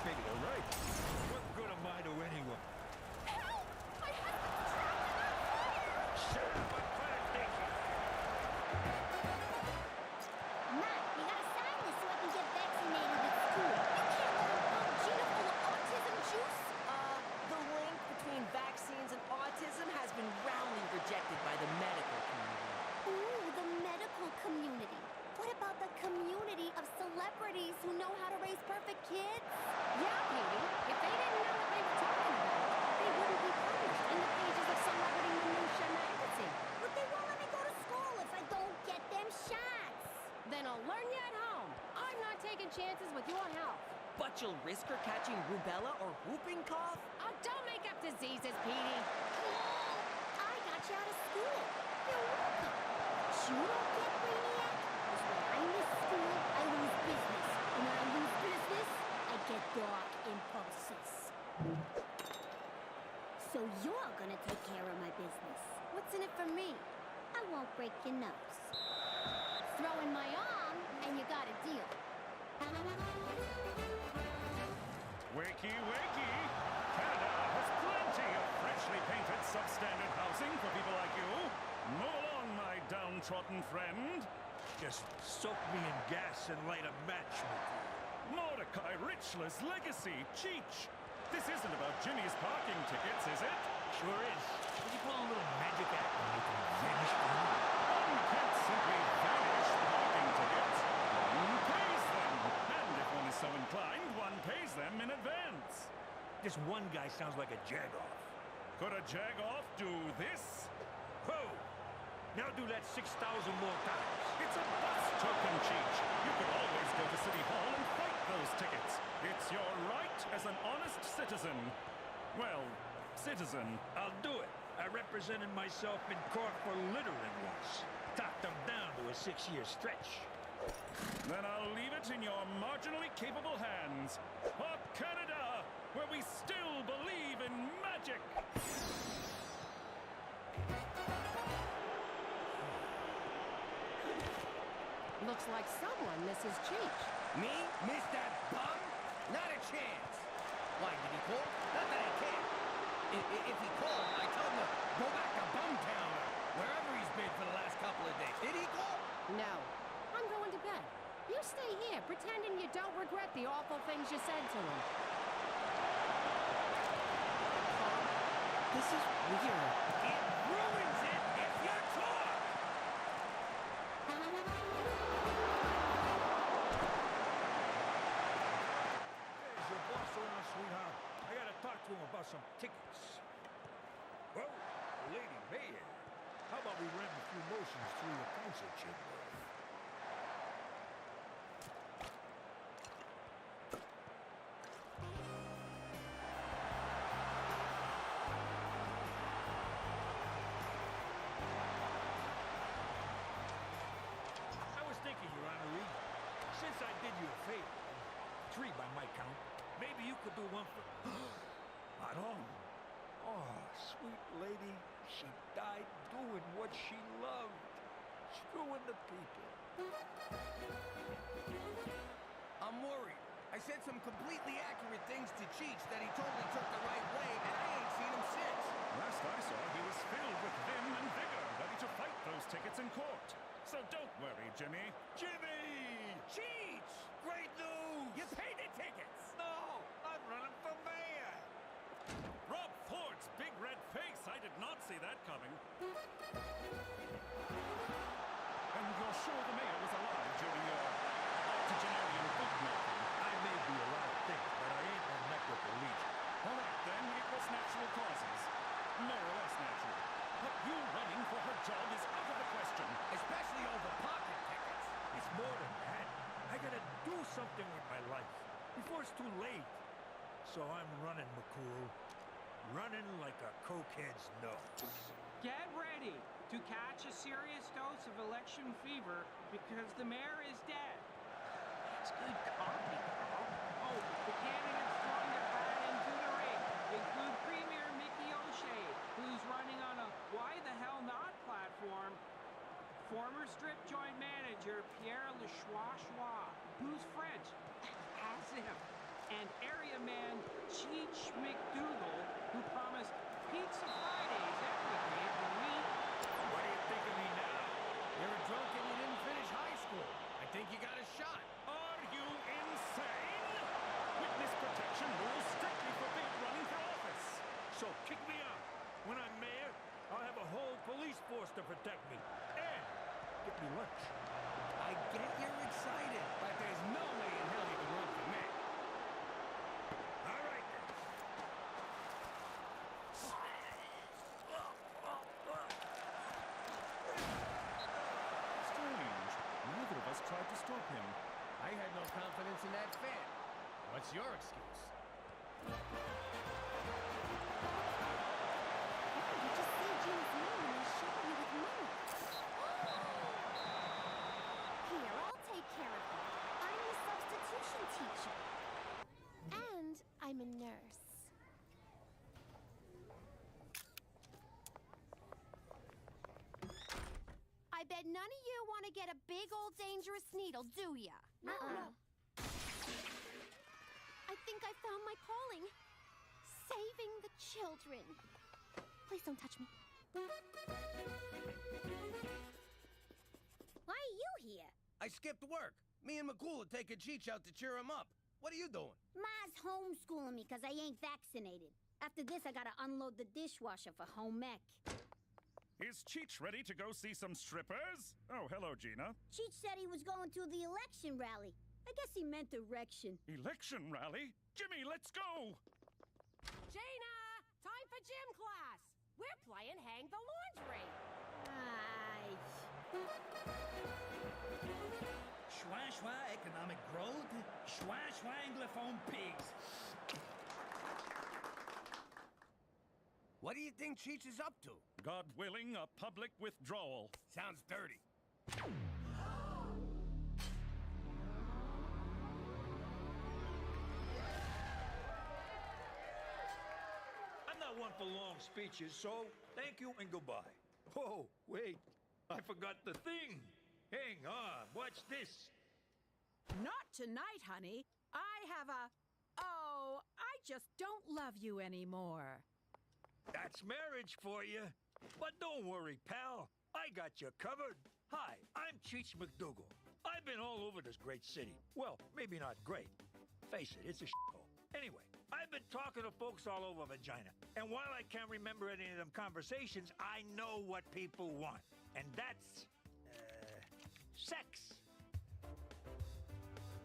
Maybe they're right. What good am I to anyone? Help! My husband's trapped in that fire! Shut up! I'm trying to think. Matt, you gotta sign this so I can get vaccinated at school. You can't let him pump Gina full of autism juice. The link between vaccines and autism has been roundly rejected by the medical community. Ooh, the medical community. What about the community of celebrities who know how to raise perfect second chances with your help. But you'll risk her catching rubella or whooping cough? Oh, don't make up diseases, Petey. I got you out of school. You're welcome. But you don't get Brainiac, because when I miss school, I lose business. And when I lose business, I get dark impulses. So you're gonna take care of my business. What's in it for me? I won't break your nose. Throw in my arm, and you got a deal. Wakey, wakey! Canada has plenty of freshly painted substandard housing for people like you. Move along, my downtrodden friend. Just soak me in gas and light a match with you. Mordecai Richler's legacy, Cheech. This isn't about Jimmy's parking tickets, is it? Sure is. Can you pull a little magic act and make them vanish for me? One can't simply vanish parking tickets. One pays them. And if one is so inclined, one pays them in advance. This one guy sounds like a jagoff. Could a jagoff do this? Whoa! Now do that 6,000 more times. It's a bus token, Cheech. You could always go to City Hall and fight those tickets. It's your right as an honest citizen. Well, citizen. I'll do it. I represented myself in court for littering once. Talked them down to a 6-year stretch. Then I'll leave it in your marginally capable hands. For Canada, where we still believe in magic. Looks like someone misses Cheech. Me? Miss that bum? Not a chance. Why, did he call? Not that I care. If he called, I told him to go back to Bumtown or wherever he's been for the last couple of days. Did he call? No. I'm going to bed. You stay here, pretending you don't regret the awful things you said to him. This is weird. It ruins it if you talk! There's your boss around, sweetheart. I gotta talk to him about some tickets. Whoa, Lady Mayor. How about we ran a few motions through your council chamber? I was thinking, Your Honor, since I did you a favor, 3 by my count, maybe you could do one for... Pardon? Oh, sweet lady, she died doing what she loved, screwing the people. I'm worried. I said some completely accurate things to Cheech that he totally took the right way, and I ain't seen him since. Last I saw, he was filled with vim and vigor, ready to fight those tickets in court. So don't worry, Jimmy. Jimmy! Cheech! Great news! You paid the tickets! No! I'm running for mayor! Rob Ford's big red face! I did not see that coming. And you're sure the mayor was alive during your octogenarian bookmaking? I may be a lot of things, but I ain't no neck with the Legion. All right, then it was natural causes. More or less natural. But you running for her job is out of the question. Especially over pocket tickets. It's more than that. I gotta do something with my life before it's too late. So I'm running, McCool. Running like a cokehead's nose. Get ready to catch a serious dose of election fever because the mayor is dead. That's good copy, Carl. Oh, the candidates throwing their hat into the ring include Premier Mickey O'Shea, who's running on a Why the Hell Not platform, former strip joint manager Pierre Lechois, who's French, as if, and area man Cheech McDougal, who promised pizza Fridays every day of the week. What do you think of me now? You're a drunk and you didn't finish high school. I think you got a shot. Are you insane? Witness protection rules strictly forbid running for office. So kick me out. When I'm mayor, I'll have a whole police force to protect me. And get me lunch. I get you're excited, but there's no way in hell you can run for mayor. All right, then. Strange. Neither of us tried to stop him. I had no confidence in What's your excuse? You just say Jim's name and they shower you with money. Here, I'll take care of you. I'm the substitution teacher. And I'm a nurse. I bet none of you want to get a big old dangerous needle, do ya? Uh-uh. I think I found my calling. Saving the children. Please don't touch me. Why are you here? I skipped work. Me and McCool are taking Cheech out to cheer him up. What are you doing? Ma's homeschooling me because I ain't vaccinated. After this, I gotta unload the dishwasher for home ec. Is Cheech ready to go see some strippers? Oh, hello, Gina. Cheech said he was going to the election rally. I guess he meant erection. Election rally? Jimmy, let's go! Gina! Time for gym class! We're playing Hang the Laundry! Aye. Schwa schwa economic growth. Schwa schwa anglophone pigs. What do you think Cheech is up to? God willing, a public withdrawal. Sounds dirty. I'm not one for long speeches, so thank you and goodbye. Oh, wait. I forgot the thing. Hang on. Watch this. Not tonight, honey. I have a... Oh, I just don't love you anymore. That's marriage for you. But don't worry, pal. I got you covered. Hi, I'm Cheech McDougal. I've been all over this great city. Well, maybe not great. Face it, it's a shithole. Anyway, I've been talking to folks all over Vagina. And while I can't remember any of them conversations, I know what people want. And that's... sex.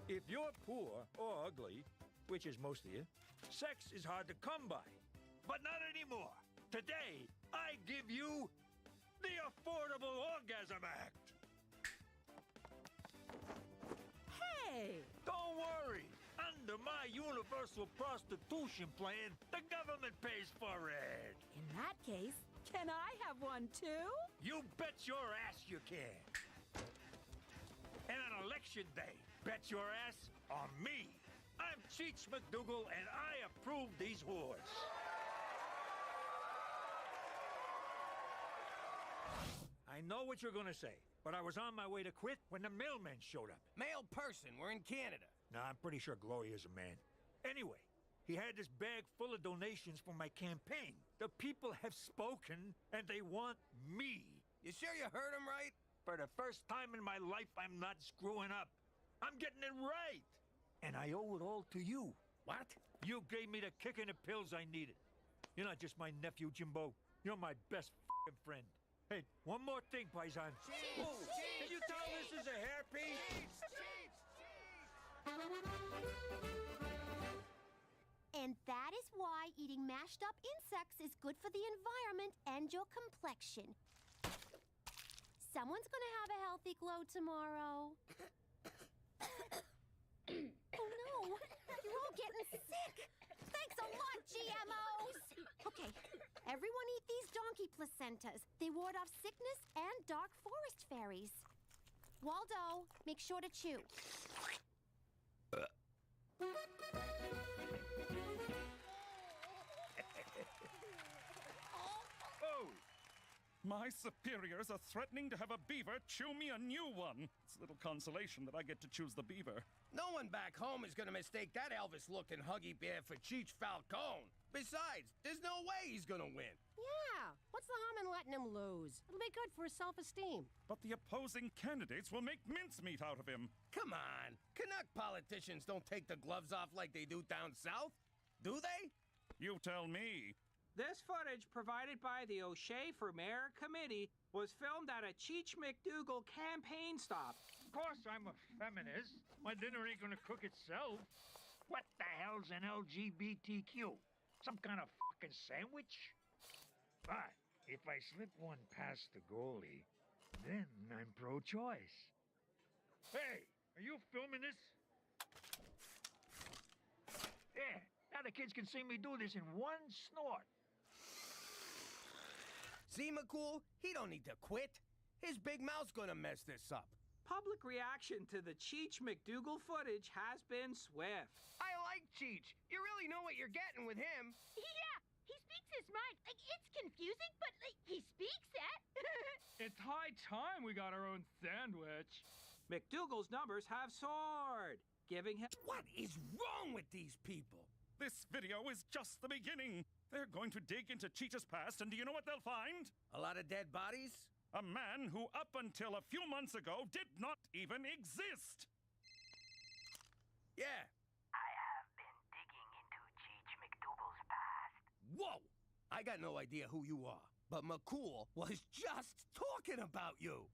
If you're poor or ugly, which is most of you, sex is hard to come by. But not anymore. Today, I give you the Affordable Orgasm Act. Hey! Don't worry. Under my universal prostitution plan, the government pays for it. In that case, can I have one too? You bet your ass you can. And on election day, bet your ass on me. I'm Cheech McDougal, and I approve these whores. I know what you're gonna say, but I was on my way to quit when the mailman showed up. Male person, we're in Canada. Nah, I'm pretty sure Gloria's a man. Anyway, he had this bag full of donations for my campaign. The people have spoken, and they want me. You sure you heard him right? For the first time in my life, I'm not screwing up. I'm getting it right. And I owe it all to you. What? You gave me the kick and the pills I needed. You're not just my nephew, Jimbo. You're my best f***ing friend. Hey, one more thing, Paisan. Cheech! Whoa, can you tell this is a hairpiece? And that is why eating mashed up insects is good for the environment and your complexion. Someone's gonna have a healthy glow tomorrow. Oh no, you're all getting sick. Thanks a lot, GMOs. Okay, everyone eat these donkey placentas. They ward off sickness and dark forest fairies. Waldo, make sure to chew. Oh! My superiors are threatening to have a beaver chew me a new one. It's little consolation that I get to choose the beaver. No one back home is gonna mistake that Elvis-looking Huggy Bear for Cheech Falcone. Besides, there's no way he's gonna win. Yeah, what's the harm in letting him lose? It'll be good for his self-esteem. But the opposing candidates will make mincemeat out of him. Come on, Canuck politicians don't take the gloves off like they do down south, do they? You tell me. This footage, provided by the O'Shea for Mayor Committee, was filmed at a Cheech McDougal campaign stop. Of course I'm a feminist. My dinner ain't gonna cook itself. What the hell's an LGBTQ? Some kind of fucking sandwich? But if I slip one past the goalie, then I'm pro-choice. Hey, are you filming this? the kids can see me do this in one snort. See, McCool? He don't need to quit. His big mouth's gonna mess this up. Public reaction to the Cheech McDougal footage has been swift. I like Cheech. You really know what you're getting with him. Yeah, he speaks his mind. Like, it's confusing, but like, he speaks it. It's high time we got our own sandwich. McDougal's numbers have soared, giving him... What is wrong with these people? This video is just the beginning. They're going to dig into Cheetah's past, and do you know what they'll find? A lot of dead bodies? A man who, up until a few months ago, did not even exist. Yeah. I have been digging into Cheech McDougal's past. Whoa! I got no idea who you are, but McCool was just talking about you.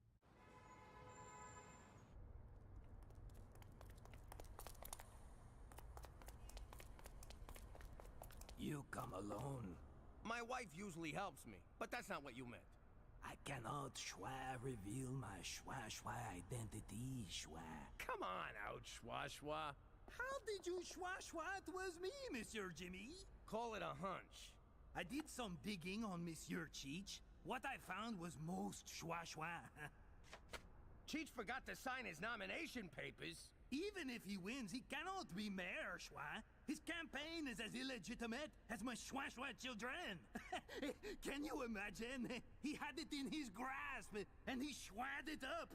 You come alone. My wife usually helps me, but that's not what you meant. I cannot reveal my schwa identity, schwa. Come on out, schwa. How did you schwa it was me, Monsieur Jimmy? Call it a hunch. I did some digging on Monsieur Cheech. What I found was most schwa. Cheech forgot to sign his nomination papers. Even if he wins, he cannot be mayor, schwa. His campaign is as illegitimate as my schwa children. Can you imagine? He had it in his grasp, and he schwad it up.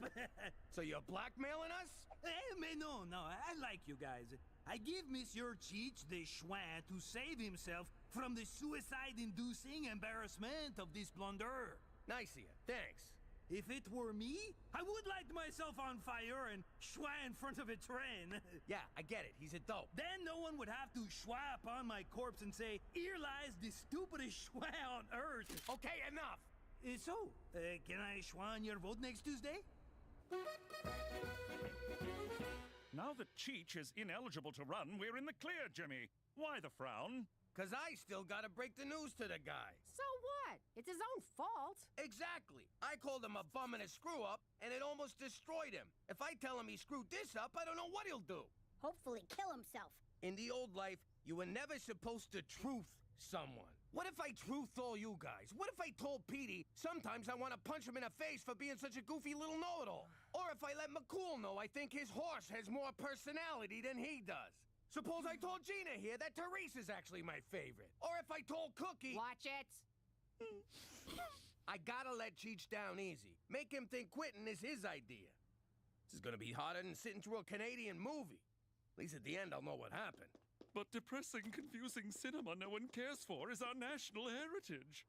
So you're blackmailing us? Mais no, I like you guys. I give Monsieur Cheech the schwa to save himself from the suicide-inducing embarrassment of this blunder. Nice of you. Thanks. If it were me, I would light myself on fire and schwa in front of a train. Yeah, I get it. He's a dope. Then no one would have to schwa upon my corpse and say, "Here lies the stupidest schwa on earth." Okay, enough. Can I schwa on your vote next Tuesday? Now that Cheech is ineligible to run, we're in the clear, Jimmy. Why the frown? 'Cause I still gotta break the news to the guy. So what? It's his own fault. Exactly. I called him a bum and a screw-up, and it almost destroyed him. If I tell him he screwed this up, I don't know what he'll do. Hopefully kill himself. In the old life, you were never supposed to truth someone. What if I truthed all you guys? What if I told Petey sometimes I want to punch him in the face for being such a goofy little know-it-all? Or if I let McCool know I think his horse has more personality than he does? Suppose I told Gina here that Teresa's actually my favorite. Or if I told Cookie... Watch it. I gotta let Cheech down easy. Make him think quitting is his idea. This is gonna be harder than sitting through a Canadian movie. At least at the end I'll know what happened. But depressing, confusing cinema no one cares for is our national heritage.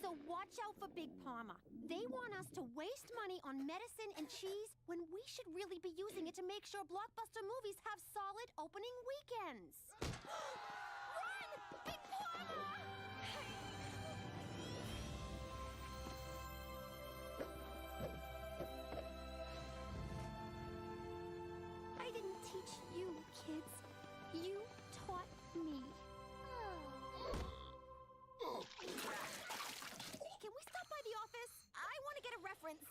So watch out for Big Pharma. They want us to waste money on medicine and cheese when we should really be using it to make sure blockbuster movies have solid opening weekends. Run! Big Pharma! I didn't teach you, kids. You taught me. Can we stop by the office? I want to get a reference.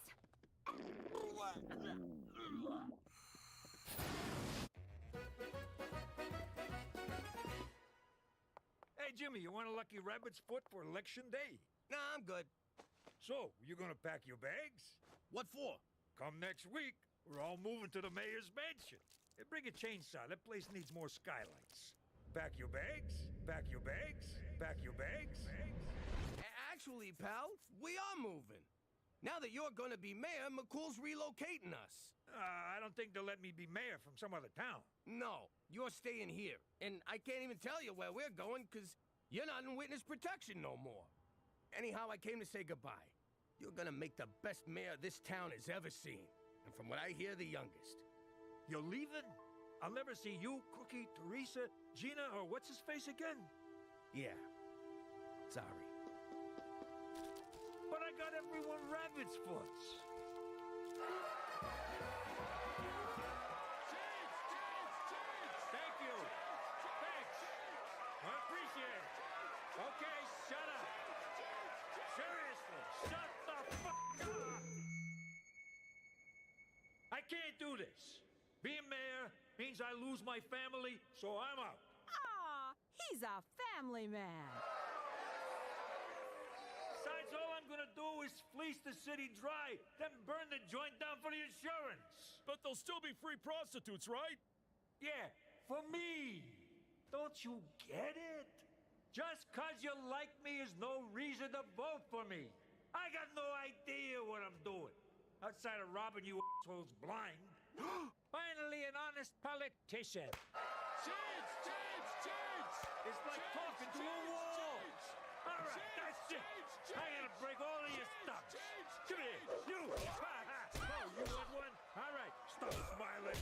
Hey, Jimmy, you want a lucky rabbit's foot for election day? Nah, I'm good. So, you gonna pack your bags? What for? Come next week. We're all moving to the mayor's mansion. Hey, bring a chainsaw. That place needs more skylights. Pack your bags. Pack your bags. Pack your bags. Actually, pal, we are moving. Now that you're gonna be mayor, McCool's relocating us. I don't think they'll let me be mayor from some other town. No, you're staying here. And I can't even tell you where we're going, because you're not in witness protection no more. Anyhow, I came to say goodbye. You're gonna make the best mayor this town has ever seen. And from what I hear, the youngest. You're leaving? I'll never see you, Cookie, Teresa, Gina, or what's his face again? Yeah. Sorry. But I got everyone rabbit's foots. Thank you. Thanks. I appreciate it. Okay, shut up. Seriously, shut the fuck up. I can't do this. Being mayor means I lose my family, so I'm out. Aw, he's a family man. Besides, all I'm gonna do is fleece the city dry, then burn the joint down for the insurance. But there'll still be free prostitutes, right? Yeah, for me. Don't you get it? Just 'cause you like me is no reason to vote for me. I got no idea what I'm doing. Outside of robbing you assholes blind. Finally, an honest politician. Change! It's like talking to a wall. All right, that's it. I gotta break all of your stuff. Come here, you. Oh, you want one? All right, stop smiling.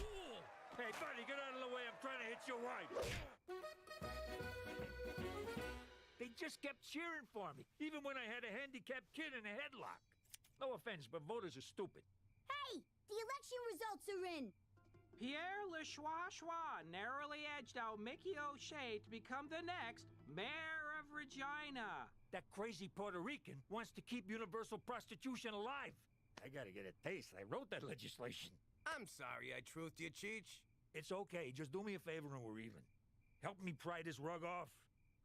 Hey, buddy, get out of the way. I'm trying to hit your wife. They just kept cheering for me, even when I had a handicapped kid in a headlock. No offense, but voters are stupid. Hey, the election results are in. Pierre Le Chua narrowly edged out Mickey O'Shea to become the next mayor of Regina. That crazy Puerto Rican wants to keep universal prostitution alive. I gotta get a taste. I wrote that legislation. I'm sorry I truthed you, Cheech. It's okay. Just do me a favor and we're even. Help me pry this rug off.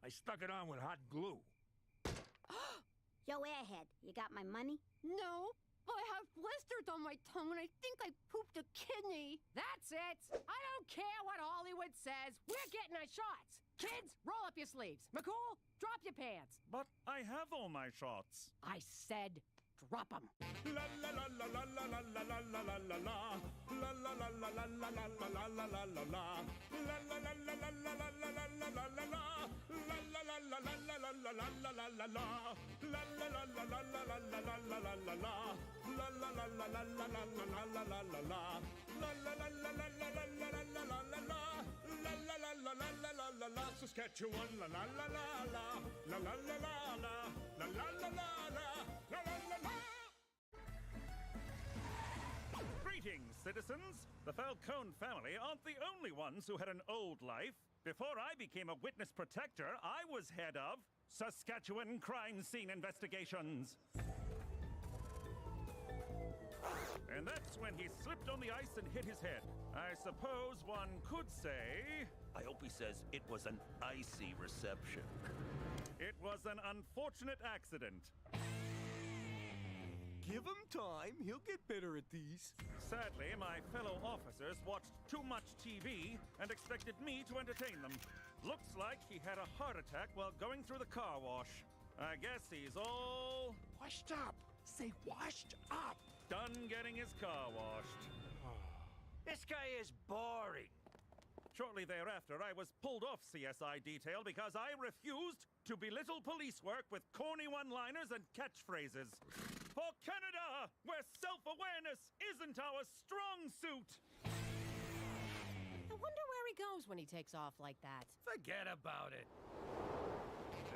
I stuck it on with hot glue. Yo, Airhead, you got my money? No, I have blisters on my tongue and I think I pooped a kidney. That's it. I don't care what Hollywood says. We're getting our shots. Kids, roll up your sleeves. McCool, drop your pants. But I have all my shots. I said drop them. La la la la la la la la la la la la la. La la la la la la la la la la la la la. La la la la la la la la la la la la la. La la la la la la la la la la la la la. La la la la la la la la la la la la la. La la la la la la la la la la la la. La la la la la la la la la la la la. La la la la la la la la la. Saskatchewan, la la la la la. La la la la la. La la la la la. La la la la. Greetings, citizens! The Falcone family aren't the only ones who had an old life. Before I became a witness protector, I was head of Saskatchewan Crime Scene Investigations. And that's when he slipped on the ice and hit his head. I suppose one could say... I hope he says it was an icy reception. It was an unfortunate accident. Give him time. He'll get better at these. Sadly, my fellow officers watched too much TV and expected me to entertain them. Looks like he had a heart attack while going through the car wash. I guess he's all... Washed up. Say washed up. Done getting his car washed. This guy is boring. Shortly thereafter, I was pulled off CSI detail because I refused to belittle police work with corny one-liners and catchphrases. For Canada, where self-awareness isn't our strong suit! I wonder where he goes when he takes off like that. Forget about it.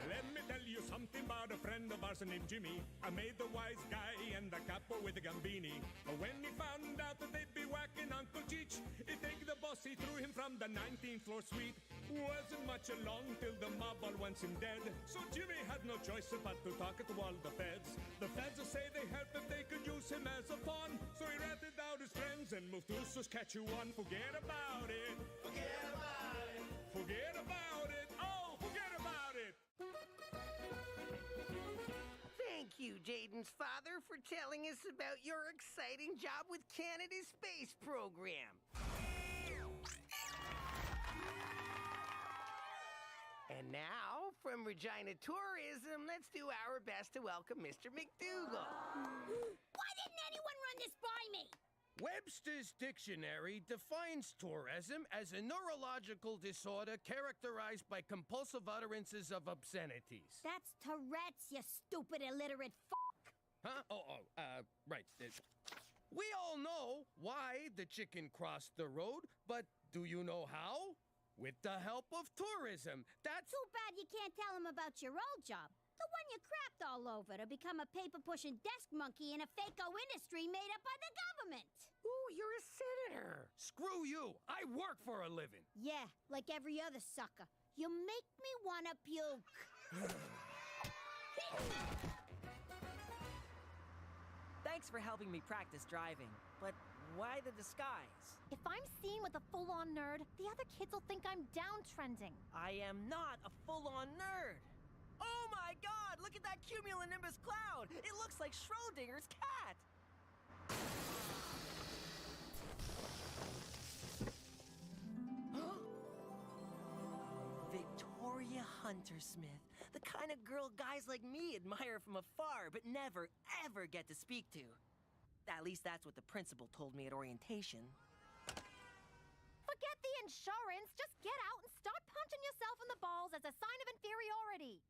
Let me tell you something about a friend of ours named Jimmy. I made the wise guy and the capo with the gambini. But when he found out that they'd be whacking Uncle Cheech, he take the boss, he threw him from the 19th floor suite. Wasn't much along till the mob all wants him dead. So Jimmy had no choice but to talk to all the feds. The feds say they help if they could use him as a pawn. So he ratted out his friends and moved to Saskatchewan. Forget about it. Forget about it. Forget about it. Oh, forget about it. Thank you, Jaden's father, for telling us about your exciting job with Canada's space program. And now, from Regina Tourism, let's do our best to welcome Mr. McDougal. Why didn't anyone run this by me? Webster's Dictionary defines tourism as a neurological disorder characterized by compulsive utterances of obscenities. That's Tourette's, you stupid illiterate fuck. Huh? Right. We all know why the chicken crossed the road, but do you know how? With the help of tourism. That's... Too bad you can't tell him about your old job. The one you crapped all over to become a paper-pushing desk monkey in a fake-o industry made up by the government. Ooh, you're a senator. Screw you. I work for a living. Yeah, like every other sucker. You make me wanna puke. Thanks for helping me practice driving. But why the disguise? If I'm seen with a full-on nerd, the other kids will think I'm downtrending. I am not a full-on nerd. Oh my god, look at that cumulonimbus cloud! It looks like Schrodinger's cat! Victoria Huntersmith, the kind of girl guys like me admire from afar but never, ever get to speak to. At least that's what the principal told me at orientation. Forget the insurance. Just get out and start punching yourself in the balls as a sign of inferiority.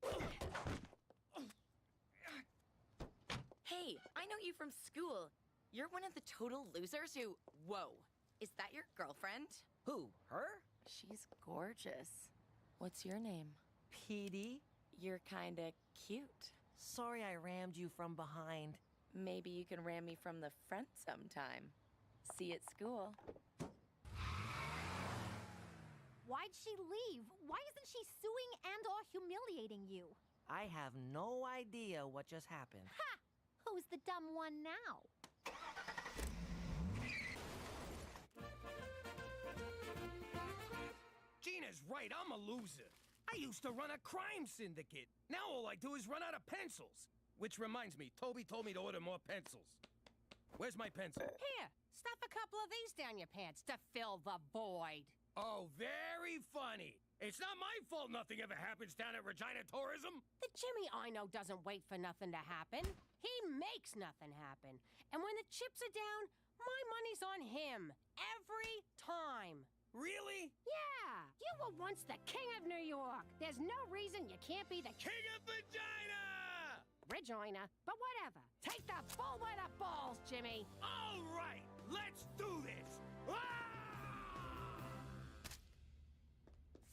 Hey, I know you from school. You're one of the total losers who... Whoa. Is that your girlfriend? Who, her? She's gorgeous. What's your name? Petey. You're kinda cute. Sorry I rammed you from behind. Maybe you can ram me from the front sometime. See you at school. Why'd she leave? Why isn't she suing and/or humiliating you? I have no idea what just happened. Ha! Who's the dumb one now? Gina's right, I'm a loser. I used to run a crime syndicate. Now all I do is run out of pencils. Which reminds me, Toby told me to order more pencils. Where's my pencil? Here, stuff a couple of these down your pants to fill the void. Oh, very funny. It's not my fault nothing ever happens down at Regina Tourism. The Jimmy I know doesn't wait for nothing to happen. He makes nothing happen. And when the chips are down, my money's on him. Every time. Really? Yeah. You were once the king of New York. There's no reason you can't be the king of Regina! Regina, but whatever. Take the full weight of balls, Jimmy. All right, let's do this. Ah!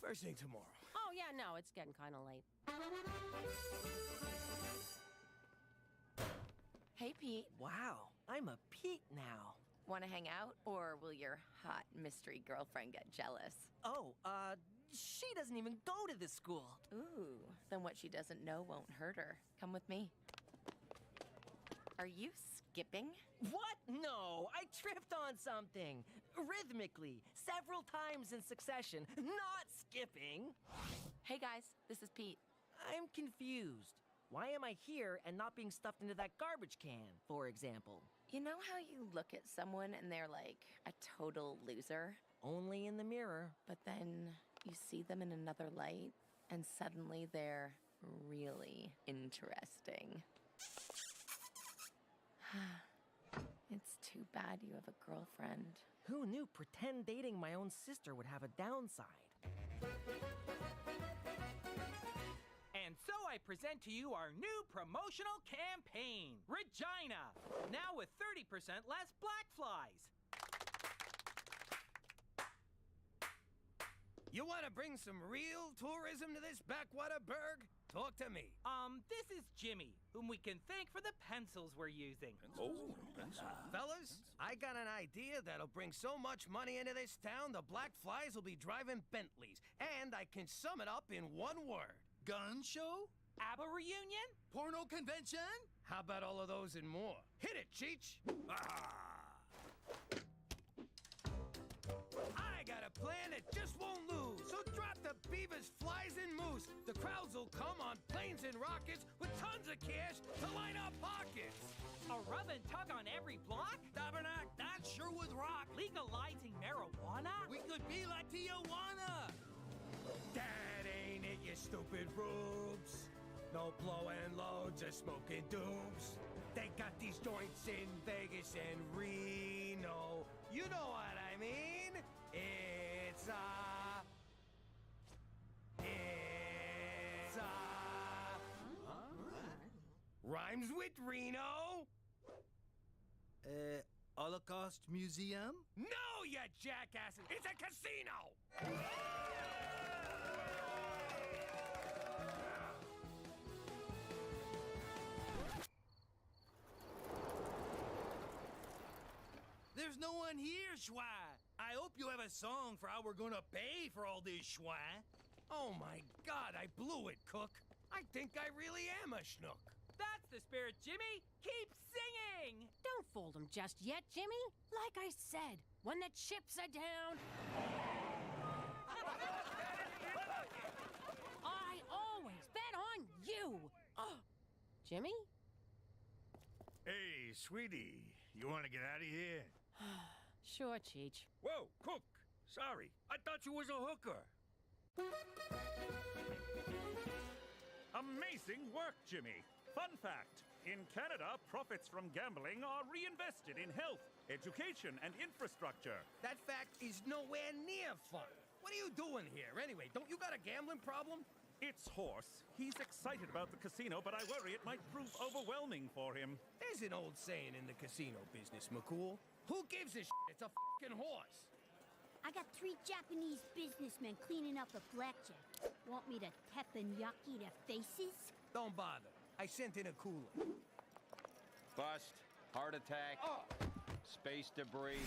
First thing tomorrow. Oh, yeah, no, it's getting kind of late. Hey, Pete. Wow, I'm a Pete now. Want to hang out, or will your hot mystery girlfriend get jealous? Oh, she doesn't even go to this school. Ooh, then what she doesn't know won't hurt her. Come with me. Are you skipping? What? No, I tripped on something. Rhythmically, several times in succession, not skipping. Hey guys, this is Pete. I'm confused. Why am I here and not being stuffed into that garbage can, for example? You know how you look at someone and they're like a total loser? Only in the mirror. But then you see them in another light and suddenly they're really interesting. It's too bad you have a girlfriend. Who knew pretend dating my own sister would have a downside? And so I present to you our new promotional campaign, Regina, now with 30% less black flies. You want to bring some real tourism to this backwater burg? Talk to me. This is Jimmy, whom we can thank for the pencils we're using. Fellas, I got an idea that'll bring so much money into this town, the black flies will be driving Bentleys. And I can sum it up in one word. Gun show? ABBA reunion? Porno convention? How about all of those and more? Hit it, Cheech! I got a plan that just won't lose. So drop the beavers, flies, and moose. The crowds will come on planes and rockets with tons of cash to line our pockets. A rub and tug on every block? Tabernacle, that sure would rock. Legalizing marijuana? We could be like Tijuana. That ain't it, you stupid rubes. No blowing loads of smoking dooms. They got these joints in Vegas and Reno. You know what I mean? It's rhymes with Reno. Holocaust Museum? No, you jackasses! It's a casino! There's no one here, Schwa. I hope you have a song for how we're gonna pay for all this, Schwa. Oh my God, I blew it, Cook. I think I really am a schnook. That's the spirit, Jimmy. Keep singing! king. Don't fold him just yet, Jimmy. Like I said, when the chips are down... I always bet on you. Jimmy? Hey, sweetie, you want to get out of here? Sure, Cheech. Whoa, Cook! Sorry, I thought you was a hooker. Amazing work, Jimmy. Fun fact, in Canada, profits from gambling are reinvested in health, education, and infrastructure. That fact is nowhere near fun. What are you doing here, anyway? Don't you got a gambling problem? It's Horse. He's excited about the casino, but I worry it might prove overwhelming for him. There's an old saying in the casino business, McCool. Who gives a shit? It's a fucking horse. I got 3 Japanese businessmen cleaning up a blackjack. Want me to teppanyaki their faces? Don't bother. I sent in a cooler. Bust. Heart attack. Space debris.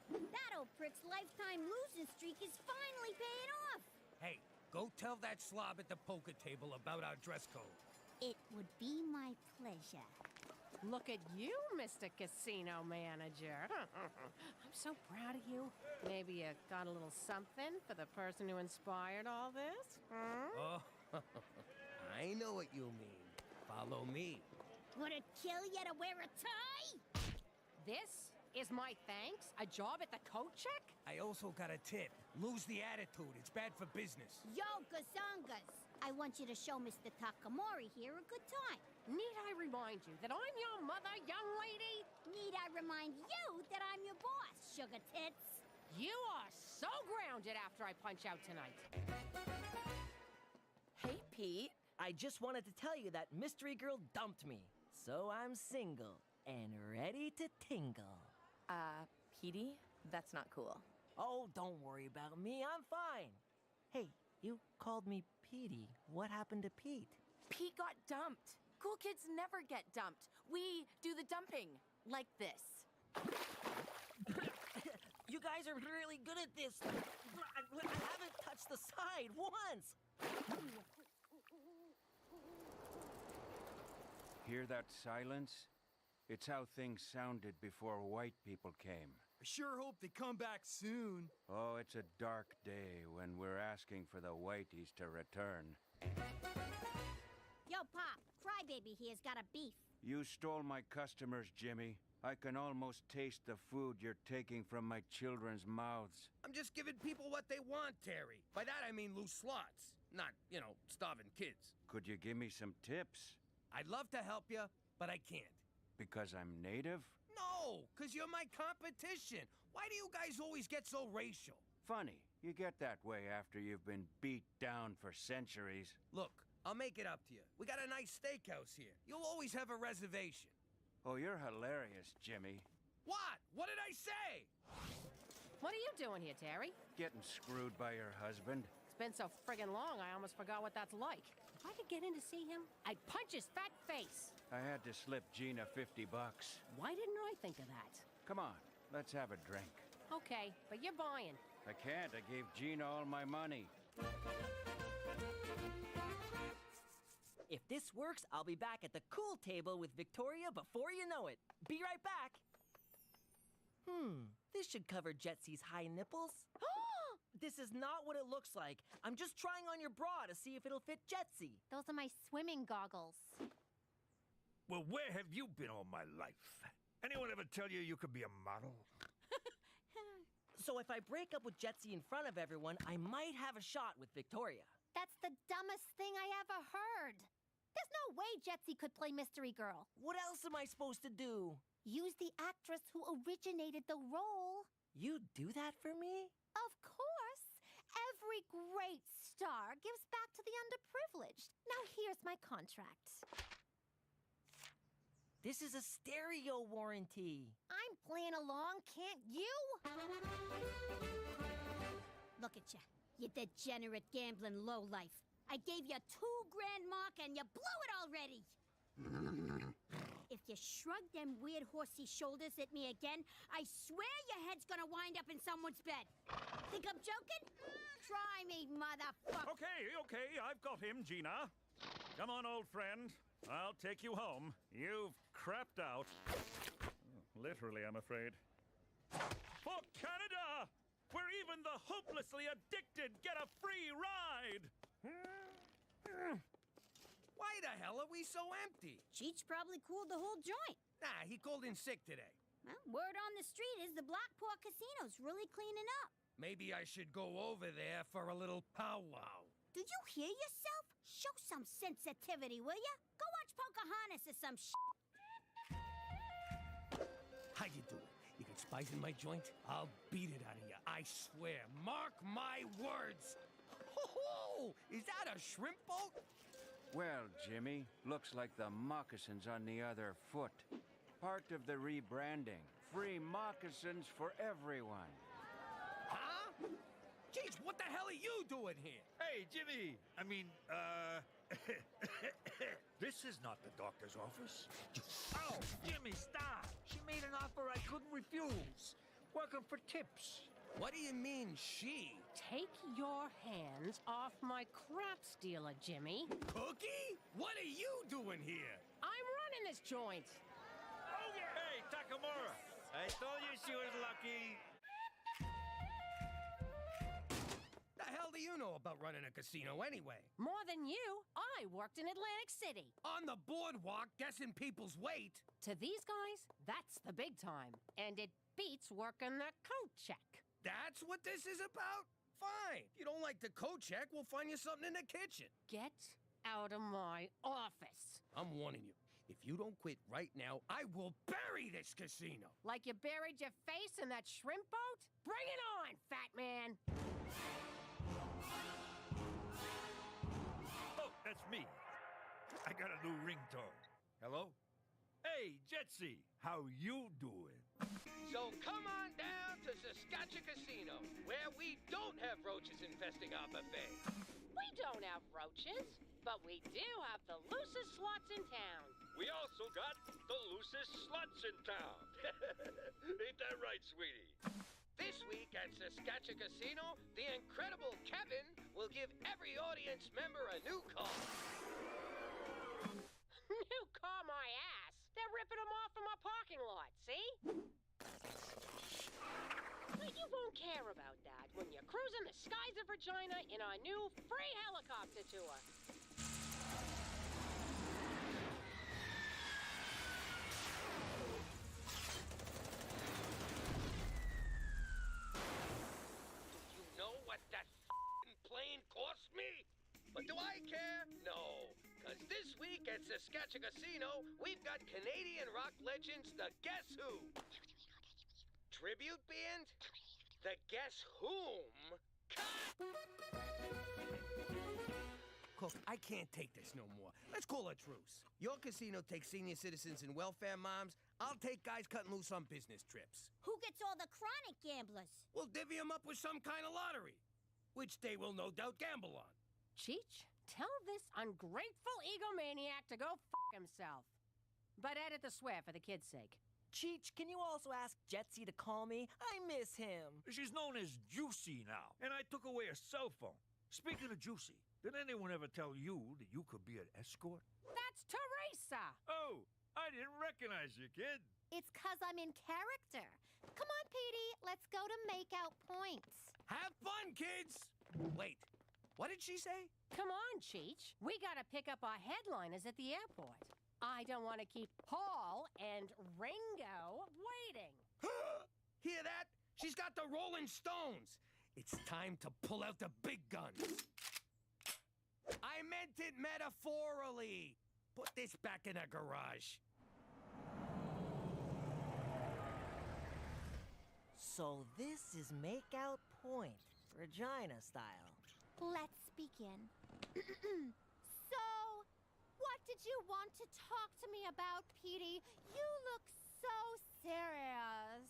That old prick's lifetime losing streak is finally paying off. Hey, go tell that slob at the poker table about our dress code. It would be my pleasure. Look at you, Mr. Casino Manager. I'm so proud of you. Maybe you got a little something for the person who inspired all this? Oh, I know what you mean. Follow me. Would it kill you to wear a tie? This is my thanks? A job at the coat check? I also got a tip. Lose the attitude. It's bad for business. Yo, gazongas. I want you to show Mr. Takamori here a good time. Need I remind you that I'm your mother, young lady? Need I remind you that I'm your boss, sugar tits? You are so grounded after I punch out tonight. Hey, Pete. I just wanted to tell you that Mystery Girl dumped me. So I'm single and ready to tingle. Petey, that's not cool. Oh, don't worry about me. I'm fine. Hey, you called me Petey. What happened to Pete? Pete got dumped. Cool kids never get dumped. We do the dumping like this. You guys are really good at this. I haven't touched the side once. Hear that silence? It's how things sounded before white people came. I sure hope they come back soon. Oh, it's a dark day when we're asking for the whiteys to return. Yo, Pop, Crybaby here's got a beef. You stole my customers, Jimmy. I can almost taste the food you're taking from my children's mouths. I'm just giving people what they want, Terry. By that I mean loose slots. Not, starving kids. Could you give me some tips? I'd love to help you, but I can't. Because I'm native? No, because you're my competition. Why do you guys always get so racial? Funny. You get that way after you've been beat down for centuries. Look, I'll make it up to you. We got a nice steakhouse here. You'll always have a reservation. Oh, you're hilarious, Jimmy. What? What did I say? What are you doing here, Terry? Getting screwed by your husband. It's been so friggin' long, I almost forgot what that's like. If I could get in to see him, I'd punch his fat face. I had to slip Gina $50. Why didn't I think of that? Come on, let's have a drink. Okay, but you're buying. I can't. I gave Gina all my money. If this works, I'll be back at the cool table with Victoria before you know it. Be right back. This should cover Jetsy's high nipples. This is not what it looks like. I'm just trying on your bra to see if it'll fit Jetsy. Those are my swimming goggles. Well, where have you been all my life? Anyone ever tell you you could be a model? So if I break up with Jetsy in front of everyone, I might have a shot with Victoria. That's the dumbest thing I ever heard. There's no way Jetsy could play Mystery Girl. What else am I supposed to do? Use the actress who originated the role. You do that for me? Of course. Every great star gives back to the underprivileged. Now here's my contract. This is a stereo warranty. I'm playing along, can't you? Look at you, you degenerate gambling lowlife. I gave you $2 grand mark and you blew it already. If you shrug them weird horsey shoulders at me again, I swear your head's gonna wind up in someone's bed. Think I'm joking? Try me, motherfucker. Okay, I've got him, Gina. Come on, old friend. I'll take you home. You've crapped out. Literally, I'm afraid. For Canada! Where even the hopelessly addicted get a free ride! Why the hell are we so empty? Cheech probably cooled the whole joint. Nah, he called in sick today. Well, word on the street is the Blackport Casino's really cleaning up. Maybe I should go over there for a little powwow. Do you hear yourself? Show some sensitivity, will ya? Go watch Pocahontas or some shit. How you doing? You got spice in my joint? I'll beat it out of you, I swear. Mark my words. Ho-ho! Is that a shrimp boat? Well, Jimmy, looks like the moccasins on the other foot. Part of the rebranding. Free moccasins for everyone. Huh? Jeez, what the hell are you doing here? Hey, Jimmy! This is not the doctor's office. Oh, Jimmy, stop! She made an offer I couldn't refuse. Welcome for tips. What do you mean, she? Take your hands off my crap stealer, Jimmy. Cookie? What are you doing here? I'm running this joint. Oh, yeah! Hey, Takamura! I told you she was lucky. The hell do you know about running a casino anyway? More than you. I worked in Atlantic City. On the boardwalk, guessing people's weight. To these guys, that's the big time. And it beats working the coat check. That's what this is about? Fine. If you don't like the coat check, we'll find you something in the kitchen. Get out of my office. I'm warning you. If you don't quit right now, I will bury this casino. Like you buried your face in that shrimp boat? Bring it on, fat man. Oh, that's me. I got a new ringtone. Hello? Hey, Jetsy, how you doing? So come on down to Saskatchewan Casino, where we don't have roaches infesting our buffet. We don't have roaches, but we do have the loosest slots in town. We also got the loosest sluts in town. Ain't that right, sweetie? This week at Saskatchewan Casino, the incredible Kevin will give every audience member a new car. New car, my ass. They're ripping them off from our parking lot, see? But you won't care about that when you're cruising the skies of Regina in our new free helicopter tour. Do you know what that plane cost me? But do I care? No. Because this week at Saskatchewan Casino, we've got Canadian rock legends, the Guess Who. Tribute band? The Guess Whom? Cook, I can't take this no more. Let's call a truce. Your casino takes senior citizens and welfare moms. I'll take guys cutting loose on business trips. Who gets all the chronic gamblers? We'll divvy them up with some kind of lottery, which they will no doubt gamble on. Cheech, tell this ungrateful egomaniac to go f*** himself. But edit the swear for the kid's sake. Cheech, can you also ask Jetsy to call me? I miss him. She's known as Juicy now, and I took away her cell phone. Speaking of Juicy, did anyone ever tell you that you could be an escort? That's Teresa! Oh, I didn't recognize you, kid. It's 'cause I'm in character. Come on, Petey, let's go to make out points. Have fun, kids! Wait, what did she say? Come on, Cheech. We gotta pick up our headliners at the airport. I don't want to keep Paul and Ringo waiting. Hear that? She's got the Rolling Stones. It's time to pull out the big guns. I meant it metaphorically. Put this back in the garage. So this is make out point, Regina style. Let's begin. So, what did you want to talk to me about, Petey? You look so serious.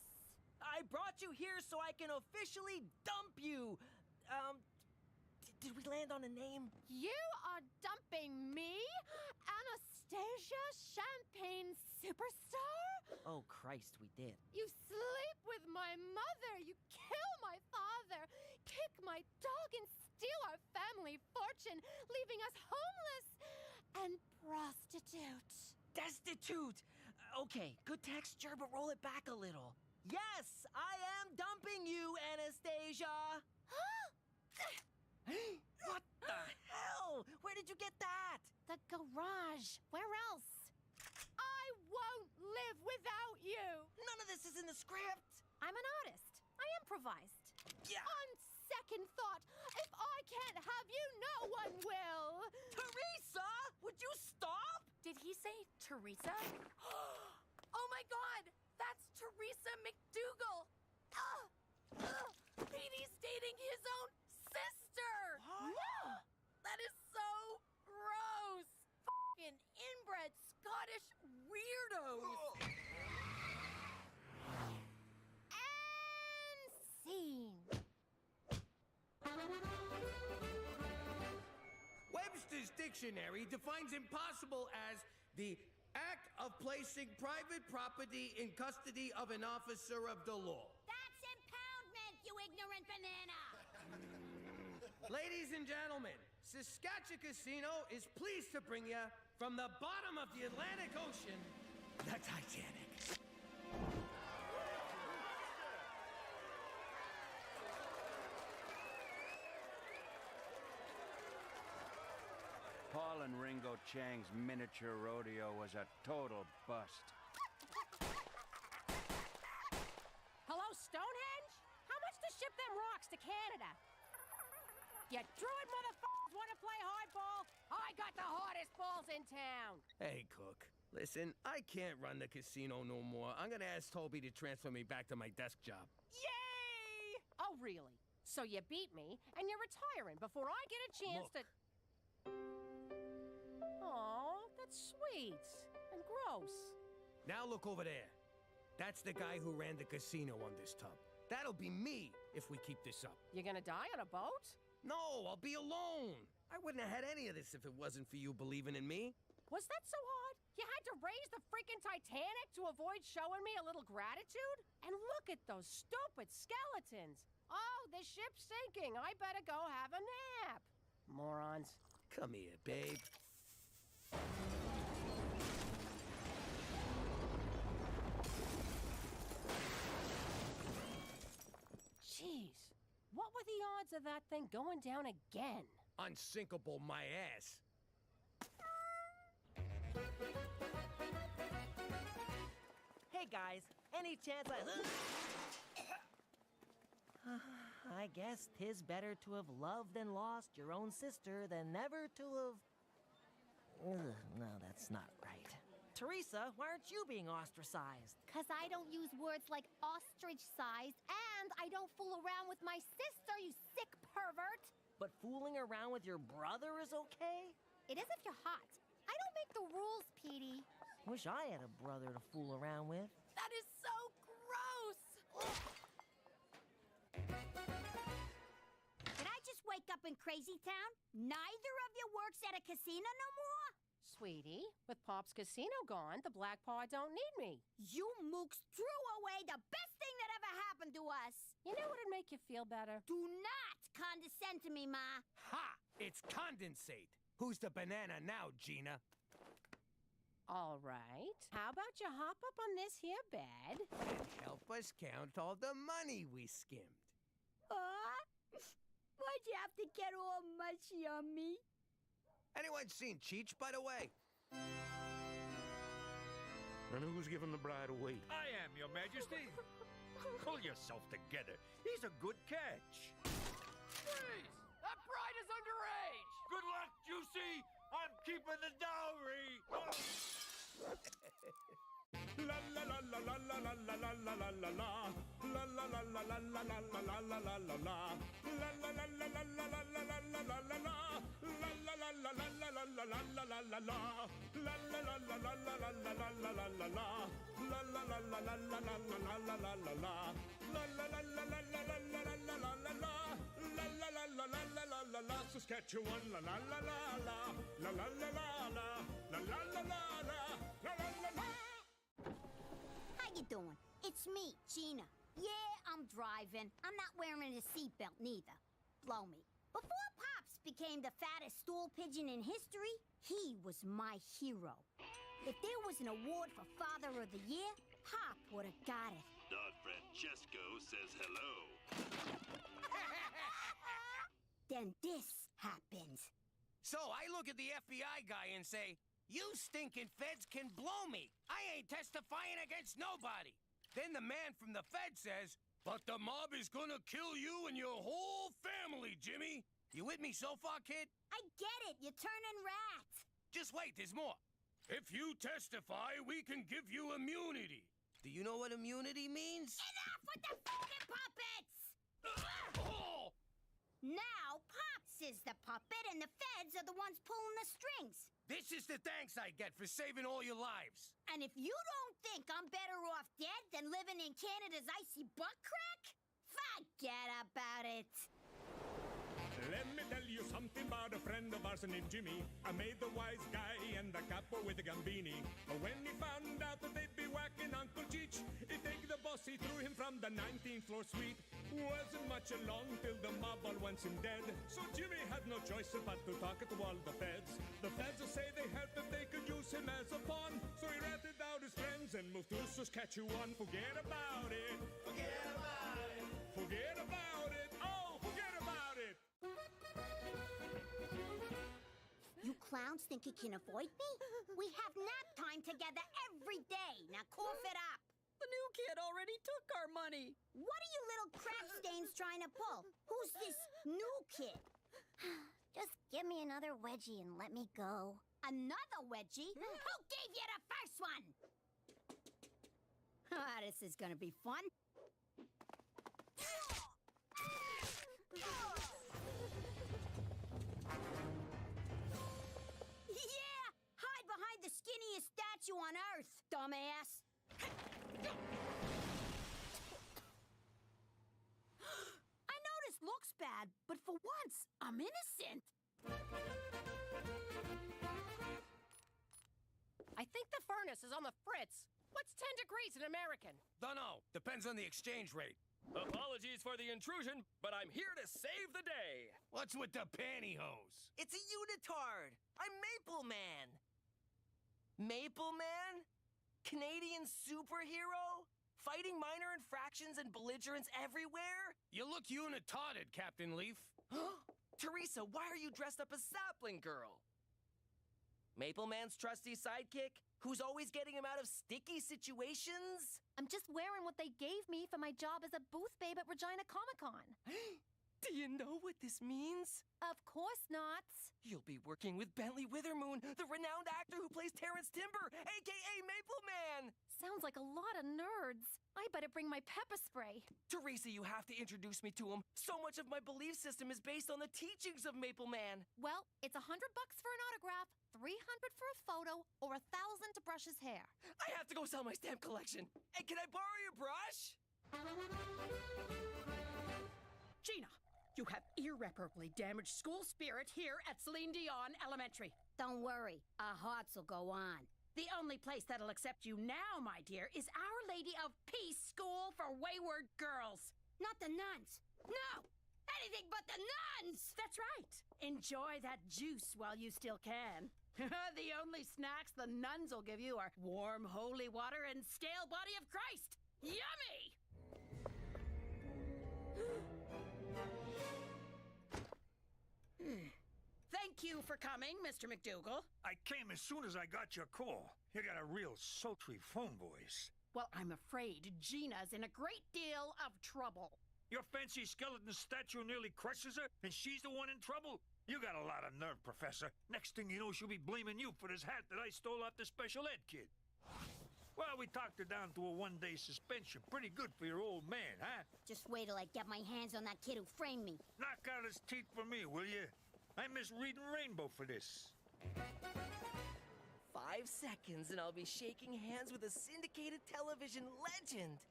I brought you here so I can officially dump you. Did we land on a name? You are dumping me? Anastasia? Anastasia, champagne superstar? Oh, Christ, we did. You sleep with my mother, you kill my father, kick my dog and steal our family fortune, leaving us homeless and prostitute. Destitute! Okay, good texture, but roll it back a little. Yes, I am dumping you, Anastasia! What the hell? Where did you get that? The garage. Where else? I won't live without you. None of this is in the script. I'm an artist. I improvised. Yeah. On second thought, if I can't have you, no one will. Teresa, would you stop? Did he say Teresa? Oh my God! That's Teresa McDougal! Petey's dating his own sister! That is so gross! Fucking inbred Scottish weirdos! And scene. Webster's dictionary defines impossible as the act of placing private property in custody of an officer of the law. That's impoundment, you ignorant banana! Ladies and gentlemen, Saskatchewan Casino is pleased to bring you from the bottom of the Atlantic Ocean, the Titanic. Paul and Ringo Chang's miniature rodeo was a total bust. Hello, Stonehenge? How much to ship them rocks to Canada? You druid motherfuckers want to play hardball? I got the hardest balls in town. Hey, Cook. Listen, I can't run the casino no more. I'm gonna ask Toby to transfer me back to my desk job. Yay! Oh, really? So you beat me, and you're retiring before I get a chance to... Aw, that's sweet. And gross. Now look over there. That's the guy who ran the casino on this tub. That'll be me if we keep this up. You gonna die on a boat? No, I'll be alone. I wouldn't have had any of this if it wasn't for you believing in me. Was that so hard? You had to raise the freaking Titanic to avoid showing me a little gratitude? And look at those stupid skeletons. Oh, the ship's sinking. I better go have a nap. Morons. Come here, babe. Jeez. What were the odds of that thing going down again? Unsinkable my ass. Hey guys, any chance I guess 'tis better to have loved and lost your own sister than never to have... No, that's not right. Teresa, why aren't you being ostracized? 'Cause I don't use words like ostrich size, and I don't fool around with my sister, you sick pervert! But fooling around with your brother is okay? It is if you're hot. I don't make the rules, Petey. Wish I had a brother to fool around with. That is so gross! Did I just wake up in Crazy Town? Neither of you works at a casino no more? Sweetie, with Pop's casino gone, the Black Paw don't need me. You mooks threw away the best thing that ever happened to us. You know what'd make you feel better? Do not condescend to me, Ma. Ha! It's condensate. Who's the banana now, Gina? All right. How about you hop up on this here bed? And help us count all the money we skimmed. Why'd you have to get all mushy on me? Anyone seen Cheech, by the way? And who's giving the bride away? I am, Your Majesty. Pull yourself together. He's a good catch. Freeze! That bride is underage! Good luck, Juicy! I'm keeping the dowry! La la la la la la la la la la la la la. La la la la la la la la la la la la la. La la la la la la la la la la la la la. La la la la la la la la la la la la la. La la la la la la la la la la la la la. La la la la la la la la la la la la. La la la la la la la la la la la la. La la la la la la la la la. Saskatchewan la la la la la. La la la la la. La la la la la. you doing? It's me, Gina. Yeah, I'm driving. I'm not wearing a seatbelt neither. Blow me. Before Pops became the fattest stool pigeon in history, he was my hero. If there was an award for Father of the Year, Pop would have got it. Don Francesco says hello. Then this happens. So I look at the FBI guy and say, "You stinking feds can blow me. I ain't testifying against nobody." Then the man from the Fed says, "But the mob is gonna kill you and your whole family, Jimmy." You with me so far, kid? I get it. You're turning rat. Just wait, there's more. "If you testify, we can give you immunity." Do you know what immunity means? Enough with the fucking puppets! Oh! Now, Pops is the puppet and the feds are the ones pulling the strings. This is the thanks I get for saving all your lives. And if you don't think I'm better off dead than living in Canada's icy butt crack, forget about it. Let me tell you something about a friend of ours named Jimmy. I made the wise guy and the capo with the gambini. When he found out that they'd be whacking Uncle Cheech, he take the boss, he threw him from the 19th floor suite. Wasn't much along till the mob all wants him dead. So Jimmy had no choice but to talk to all the feds. The feds say they heard that they could use him as a pawn. So he ratted out his friends and moved to Saskatchewan. Forget about it. Forget about it. Forget about it. Oh, forget about it. You clowns think you can avoid me? We have nap time together every day. Now cough it up. The new kid already took our money. What are you little crap stains trying to pull? Who's this new kid? Just give me another wedgie and let me go. Another wedgie? Who gave you the first one? Ah, this is gonna be fun. Yeah! Hide behind the skinniest statue on Earth, dumbass! I know this looks bad, but for once, I'm innocent. I think the furnace is on the fritz. What's 10 degrees in American? Dunno. Depends on the exchange rate. Apologies for the intrusion, but I'm here to save the day. What's with the pantyhose? It's a unitard. I'm Maple Man. Maple Man? Canadian superhero? Fighting minor infractions and belligerents everywhere? You look unitarded, Captain Leaf. Teresa, why are you dressed up as Sapling Girl? Maple Man's trusty sidekick, who's always getting him out of sticky situations? I'm just wearing what they gave me for my job as a booth babe at Regina Comic-Con. Do you know what this means? Of course not. You'll be working with Bentley Withermoon, the renowned actor who plays Terrence Timber, a.k.a. Maple Man! Sounds like a lot of nerds. I better bring my pepper spray. Teresa, you have to introduce me to him. So much of my belief system is based on the teachings of Maple Man. Well, it's $100 for an autograph, $300 for a photo, or $1,000 to brush his hair. I have to go sell my stamp collection. Hey, can I borrow your brush? Gina, you have irreparably damaged school spirit here at Celine Dion Elementary. Don't worry, our hearts will go on. The only place that'll accept you now, my dear, is Our Lady of Peace School for Wayward Girls. Not the nuns. No! Anything but the nuns! That's right. Enjoy that juice while you still can. The only snacks the nuns will give you are warm holy water and stale body of Christ. Yummy! Thank you for coming, Mr. McDougal. I came as soon as I got your call. You got a real sultry phone voice. Well, I'm afraid Gina's in a great deal of trouble. Your fancy skeleton statue nearly crushes her, and she's the one in trouble? You got a lot of nerve, Professor. Next thing you know, she'll be blaming you for this hat that I stole off the special ed kid. Well, we talked her down to a one-day suspension. Pretty good for your old man, huh? Just wait till I get my hands on that kid who framed me. Knock out his teeth for me, will you? I miss reading Rainbow for this. 5 seconds and I'll be shaking hands with a syndicated television legend.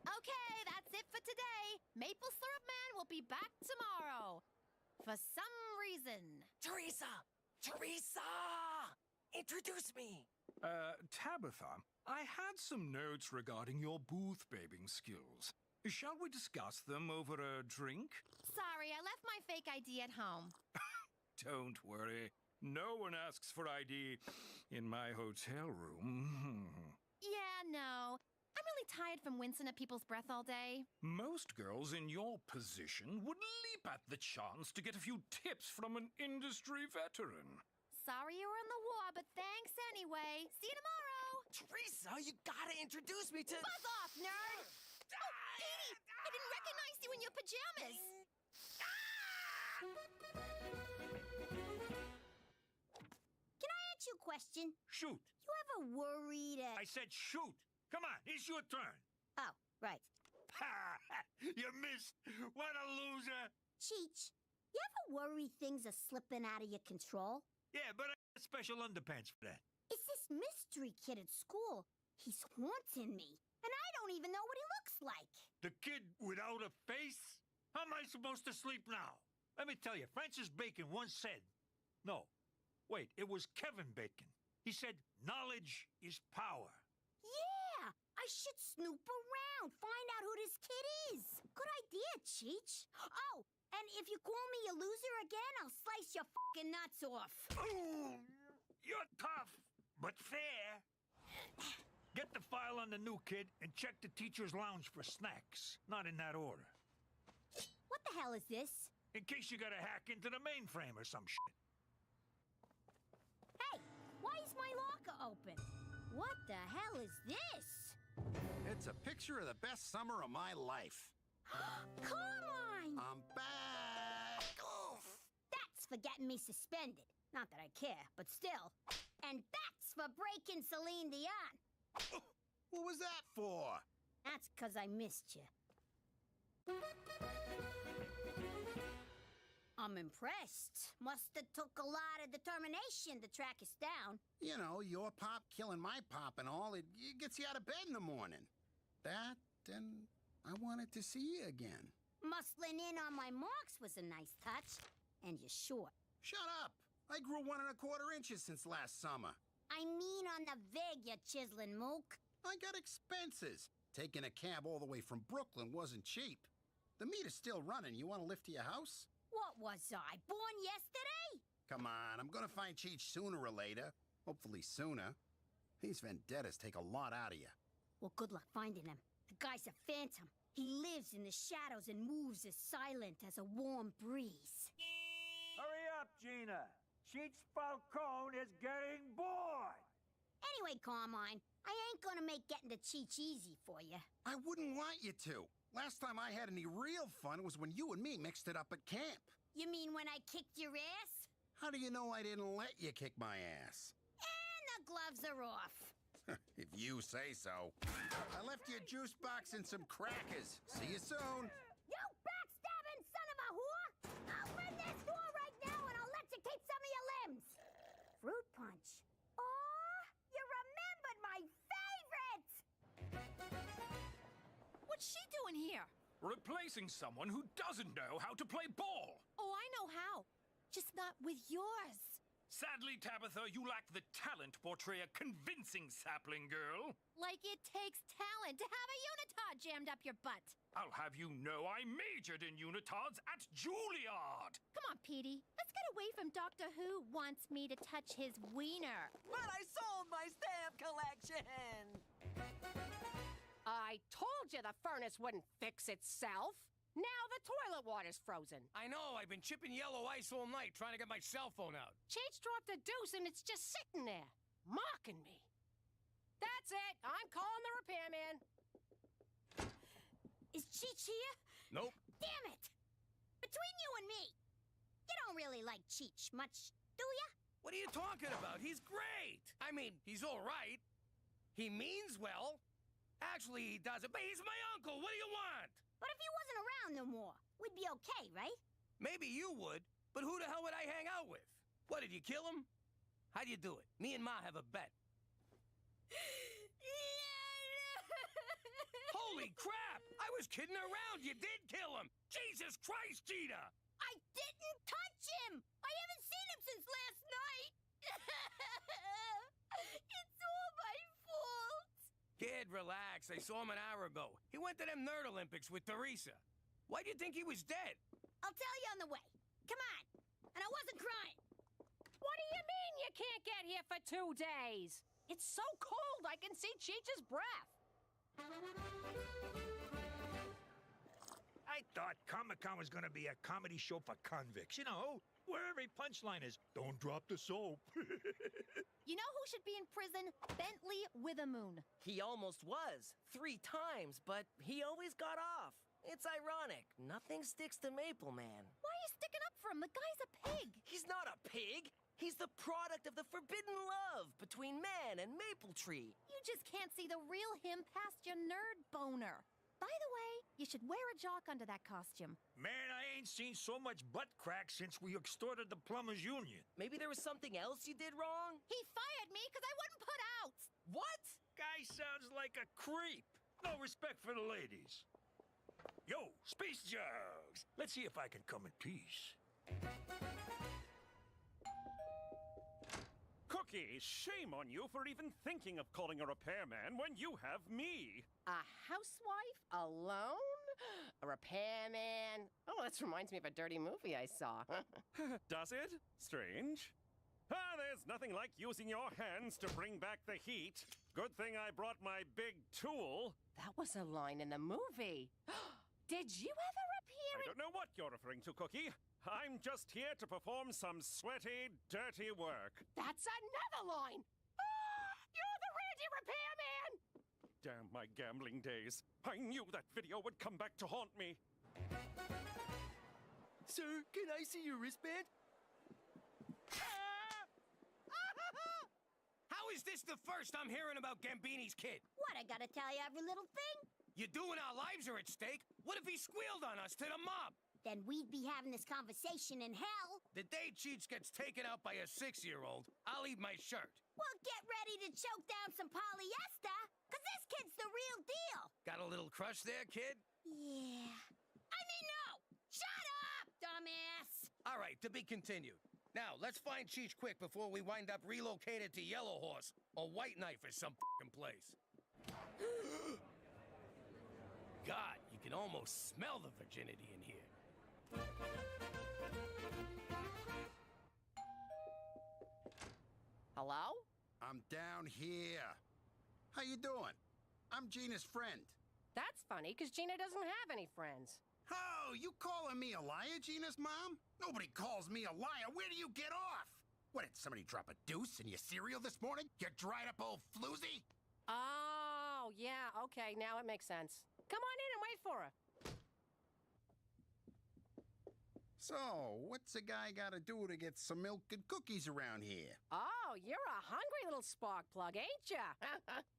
Okay, that's it for today. Maple Syrup Man will be back tomorrow. For some reason. Teresa! Teresa! Introduce me. Tabitha, I had some notes regarding your booth babying skills. Shall we discuss them over a drink? Sorry, I left my fake ID at home. Don't worry. No one asks for ID in my hotel room. Yeah, no. I'm really tired from wincing at people's breath all day. Most girls in your position would leap at the chance to get a few tips from an industry veteran. Sorry you were in the war, but thanks anyway. See you tomorrow. Teresa, you gotta introduce me to... Buzz off, nerd! Oh, Petey! I didn't recognize you in your pajamas! Can I ask you a question? Shoot. You ever worried I said shoot. Come on, it's your turn. Oh, right. You missed. What a loser. Cheech, you ever worry things are slipping out of your control? Yeah, but I got special underpants for that. It's this mystery kid at school. He's haunting me, and I don't even know what he looks like. The kid without a face? How am I supposed to sleep now? Let me tell you, Francis Bacon once said... No, wait, it was Kevin Bacon. He said, knowledge is power. Yeah, I should snoop around, find out who this kid is. Good idea, Cheech. Oh, and if you call me a loser again, I'll slice your fucking nuts off. Ooh, you're tough, but fair. Get the file on the new kid and check the teacher's lounge for snacks. Not in that order. What the hell is this? In case you gotta hack into the mainframe or some shit. Hey, why is my locker open? What the hell is this? It's a picture of the best summer of my life. Carmine! I'm back! Oof. That's for getting me suspended. Not that I care, but still. And that's for breaking Celine Dion. What was that for? That's 'cause I missed you. I'm impressed. Must have took a lot of determination to track us down. You know, your pop killing my pop and all, it gets you out of bed in the morning. That, and I wanted to see you again. Muscling in on my marks was a nice touch. And you're short. Shut up! I grew 1 1/4 inches since last summer. I mean on the vig, you chiseling mook. I got expenses. Taking a cab all the way from Brooklyn wasn't cheap. The meter's still running. You want to lift to your house? What was I, born yesterday? Come on, I'm gonna find Cheech sooner or later. Hopefully sooner. These vendettas take a lot out of you. Well, good luck finding him. The guy's a phantom. He lives in the shadows and moves as silent as a warm breeze. Hurry up, Gina. Cheech Falcone is getting bored. Anyway, Carmine, I ain't gonna make getting to Cheech easy for you. I wouldn't want you to. Last time I had any real fun was when you and me mixed it up at camp. You mean when I kicked your ass? How do you know I didn't let you kick my ass? And the gloves are off. If you say so. I left you a juice box and some crackers. See you soon. You backstabbing son of a whore! Open this door right now and I'll let you keep some of your limbs. Fruit punch. Oh, you remembered my favorite! What's she doing here? Replacing someone who doesn't know how to play ball. Oh, I know how. Just not with yours. Sadly, Tabitha, you lack the talent to portray a convincing sapling girl. Like it takes talent to have a unitard jammed up your butt. I'll have you know I majored in unitards at Juilliard. Come on, Petey. Let's get away from Doctor Who wants me to touch his wiener. But I sold my stamp collection! I told you the furnace wouldn't fix itself. Now the toilet water's frozen. I know, I've been chipping yellow ice all night trying to get my cell phone out. Cheech dropped a deuce and it's just sitting there, mocking me. That's it. I'm calling the repairman. Is Cheech here? Nope. Damn it! Between you and me, you don't really like Cheech much, do ya? What are you talking about? He's great. I mean, he's all right. He means well. Actually, he doesn't, but he's my uncle. What do you want? But if he wasn't around no more, we'd be okay, right? Maybe you would, but who the hell would I hang out with? What, did you kill him? How'd you do it? Me and Ma have a bet. Holy crap! I was kidding around. You did kill him. Jesus Christ, Gina! I didn't touch him! I haven't seen him since last night! relax. I saw him an hour ago. He went to them Nerd Olympics with Teresa. Why'd you think he was dead? I'll tell you on the way. Come on. And I wasn't crying. What do you mean you can't get here for 2 days? It's so cold I can see Cheech's breath. I thought Comic-Con was gonna be a comedy show for convicts, you know, where every punchline is, don't drop the soap. You know who should be in prison? Bentley Withermoon. He almost was 3 times, but he always got off. It's ironic. Nothing sticks to Maple Man. Why are you sticking up for him? The guy's a pig. He's not a pig. He's the product of the forbidden love between man and Maple Tree. You just can't see the real him past your nerd boner. By the way, you should wear a jock under that costume. Man, I ain't seen so much butt crack since we extorted the plumbers union. Maybe there was something else you did wrong? He fired me because I wouldn't put out. What? Guy sounds like a creep. No respect for the ladies. Yo, space jugs. Let's see if I can come in peace. Cookie, shame on you for even thinking of calling a repairman when you have me. A housewife? Alone? A repairman? Oh, this reminds me of a dirty movie I saw. Does it? Strange. There's nothing like using your hands to bring back the heat. Good thing I brought my big tool. That was a line in the movie. Did you ever appear I don't know what you're referring to, Cookie. I'm just here to perform some sweaty, dirty work. That's another line! Ah, you're the Randy Repairman! Damn my gambling days. I knew that video would come back to haunt me. Sir, can I see your wristband? How is this the first I'm hearing about Gambini's kid? What, I gotta tell you every little thing? You doing our lives are at stake? What if he squealed on us to the mob? Then we'd be having this conversation in hell. The day Cheech gets taken out by a 6-year-old, I'll eat my shirt. Well, get ready to choke down some polyester, because this kid's the real deal. Got a little crush there, kid? Yeah. I mean, no! Shut up, dumbass! All right, to be continued. Now, let's find Cheech quick before we wind up relocated to Yellow Horse or White Knife or some f***ing place. God, you can almost smell the virginity in here. Hello? I'm down here. How you doing? I'm Gina's friend. That's funny, because Gina doesn't have any friends. Oh, you calling me a liar, Gina's mom? Nobody calls me a liar. Where do you get off? What, did somebody drop a deuce in your cereal this morning? You dried up old floozy? Oh, yeah, okay, now it makes sense. Come on in and wait for her. So, what's a guy gotta do to get some milk and cookies around here? Oh, you're a hungry little spark plug, ain't ya?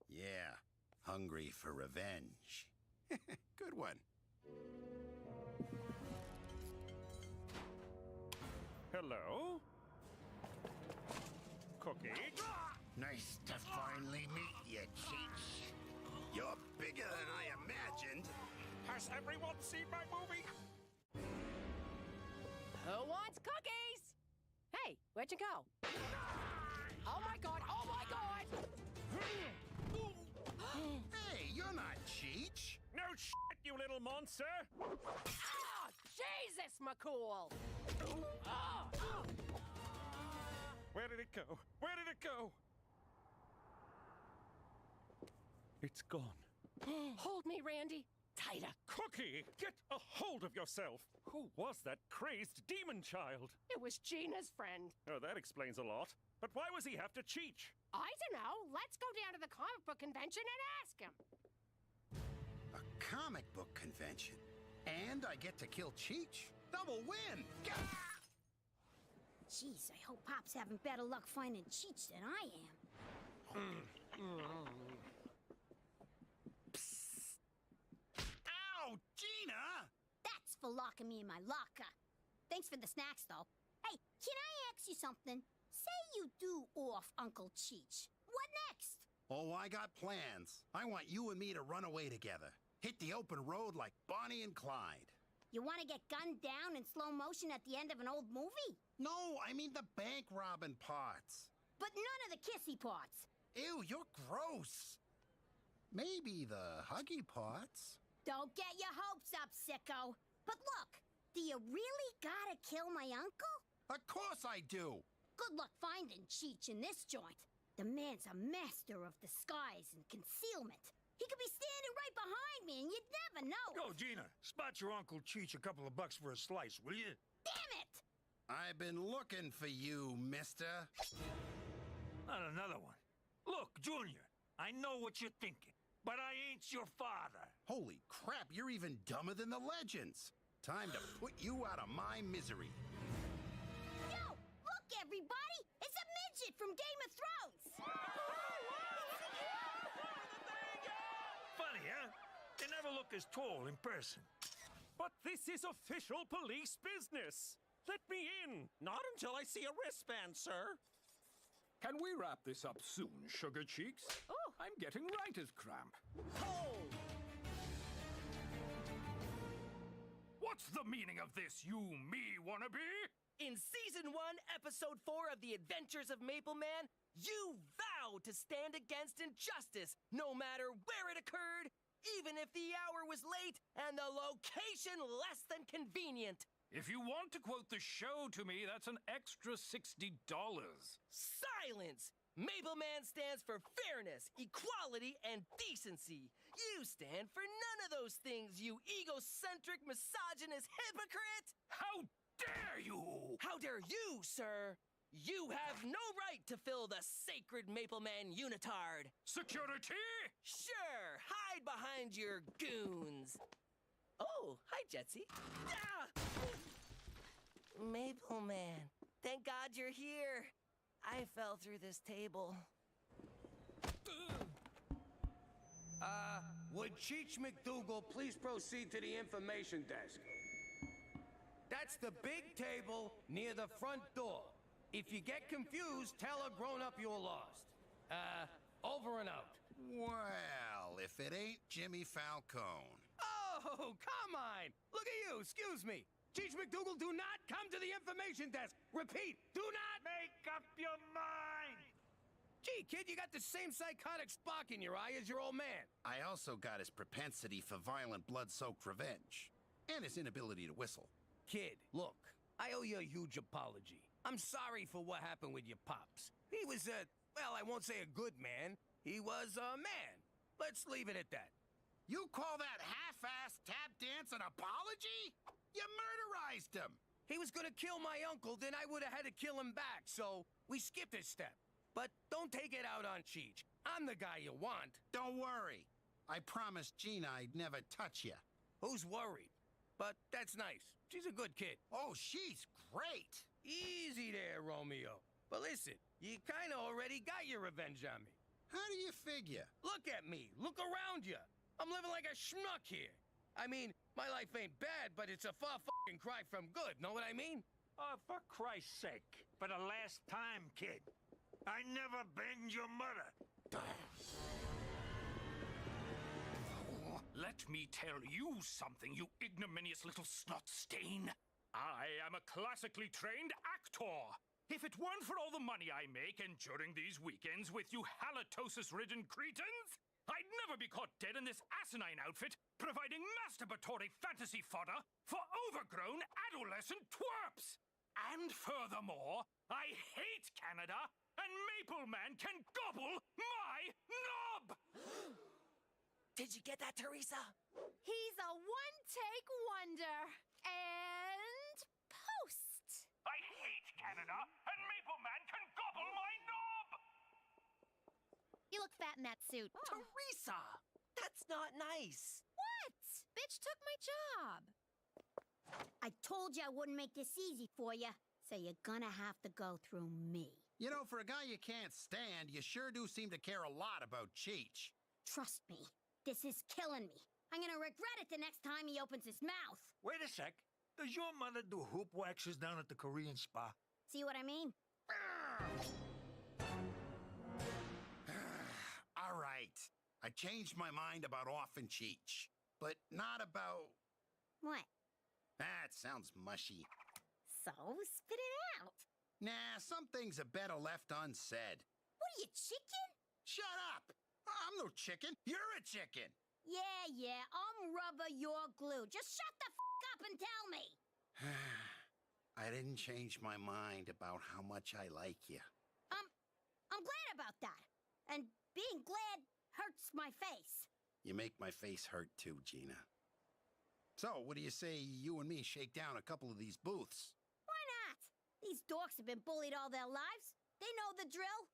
Yeah, hungry for revenge. Good one. Hello? Cookie? Nice to finally meet you, Cheech. You're bigger than I imagined. Has everyone seen my movie? Who wants cookies? Hey, where'd you go? Oh my god, oh my god! Hey, you're not Cheech. No shit, you little monster! Oh, Jesus, McCool! Oh. Where did it go? Where did it go? It's gone. Hold me, Randy. Tighter. Cookie, get a hold of yourself. Who was that crazed demon child? It was Gina's friend. Oh, that explains a lot. But why was he after Cheech? I don't know. Let's go down to the comic book convention and ask him. A comic book convention. And I get to kill Cheech. Double win. Gah! Jeez, I hope Pop's having better luck finding Cheech than I am. Ow, Gina! That's for locking me in my locker. Thanks for the snacks, though. Hey, can I ask you something? Say you do off Uncle Cheech. What next? Oh, I got plans. I want you and me to run away together. Hit the open road like Bonnie and Clyde. You want to get gunned down in slow motion at the end of an old movie? No, I mean the bank robbing parts. But none of the kissy parts. Ew, you're gross. Maybe the huggy parts. Don't get your hopes up, sicko. But look, do you really gotta kill my uncle? Of course I do. Good luck finding Cheech in this joint. The man's a master of disguise and concealment. He could be standing right behind me and you'd never know. Yo, Gina, spot your Uncle Cheech a couple of bucks for a slice, will you? Damn it! I've been looking for you, mister. Not another one. Look, Junior, I know what you're thinking, but I ain't your father. Holy crap, you're even dumber than the legends. Time to put you out of my misery. Yo, look, everybody! It's a midget from Game of Thrones! Funny, huh? They never look as tall in person. But this is official police business. Let me in. Not until I see a wristband, sir. Can we wrap this up soon, Sugar Cheeks? Oh, I'm getting writer's cramp. Oh! What's the meaning of this, you me wannabe? In Season 1, Episode 4 of The Adventures of Maple Man, you vow to stand against injustice, no matter where it occurred, even if the hour was late and the location less than convenient. If you want to quote the show to me, that's an extra $60. Silence! Maple Man stands for fairness, equality, and decency. You stand for none of those things, you egocentric, misogynist hypocrite! How dare you! How dare you, sir? You have no right to fill the sacred Maple Man unitard. Security? Sure, hide behind your goons. Oh, hi, Jetsy. Ah! Maple Man, thank God you're here. I fell through this table. Would Cheech McDougal please proceed to the information desk? That's the big table near the front door. If you get confused, tell a grown-up you're lost. Over and out. Well, if it ain't Jimmy Falcone. Oh, come on! Look at you, excuse me. Cheech McDougal, do not come to the information desk. Repeat, do not make up your mind. Gee, kid, you got the same psychotic spark in your eye as your old man. I also got his propensity for violent, blood-soaked revenge. And his inability to whistle. Kid, look, I owe you a huge apology. I'm sorry for what happened with your pops. He was well, I won't say a good man. He was a man. Let's leave it at that. You call that half-assed tap dance an apology? You murderized him! He was gonna kill my uncle, then I would've had to kill him back, so we skipped a step. But don't take it out on Cheech. I'm the guy you want. Don't worry. I promised Gina I'd never touch you. Who's worried? But that's nice. She's a good kid. Oh, she's great! Easy there, Romeo. But listen, you kinda already got your revenge on me. How do you figure? Look at me. Look around you. I'm living like a schmuck here. I mean, my life ain't bad, but it's a far fucking cry from good. Know what I mean? Oh, for Christ's sake. For the last time, kid. I never banged your mother. Let me tell you something, you ignominious little snot stain. I am a classically trained actor. If it weren't for all the money I make enduring these weekends with you halitosis-ridden cretins, I'd never be caught dead in this asinine outfit, providing masturbatory fantasy fodder for overgrown adolescent twerps. And furthermore, I hate Canada, and Maple Man can gobble my knob! Did you get that, Teresa? He's a one-take wonder. And post. I hate Canada, and Maple Man can gobble my knob! You look fat in that suit. Teresa! That's not nice. What? Bitch took my job. I told you I wouldn't make this easy for you, so you're gonna have to go through me. You know, for a guy you can't stand, you sure do seem to care a lot about Cheech. Trust me, this is killing me. I'm gonna regret it the next time he opens his mouth. Wait a sec. Does your mother do hoop waxes down at the Korean spa? See what I mean? All right. I changed my mind about Orphan Cheech, but not about... What? That sounds mushy. So, spit it out. Nah, some things are better left unsaid. What are you, chicken? Shut up! I'm no chicken. You're a chicken. Yeah, I'm rubber, you're glue. Just shut the up and tell me. I didn't change my mind about how much I like you. I'm glad about that. And being glad hurts my face. You make my face hurt too, Gina. So, what do you say you and me shake down a couple of these booths? Why not? These dorks have been bullied all their lives. They know the drill.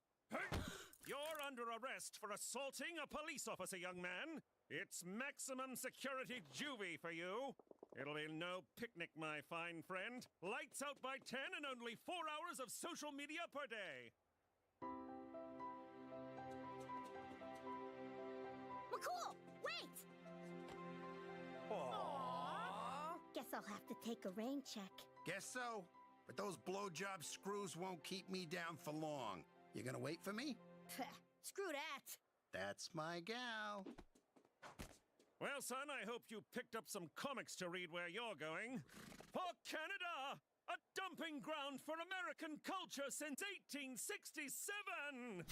You're under arrest for assaulting a police officer, young man. It's maximum security juvie for you. It'll be no picnic, my fine friend. Lights out by 10 and only 4 hours of social media per day. McCool, wait! Aww. Guess I'll have to take a rain check. Guess so. But those blowjob screws won't keep me down for long. You gonna wait for me? Screw that. That's my gal. Well, son, I hope you picked up some comics to read where you're going. For Canada, a dumping ground for American culture since 1867!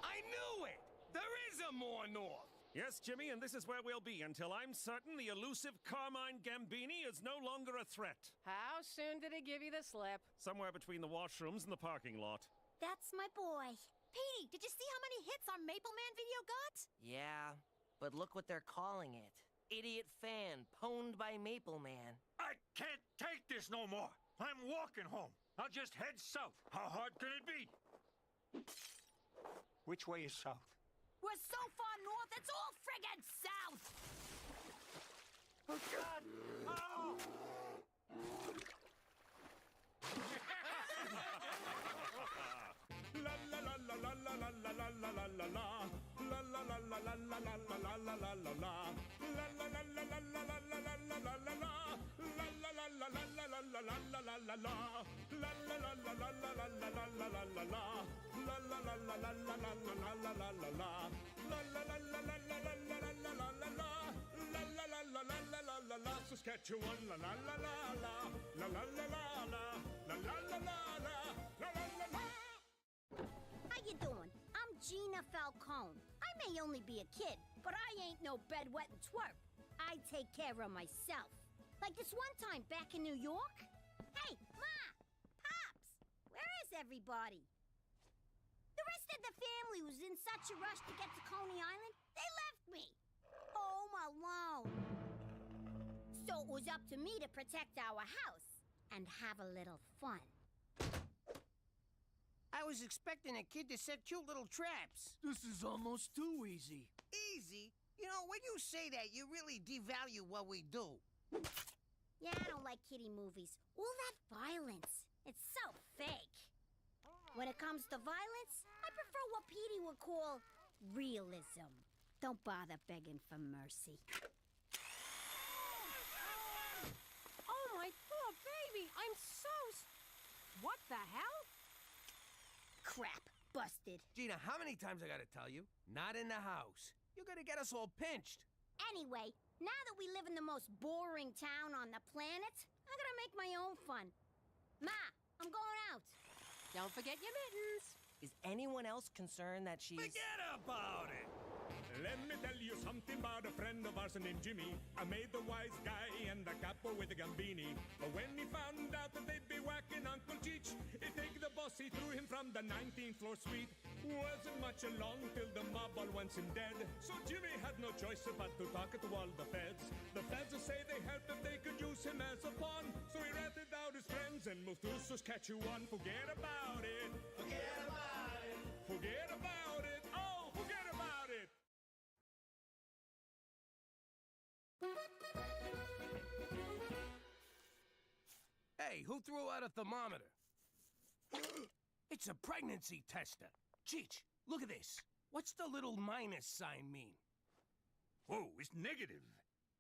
I knew it! There is a more north! Yes, Jimmy, and this is where we'll be until I'm certain the elusive Carmine Gambini is no longer a threat. How soon did he give you the slip? Somewhere between the washrooms and the parking lot. That's my boy. Petey, did you see how many hits our Maple Man video got? Yeah, but look what they're calling it. Idiot fan, pwned by Maple Man. I can't take this no more. I'm walking home. I'll just head south. How hard can it be? Which way is south? We're so far north, it's all friggin' south! Oh, God! Oh! La la la la la la la la la la la la la. La la la la la la la la la la la la la. La la la la la la la la la la la la. La la la la la la la la la la la la la. La la la la la la la la la la la la la. La la la la la la la la la la la la. La la la la la la la la la la la la. La la la la la la la la la. Saskatchewan, la la la la la. La la la la la. La la la la la. La la la la. How you doing? I'm Gina Falcone. I may only be a kid, but I ain't no bedwetting twerp. I take care of myself. Like this one time back in New York. Hey, Ma! Pops! Where is everybody? The rest of the family was in such a rush to get to Coney Island, they left me. Home alone. So it was up to me to protect our house and have a little fun. I was expecting a kid to set cute little traps. This is almost too easy. Easy? You know, when you say that, you really devalue what we do. Yeah, I don't like kiddie movies. All that violence. It's so fake. When it comes to violence, I prefer what Petey would call realism. Don't bother begging for mercy. Oh, my poor baby! I'm so... What the hell? Crap. Busted. Gina, how many times I gotta tell you? Not in the house. You're gonna get us all pinched. Anyway, now that we live in the most boring town on the planet, I'm gonna make my own fun. Ma, I'm going out. Don't forget your mittens. Is anyone else concerned that she's... Forget about it! Let me tell you something about a friend of ours named Jimmy. I made the wise guy and the capo with the Gambini. But when he found out that they'd be whacking Uncle Cheech, he take the boss, he threw him from the 19th floor suite. Wasn't much along till the mob all wants him dead. So Jimmy had no choice but to talk to all the feds. The feds say they helped if they could use him as a pawn. So he ratted out his friends and moved to Saskatchewan. Forget about it. Forget about it. Forget about it. Oh, forget about it. Hey, who threw out a thermometer? It's a pregnancy tester. Cheech, look at this. What's the little minus sign mean? Oh, it's negative.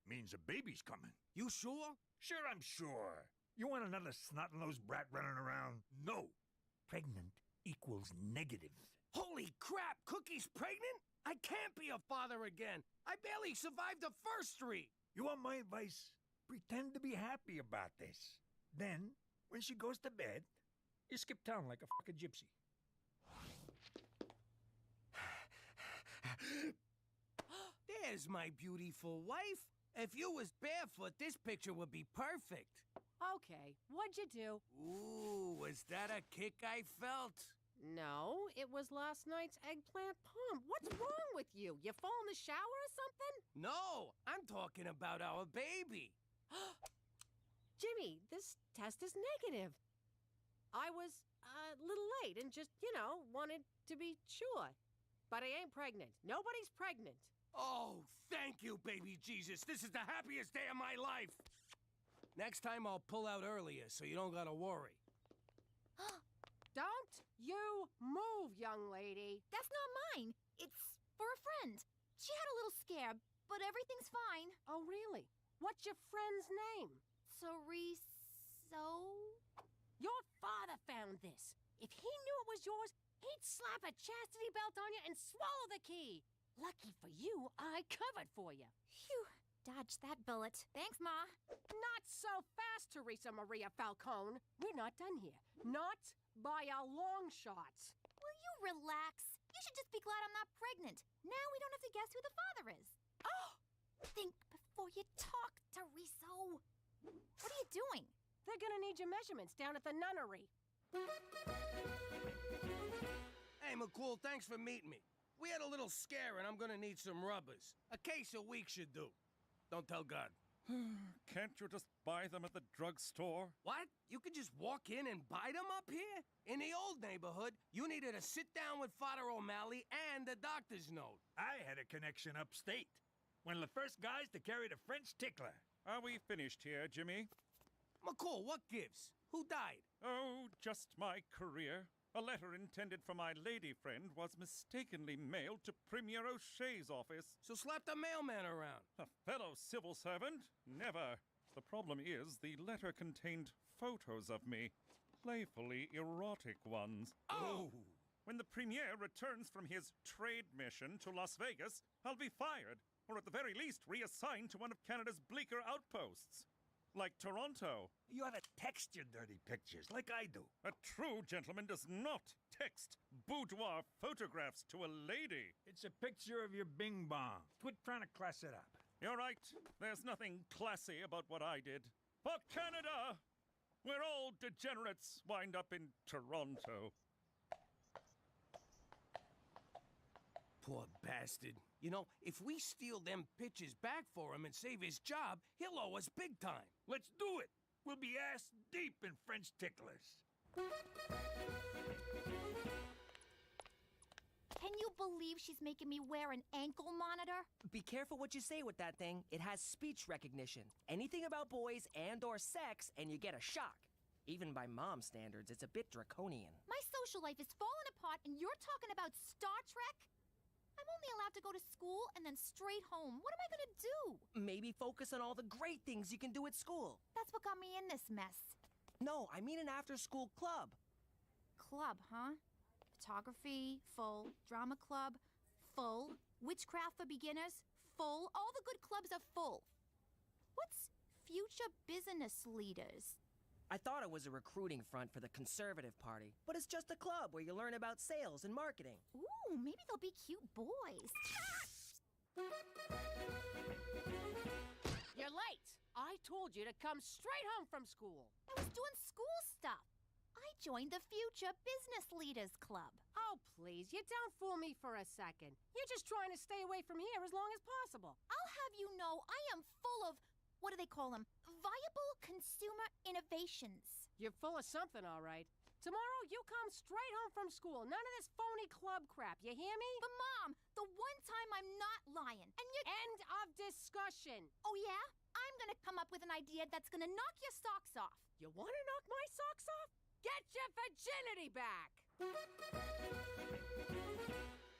Means a baby's coming. You sure? Sure, I'm sure. You want another snot-nosed brat running around? No. Pregnant equals negative. Holy crap, Cookie's pregnant? I can't be a father again. I barely survived the first 3. You want my advice? Pretend to be happy about this. Then, when she goes to bed, You skip town like a fucking gypsy. There's my beautiful wife. If you was barefoot, this picture would be perfect. Okay, what'd you do? Ooh, was that a kick I felt? No, it was last night's eggplant palm. What's wrong with you? You fall in the shower or something? No, I'm talking about our baby. Jimmy, this test is negative. I was a little late and just, wanted to be sure. But I ain't pregnant. Nobody's pregnant. Oh, thank you, baby Jesus. This is the happiest day of my life. Next time I'll pull out earlier so you don't gotta worry. Don't you move, young lady. That's not mine. It's for a friend. She had a little scare, but everything's fine. Oh, really? What's your friend's name? Ceriso? Your father found this. If he knew it was yours, he'd slap a chastity belt on you and swallow the key. Lucky for you, I covered for you. Phew. Dodged that bullet. Thanks, Ma. Not so fast, Teresa Maria Falcone. We're not done here. Not by a long shot. Will you relax? You should just be glad I'm not pregnant. Now we don't have to guess who the father is. Oh! Think before you talk, Teriso. What are you doing? They're gonna need your measurements down at the nunnery. Hey, McCool, thanks for meeting me. We had a little scare and I'm gonna need some rubbers. A case a week should do. Don't tell God. Can't you just buy them at the drugstore? What? You could just walk in and buy them up here? In the old neighborhood, you needed to sit down with Father O'Malley and a doctor's note. I had a connection upstate. One of the first guys to carry the French tickler. Are we finished here, Jimmy? McCool, what gives? Who died? Oh, just my career. A letter intended for my lady friend was mistakenly mailed to Premier O'Shea's office. So slap the mailman around. A fellow civil servant? Never. The problem is the letter contained photos of me. Playfully erotic ones. Oh! When the Premier returns from his trade mission to Las Vegas, I'll be fired, or at the very least reassigned to one of Canada's bleaker outposts. Like Toronto. You ought to text your dirty pictures, like I do. A true gentleman does not text boudoir photographs to a lady. It's a picture of your bing bong. Quit trying to class it up. You're right. There's nothing classy about what I did. For Canada! Where all degenerates wind up in Toronto. Poor bastard. You know, if we steal them pictures back for him and save his job, he'll owe us big time. Let's do it. We'll be ass deep in French ticklers. Can you believe she's making me wear an ankle monitor? Be careful what you say with that thing. It has speech recognition. Anything about boys and/or sex, and you get a shock. Even by mom standards, it's a bit draconian. My social life is falling apart, and you're talking about Star Trek? I'm only allowed to go to school and then straight home. What am I gonna do? Maybe focus on all the great things you can do at school. That's what got me in this mess. No, I mean an after-school club. Club, huh? Photography, full. Drama club, full. Witchcraft for beginners, full. All the good clubs are full. What's future business leaders? I thought it was a recruiting front for the Conservative Party, but it's just a club where you learn about sales and marketing. Ooh, maybe they'll be cute boys. You're late. I told you to come straight home from school. I was doing school stuff. I joined the Future Business Leaders Club. Oh, please, you don't fool me for a second. You're just trying to stay away from here as long as possible. I'll have you know I am full of, what do they call them? Viable consumer innovations. You're full of something, all right. Tomorrow, you come straight home from school. None of this phony club crap, you hear me? But Mom, the one time I'm not lying, and you— End of discussion. Oh yeah? I'm gonna come up with an idea that's gonna knock your socks off. You wanna knock my socks off? Get your virginity back!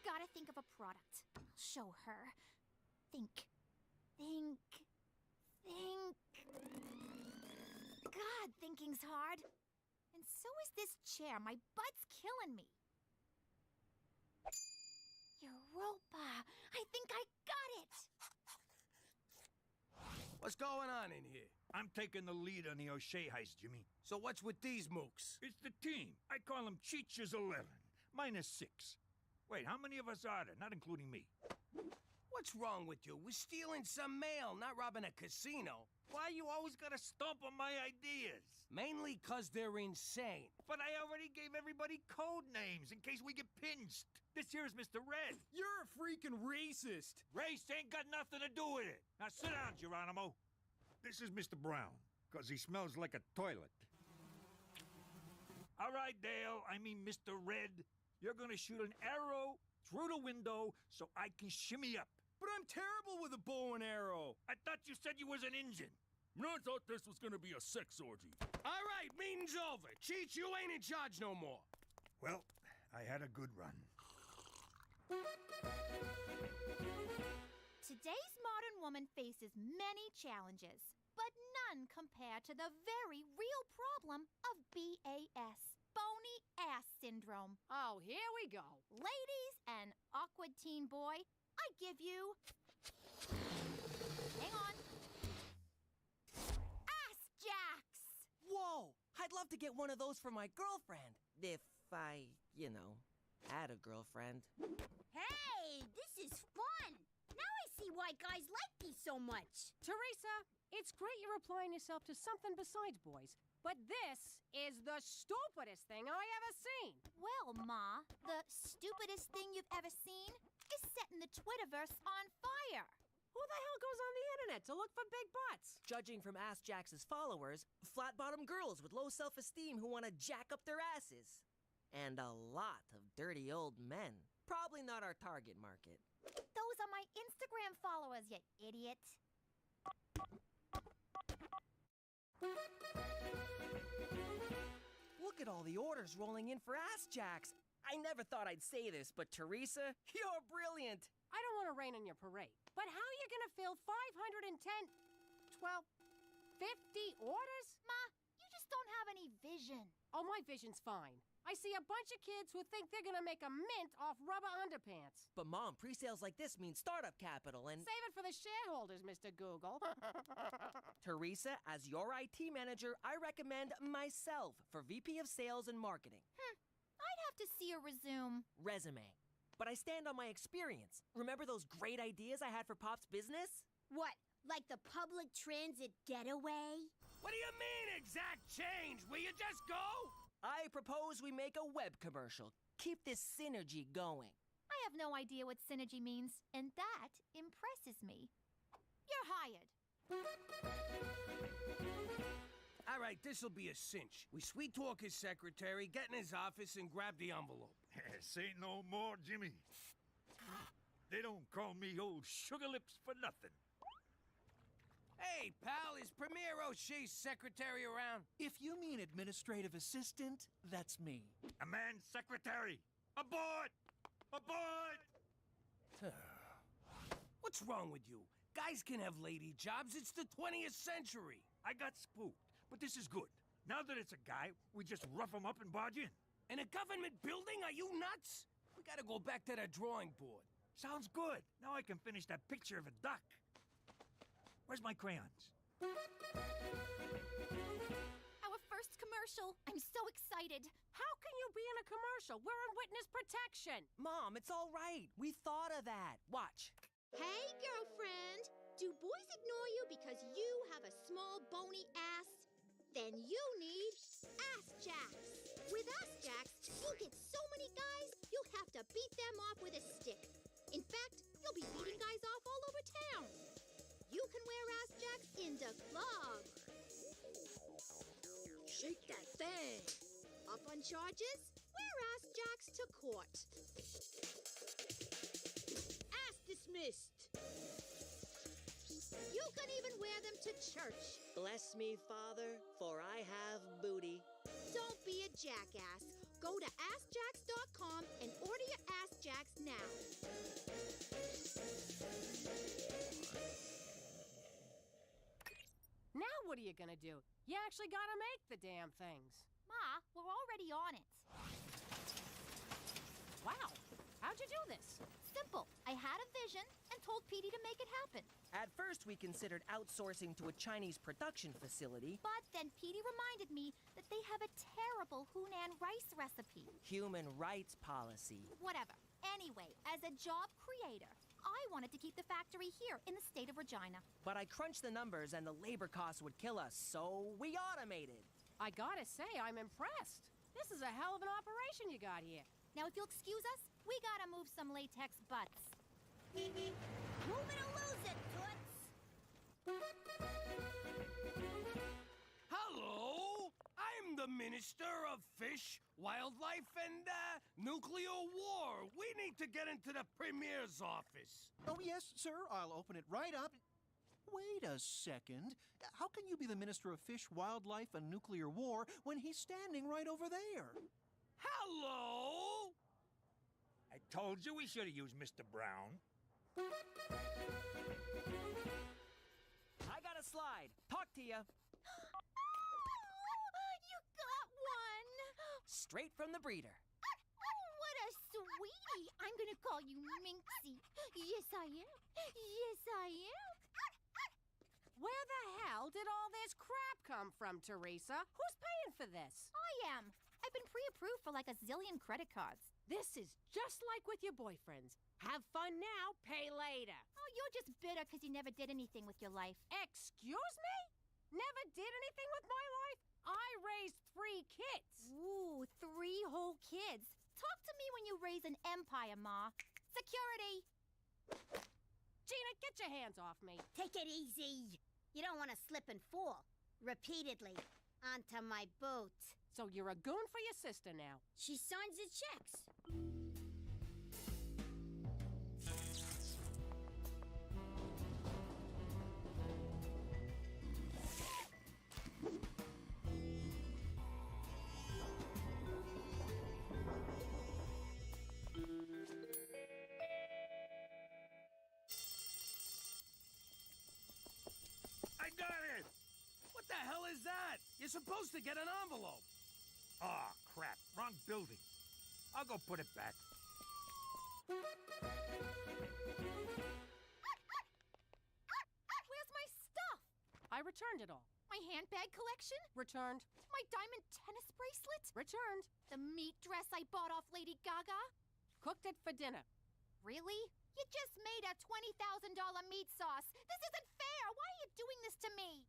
Gotta think of a product. I'll show her. Think. God, thinking's hard. And so is this chair. My butt's killing me. Europa! I think I got it! What's going on in here? I'm taking the lead on the O'Shea heist, Jimmy. So what's with these mooks? It's the team. I call them Cheech's 11, minus 6. Wait, how many of us are there, not including me? What's wrong with you? We're stealing some mail, not robbing a casino. Why you always gotta stomp on my ideas? Mainly 'cause they're insane. But I already gave everybody code names in case we get pinched. This here's Mr. Red. You're a freaking racist. Race ain't got nothing to do with it. Now sit down, Geronimo. This is Mr. Brown, 'cause he smells like a toilet. All right, Dale, I mean Mr. Red. You're gonna shoot an arrow through the window so I can shimmy up. But I'm terrible with a bow and arrow. I thought you said you was an Injun. I thought this was gonna be a sex orgy. All right, meeting's over. Cheech, you ain't in charge no more. Well, I had a good run. Today's modern woman faces many challenges, but none compare to the very real problem of BAS, bony ass syndrome. Oh, here we go. Ladies and awkward teen boy, I give you... Hang on. Ass jacks! Whoa! I'd love to get one of those for my girlfriend. If I, had a girlfriend. Hey, this is fun! Now I see why guys like these so much. Teresa, it's great you're applying yourself to something besides boys, but this is the stupidest thing I ever seen. Well, Ma, the stupidest thing you've ever seen is setting the Twitterverse on fire. Who the hell goes on the internet to look for big butts? Judging from Ass Jax's followers, flat-bottom girls with low self-esteem who want to jack up their asses. And a lot of dirty old men. Probably not our target market. Those are my Instagram followers, you idiot. Look at all the orders rolling in for Ass Jacks. I never thought I'd say this, but Teresa, you're brilliant. I don't want to rain on your parade, but how are you going to fill 510, 12, 50 orders? Ma, you just don't have any vision. Oh, my vision's fine. I see a bunch of kids who think they're going to make a mint off rubber underpants. But Mom, pre-sales like this mean startup capital and... Save it for the shareholders, Mr. Google. Teresa, as your IT manager, I recommend myself for VP of Sales and Marketing. I'd have to see a resume. But I stand on my experience. Remember those great ideas I had for Pop's business? What, like the public transit getaway? What do you mean, exact change? Will you just go? I propose we make a web commercial. Keep this synergy going. I have no idea what synergy means, and that impresses me. You're hired. All right, this'll be a cinch. We sweet talk his secretary, get in his office, and grab the envelope. Say no more, Jimmy. They don't call me old sugar lips for nothing. Hey, pal, is Premier O'Shea's secretary around? If you mean administrative assistant, that's me. A man's secretary. Aboard! Aboard! What's wrong with you? Guys can have lady jobs. It's the 20th century. I got spooked, but this is good. Now that it's a guy, we just rough him up and barge in. In a government building? Are you nuts? We gotta go back to the drawing board. Sounds good. Now I can finish that picture of a duck. Where's my crayons? Our first commercial. I'm so excited. How can you be in a commercial? We're on witness protection. Mom, it's all right. We thought of that. Watch. Hey, girlfriend! Do boys ignore you because you have a small bony ass? Then you need Ass Jacks. With Ass Jacks, you'll get so many guys, you'll have to beat them off with a stick. In fact, you'll be beating guys off all over town. You can wear Ass Jacks in the club. Shake that thing. Up on charges? Wear Ass Jacks to court. Ass dismissed. You can even wear them to church. Bless me, Father, for I have booty. Don't be a jackass. Go to AskJacks.com and order your Ass Jacks now. Now what are you gonna do? You actually gotta make the damn things. Ma, we're already on it. Wow, How'd you do this? Simple. I had a vision and told Petey to make it happen. At first, we considered outsourcing to a Chinese production facility. But then Petey reminded me that they have a terrible Hunan rice recipe. Human rights policy. Whatever. Anyway, as a job creator, I wanted to keep the factory here in the state of Regina. But I crunched the numbers and the labor costs would kill us, so we automated. I gotta say, I'm impressed. This is a hell of an operation you got here. Now, if you'll excuse us, we gotta move some latex butts. Move it or lose it, Toots! Hello! I'm the Minister of Fish, Wildlife, and, Nuclear War. We need to get into the Premier's office. Oh, yes, sir. I'll open it right up. Wait a second. How can you be the Minister of Fish, Wildlife, and Nuclear War when he's standing right over there? Hello? I told you we should have used Mr. Brown. I got a slide. Talk to ya. You got one! Straight from the breeder. What a sweetie! I'm gonna call you Minxie. Yes, I am. Yes, I am. Where the hell did all this crap come from, Teresa? Who's paying for this? I am. I've been pre-approved for like a zillion credit cards. This is just like with your boyfriends. Have fun now, pay later. Oh, you're just bitter because you never did anything with your life. Excuse me? Never did anything with my life? I raised 3 kids. Ooh, 3 whole kids. Talk to me when you raise an empire, Ma. Security! Gina, get your hands off me. Take it easy. You don't want to slip and fall. Repeatedly. Onto my boat. So you're a goon for your sister now. She signs the checks. I got it! What the hell is that? You're supposed to get an envelope. Aw, crap. Wrong building. I'll go put it back. Where's my stuff? I returned it all. My handbag collection? Returned. My diamond tennis bracelet? Returned. The meat dress I bought off Lady Gaga? Cooked it for dinner. Really? You just made a $20,000 meat sauce. This isn't fair. Why are you doing this to me?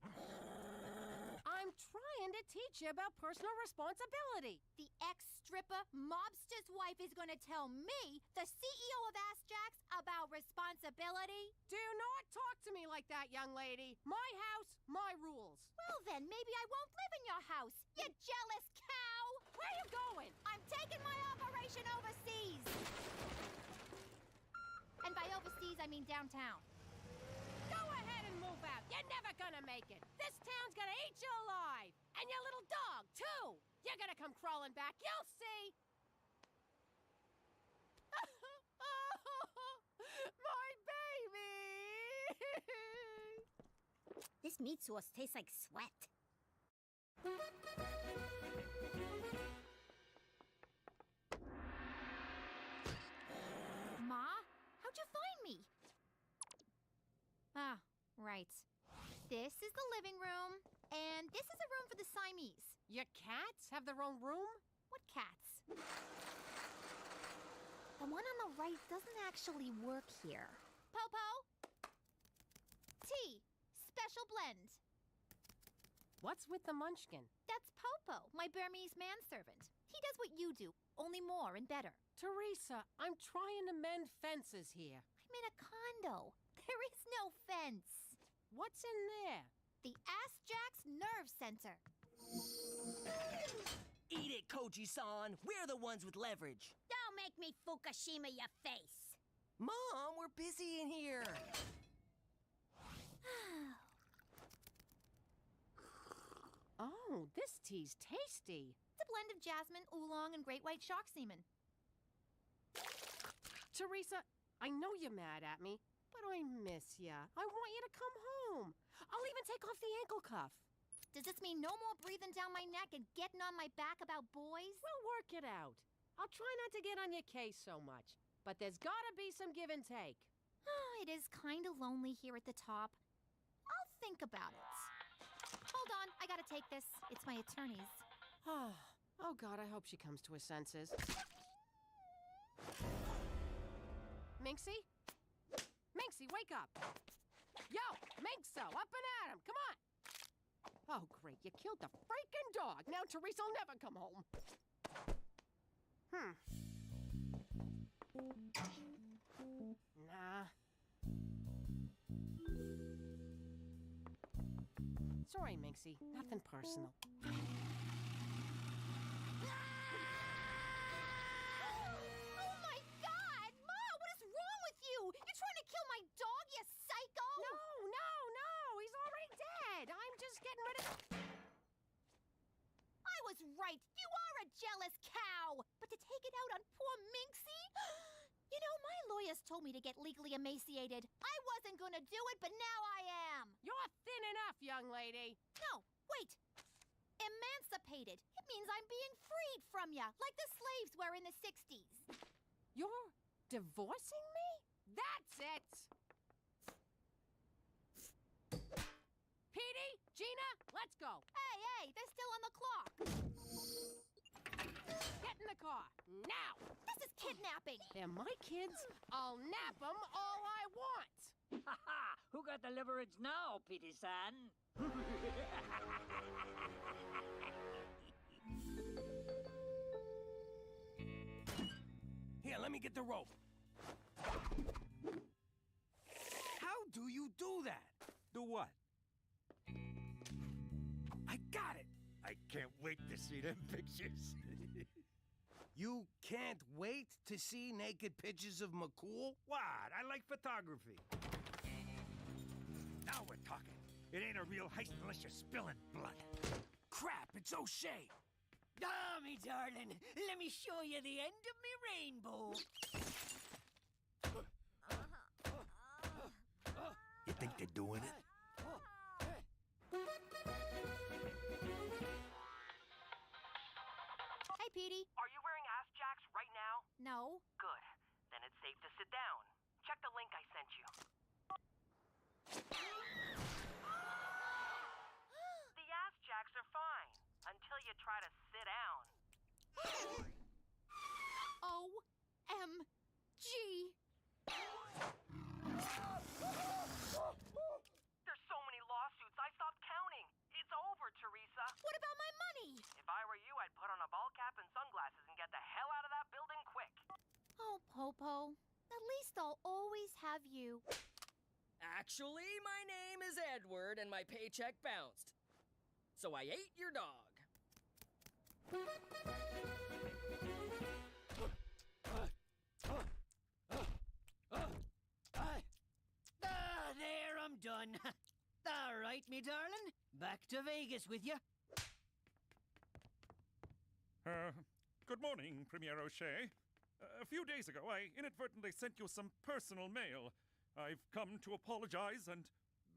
I'm trying to teach you about personal responsibility. The ex-stripper mobster's wife is going to tell me, the CEO of Ass Jacks, about responsibility? Do not talk to me like that, young lady. My house, my rules. Well then, maybe I won't live in your house, you jealous cow! Where are you going? I'm taking my operation overseas! And by overseas, I mean downtown. Go ahead and move out. You're never gonna make it. This town's gonna eat you alive. And your little dog, too. You're gonna come crawling back. You'll see. My baby! This meat sauce tastes like sweat. Ma? How'd you find me? Ah, right. This is the living room, and this is a room for the Siamese. Your cats have their own room? What cats? The one on the right doesn't actually work here. Popo? Tea. Special blend. What's with the munchkin? That's Popo, my Burmese manservant. He does what you do, only more and better. Teresa, I'm trying to mend fences here. I'm in a condo. There is no fence. What's in there? The Ass Jacks Nerve Center. Eat it, Koji-san. We're the ones with leverage. Don't make me Fukushima your face. Mom, we're busy in here. Oh, this tea's tasty. It's a blend of jasmine, oolong, and great white shark semen. Teresa, I know you're mad at me, but I miss ya. I want you to come home. I'll even take off the ankle cuff. Does this mean no more breathing down my neck and getting on my back about boys? We'll work it out. I'll try not to get on your case so much. but there's gotta be some give and take. It is kind of lonely here at the top. I'll think about it. Hold on, I gotta take this. It's my attorney's. Oh, God, I hope she comes to her senses. Minxie? Minxie, wake up! Yo, Minxo, up and at him, come on! Oh, great, you killed the freaking dog. Now Teresa'll never come home. Nah. It's all right, Minxie. Nothing personal. Oh my God! Ma, what is wrong with you? You're trying to kill my dog, you psycho! No! He's already dead. I'm just getting rid of... I was right. You are a jealous cow. But to take it out on poor Minxie? You know, my lawyers told me to get legally emaciated. I wasn't gonna do it, but now I am. You're thin enough, young lady. No, wait. Emancipated. It means I'm being freed from ya, like the slaves were in the 60s. You're divorcing me? That's it! Petey, Gina, let's go. Hey, they're still on the clock. Get in the car, now! This is kidnapping. They're my kids. I'll nap them all I want. Ha-ha! Who got the leverage now, Petey-san? Here, let me get the rope. How do you do that? Do what? I got it! I can't wait to see them pictures. You can't wait to see naked pictures of McCool? What? I like photography. Now we're talking. It ain't a real heist unless you're spilling blood. Crap, it's O'Shea! Ah, me darling, let me show you the end of me rainbow. You think they're doing it? Hey, Petey. Are you wearing ass jacks right now? No. Good. Then it's safe to sit down. Check the link I sent you. The ass jacks are fine until you try to sit down. OMG. There's so many lawsuits, I stopped counting. It's over, Teresa. What about my money? If I were you, I'd put on a ball cap and sunglasses and get the hell out of that building quick. Oh, Popo. At least I'll always have you. Actually, my name is Edward and my paycheck bounced. So I ate your dog. There, I'm done. All right, me darling. Back to Vegas with you. Good morning, Premier O'Shea. A few days ago, I inadvertently sent you some personal mail. I've come to apologize and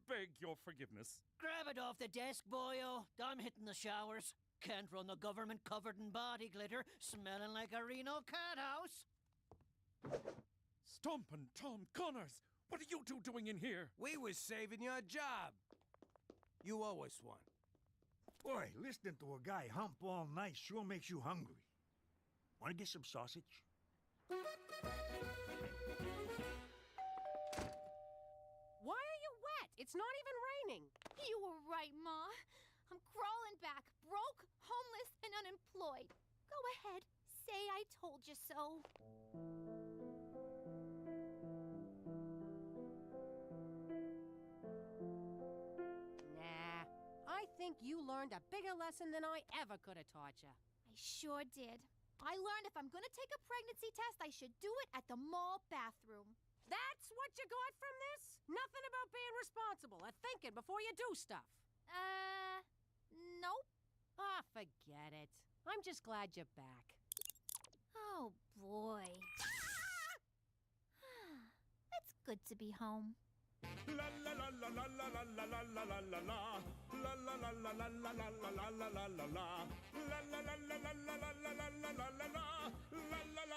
beg your forgiveness. Grab it off the desk, boyo. I'm hitting the showers. Can't run the government covered in body glitter, smelling like a Reno cat house. Stompin' Tom Connors! What are you two doing in here? We was saving your job. You owe us one. Boy, listening to a guy hump all night sure makes you hungry. Want to get some sausage? Why are you wet? It's not even raining. You were right, Ma. I'm crawling back, broke, homeless, and unemployed. Go ahead, say I told you so. Nah, I think you learned a bigger lesson than I ever could have taught you. I sure did. I learned if I'm gonna take a pregnancy test, I should do it at the mall bathroom. That's what you got from this? Nothing about being responsible or thinking before you do stuff. Nope. Ah, forget it. I'm just glad you're back. Oh, boy. It's good to be home. La la la la la la la la la la la la la. La la la la la la la la la la la la la. La la la la la la la la la la la la. La la la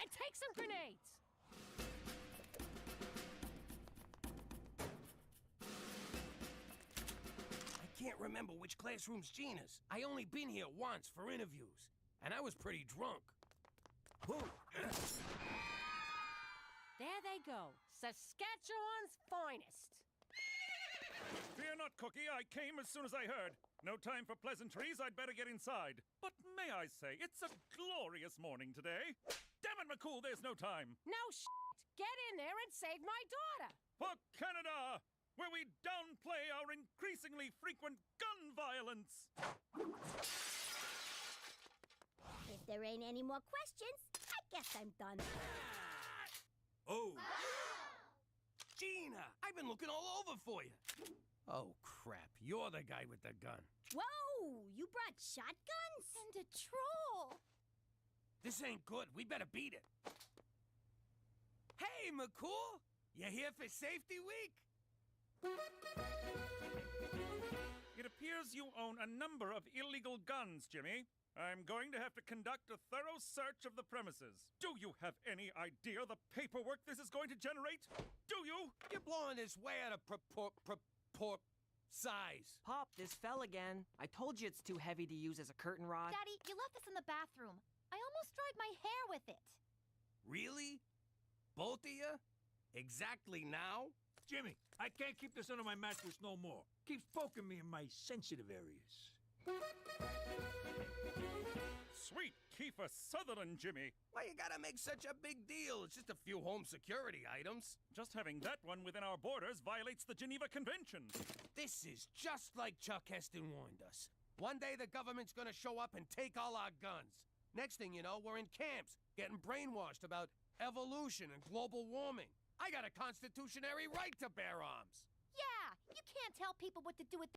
and take some grenades. I can't remember which classroom's Gina's. I only been here once for interviews, and I was pretty drunk. There they go. Saskatchewan's finest. Fear not, Cookie. I came as soon as I heard. No time for pleasantries. I'd better get inside. But may I say, it's a glorious morning today. Damn it, McCool, there's no time. No shit. Get in there and save my daughter. For Canada, where we downplay our increasingly frequent gun violence. If there ain't any more questions, I guess I'm done. Oh. Gina, I've been looking all over for you. Oh, crap. You're the guy with the gun. Whoa! You brought shotguns? And a troll. This ain't good. We better beat it. Hey, McCool! You here for Safety Week? It appears you own a number of illegal guns, Jimmy. I'm going to have to conduct a thorough search of the premises. Do you have any idea the paperwork this is going to generate? Do you? You're blowing this way out of size. Pop, this fell again. I told you it's too heavy to use as a curtain rod. Daddy, you left this in the bathroom. I almost dried my hair with it. Really? Both of you? Exactly now? Jimmy, I can't keep this under my mattress no more. Keeps poking me in my sensitive areas. Sweet Kiefer Sutherland, Jimmy. Why you gotta make such a big deal? It's just a few home security items. Just having that one within our borders violates the Geneva Convention. This is just like Chuck Heston warned us. One day the government's gonna show up and take all our guns. Next thing you know, we're in camps, getting brainwashed about evolution and global warming. I got a constitutionary right to bear arms. Yeah, you can't tell people what to do with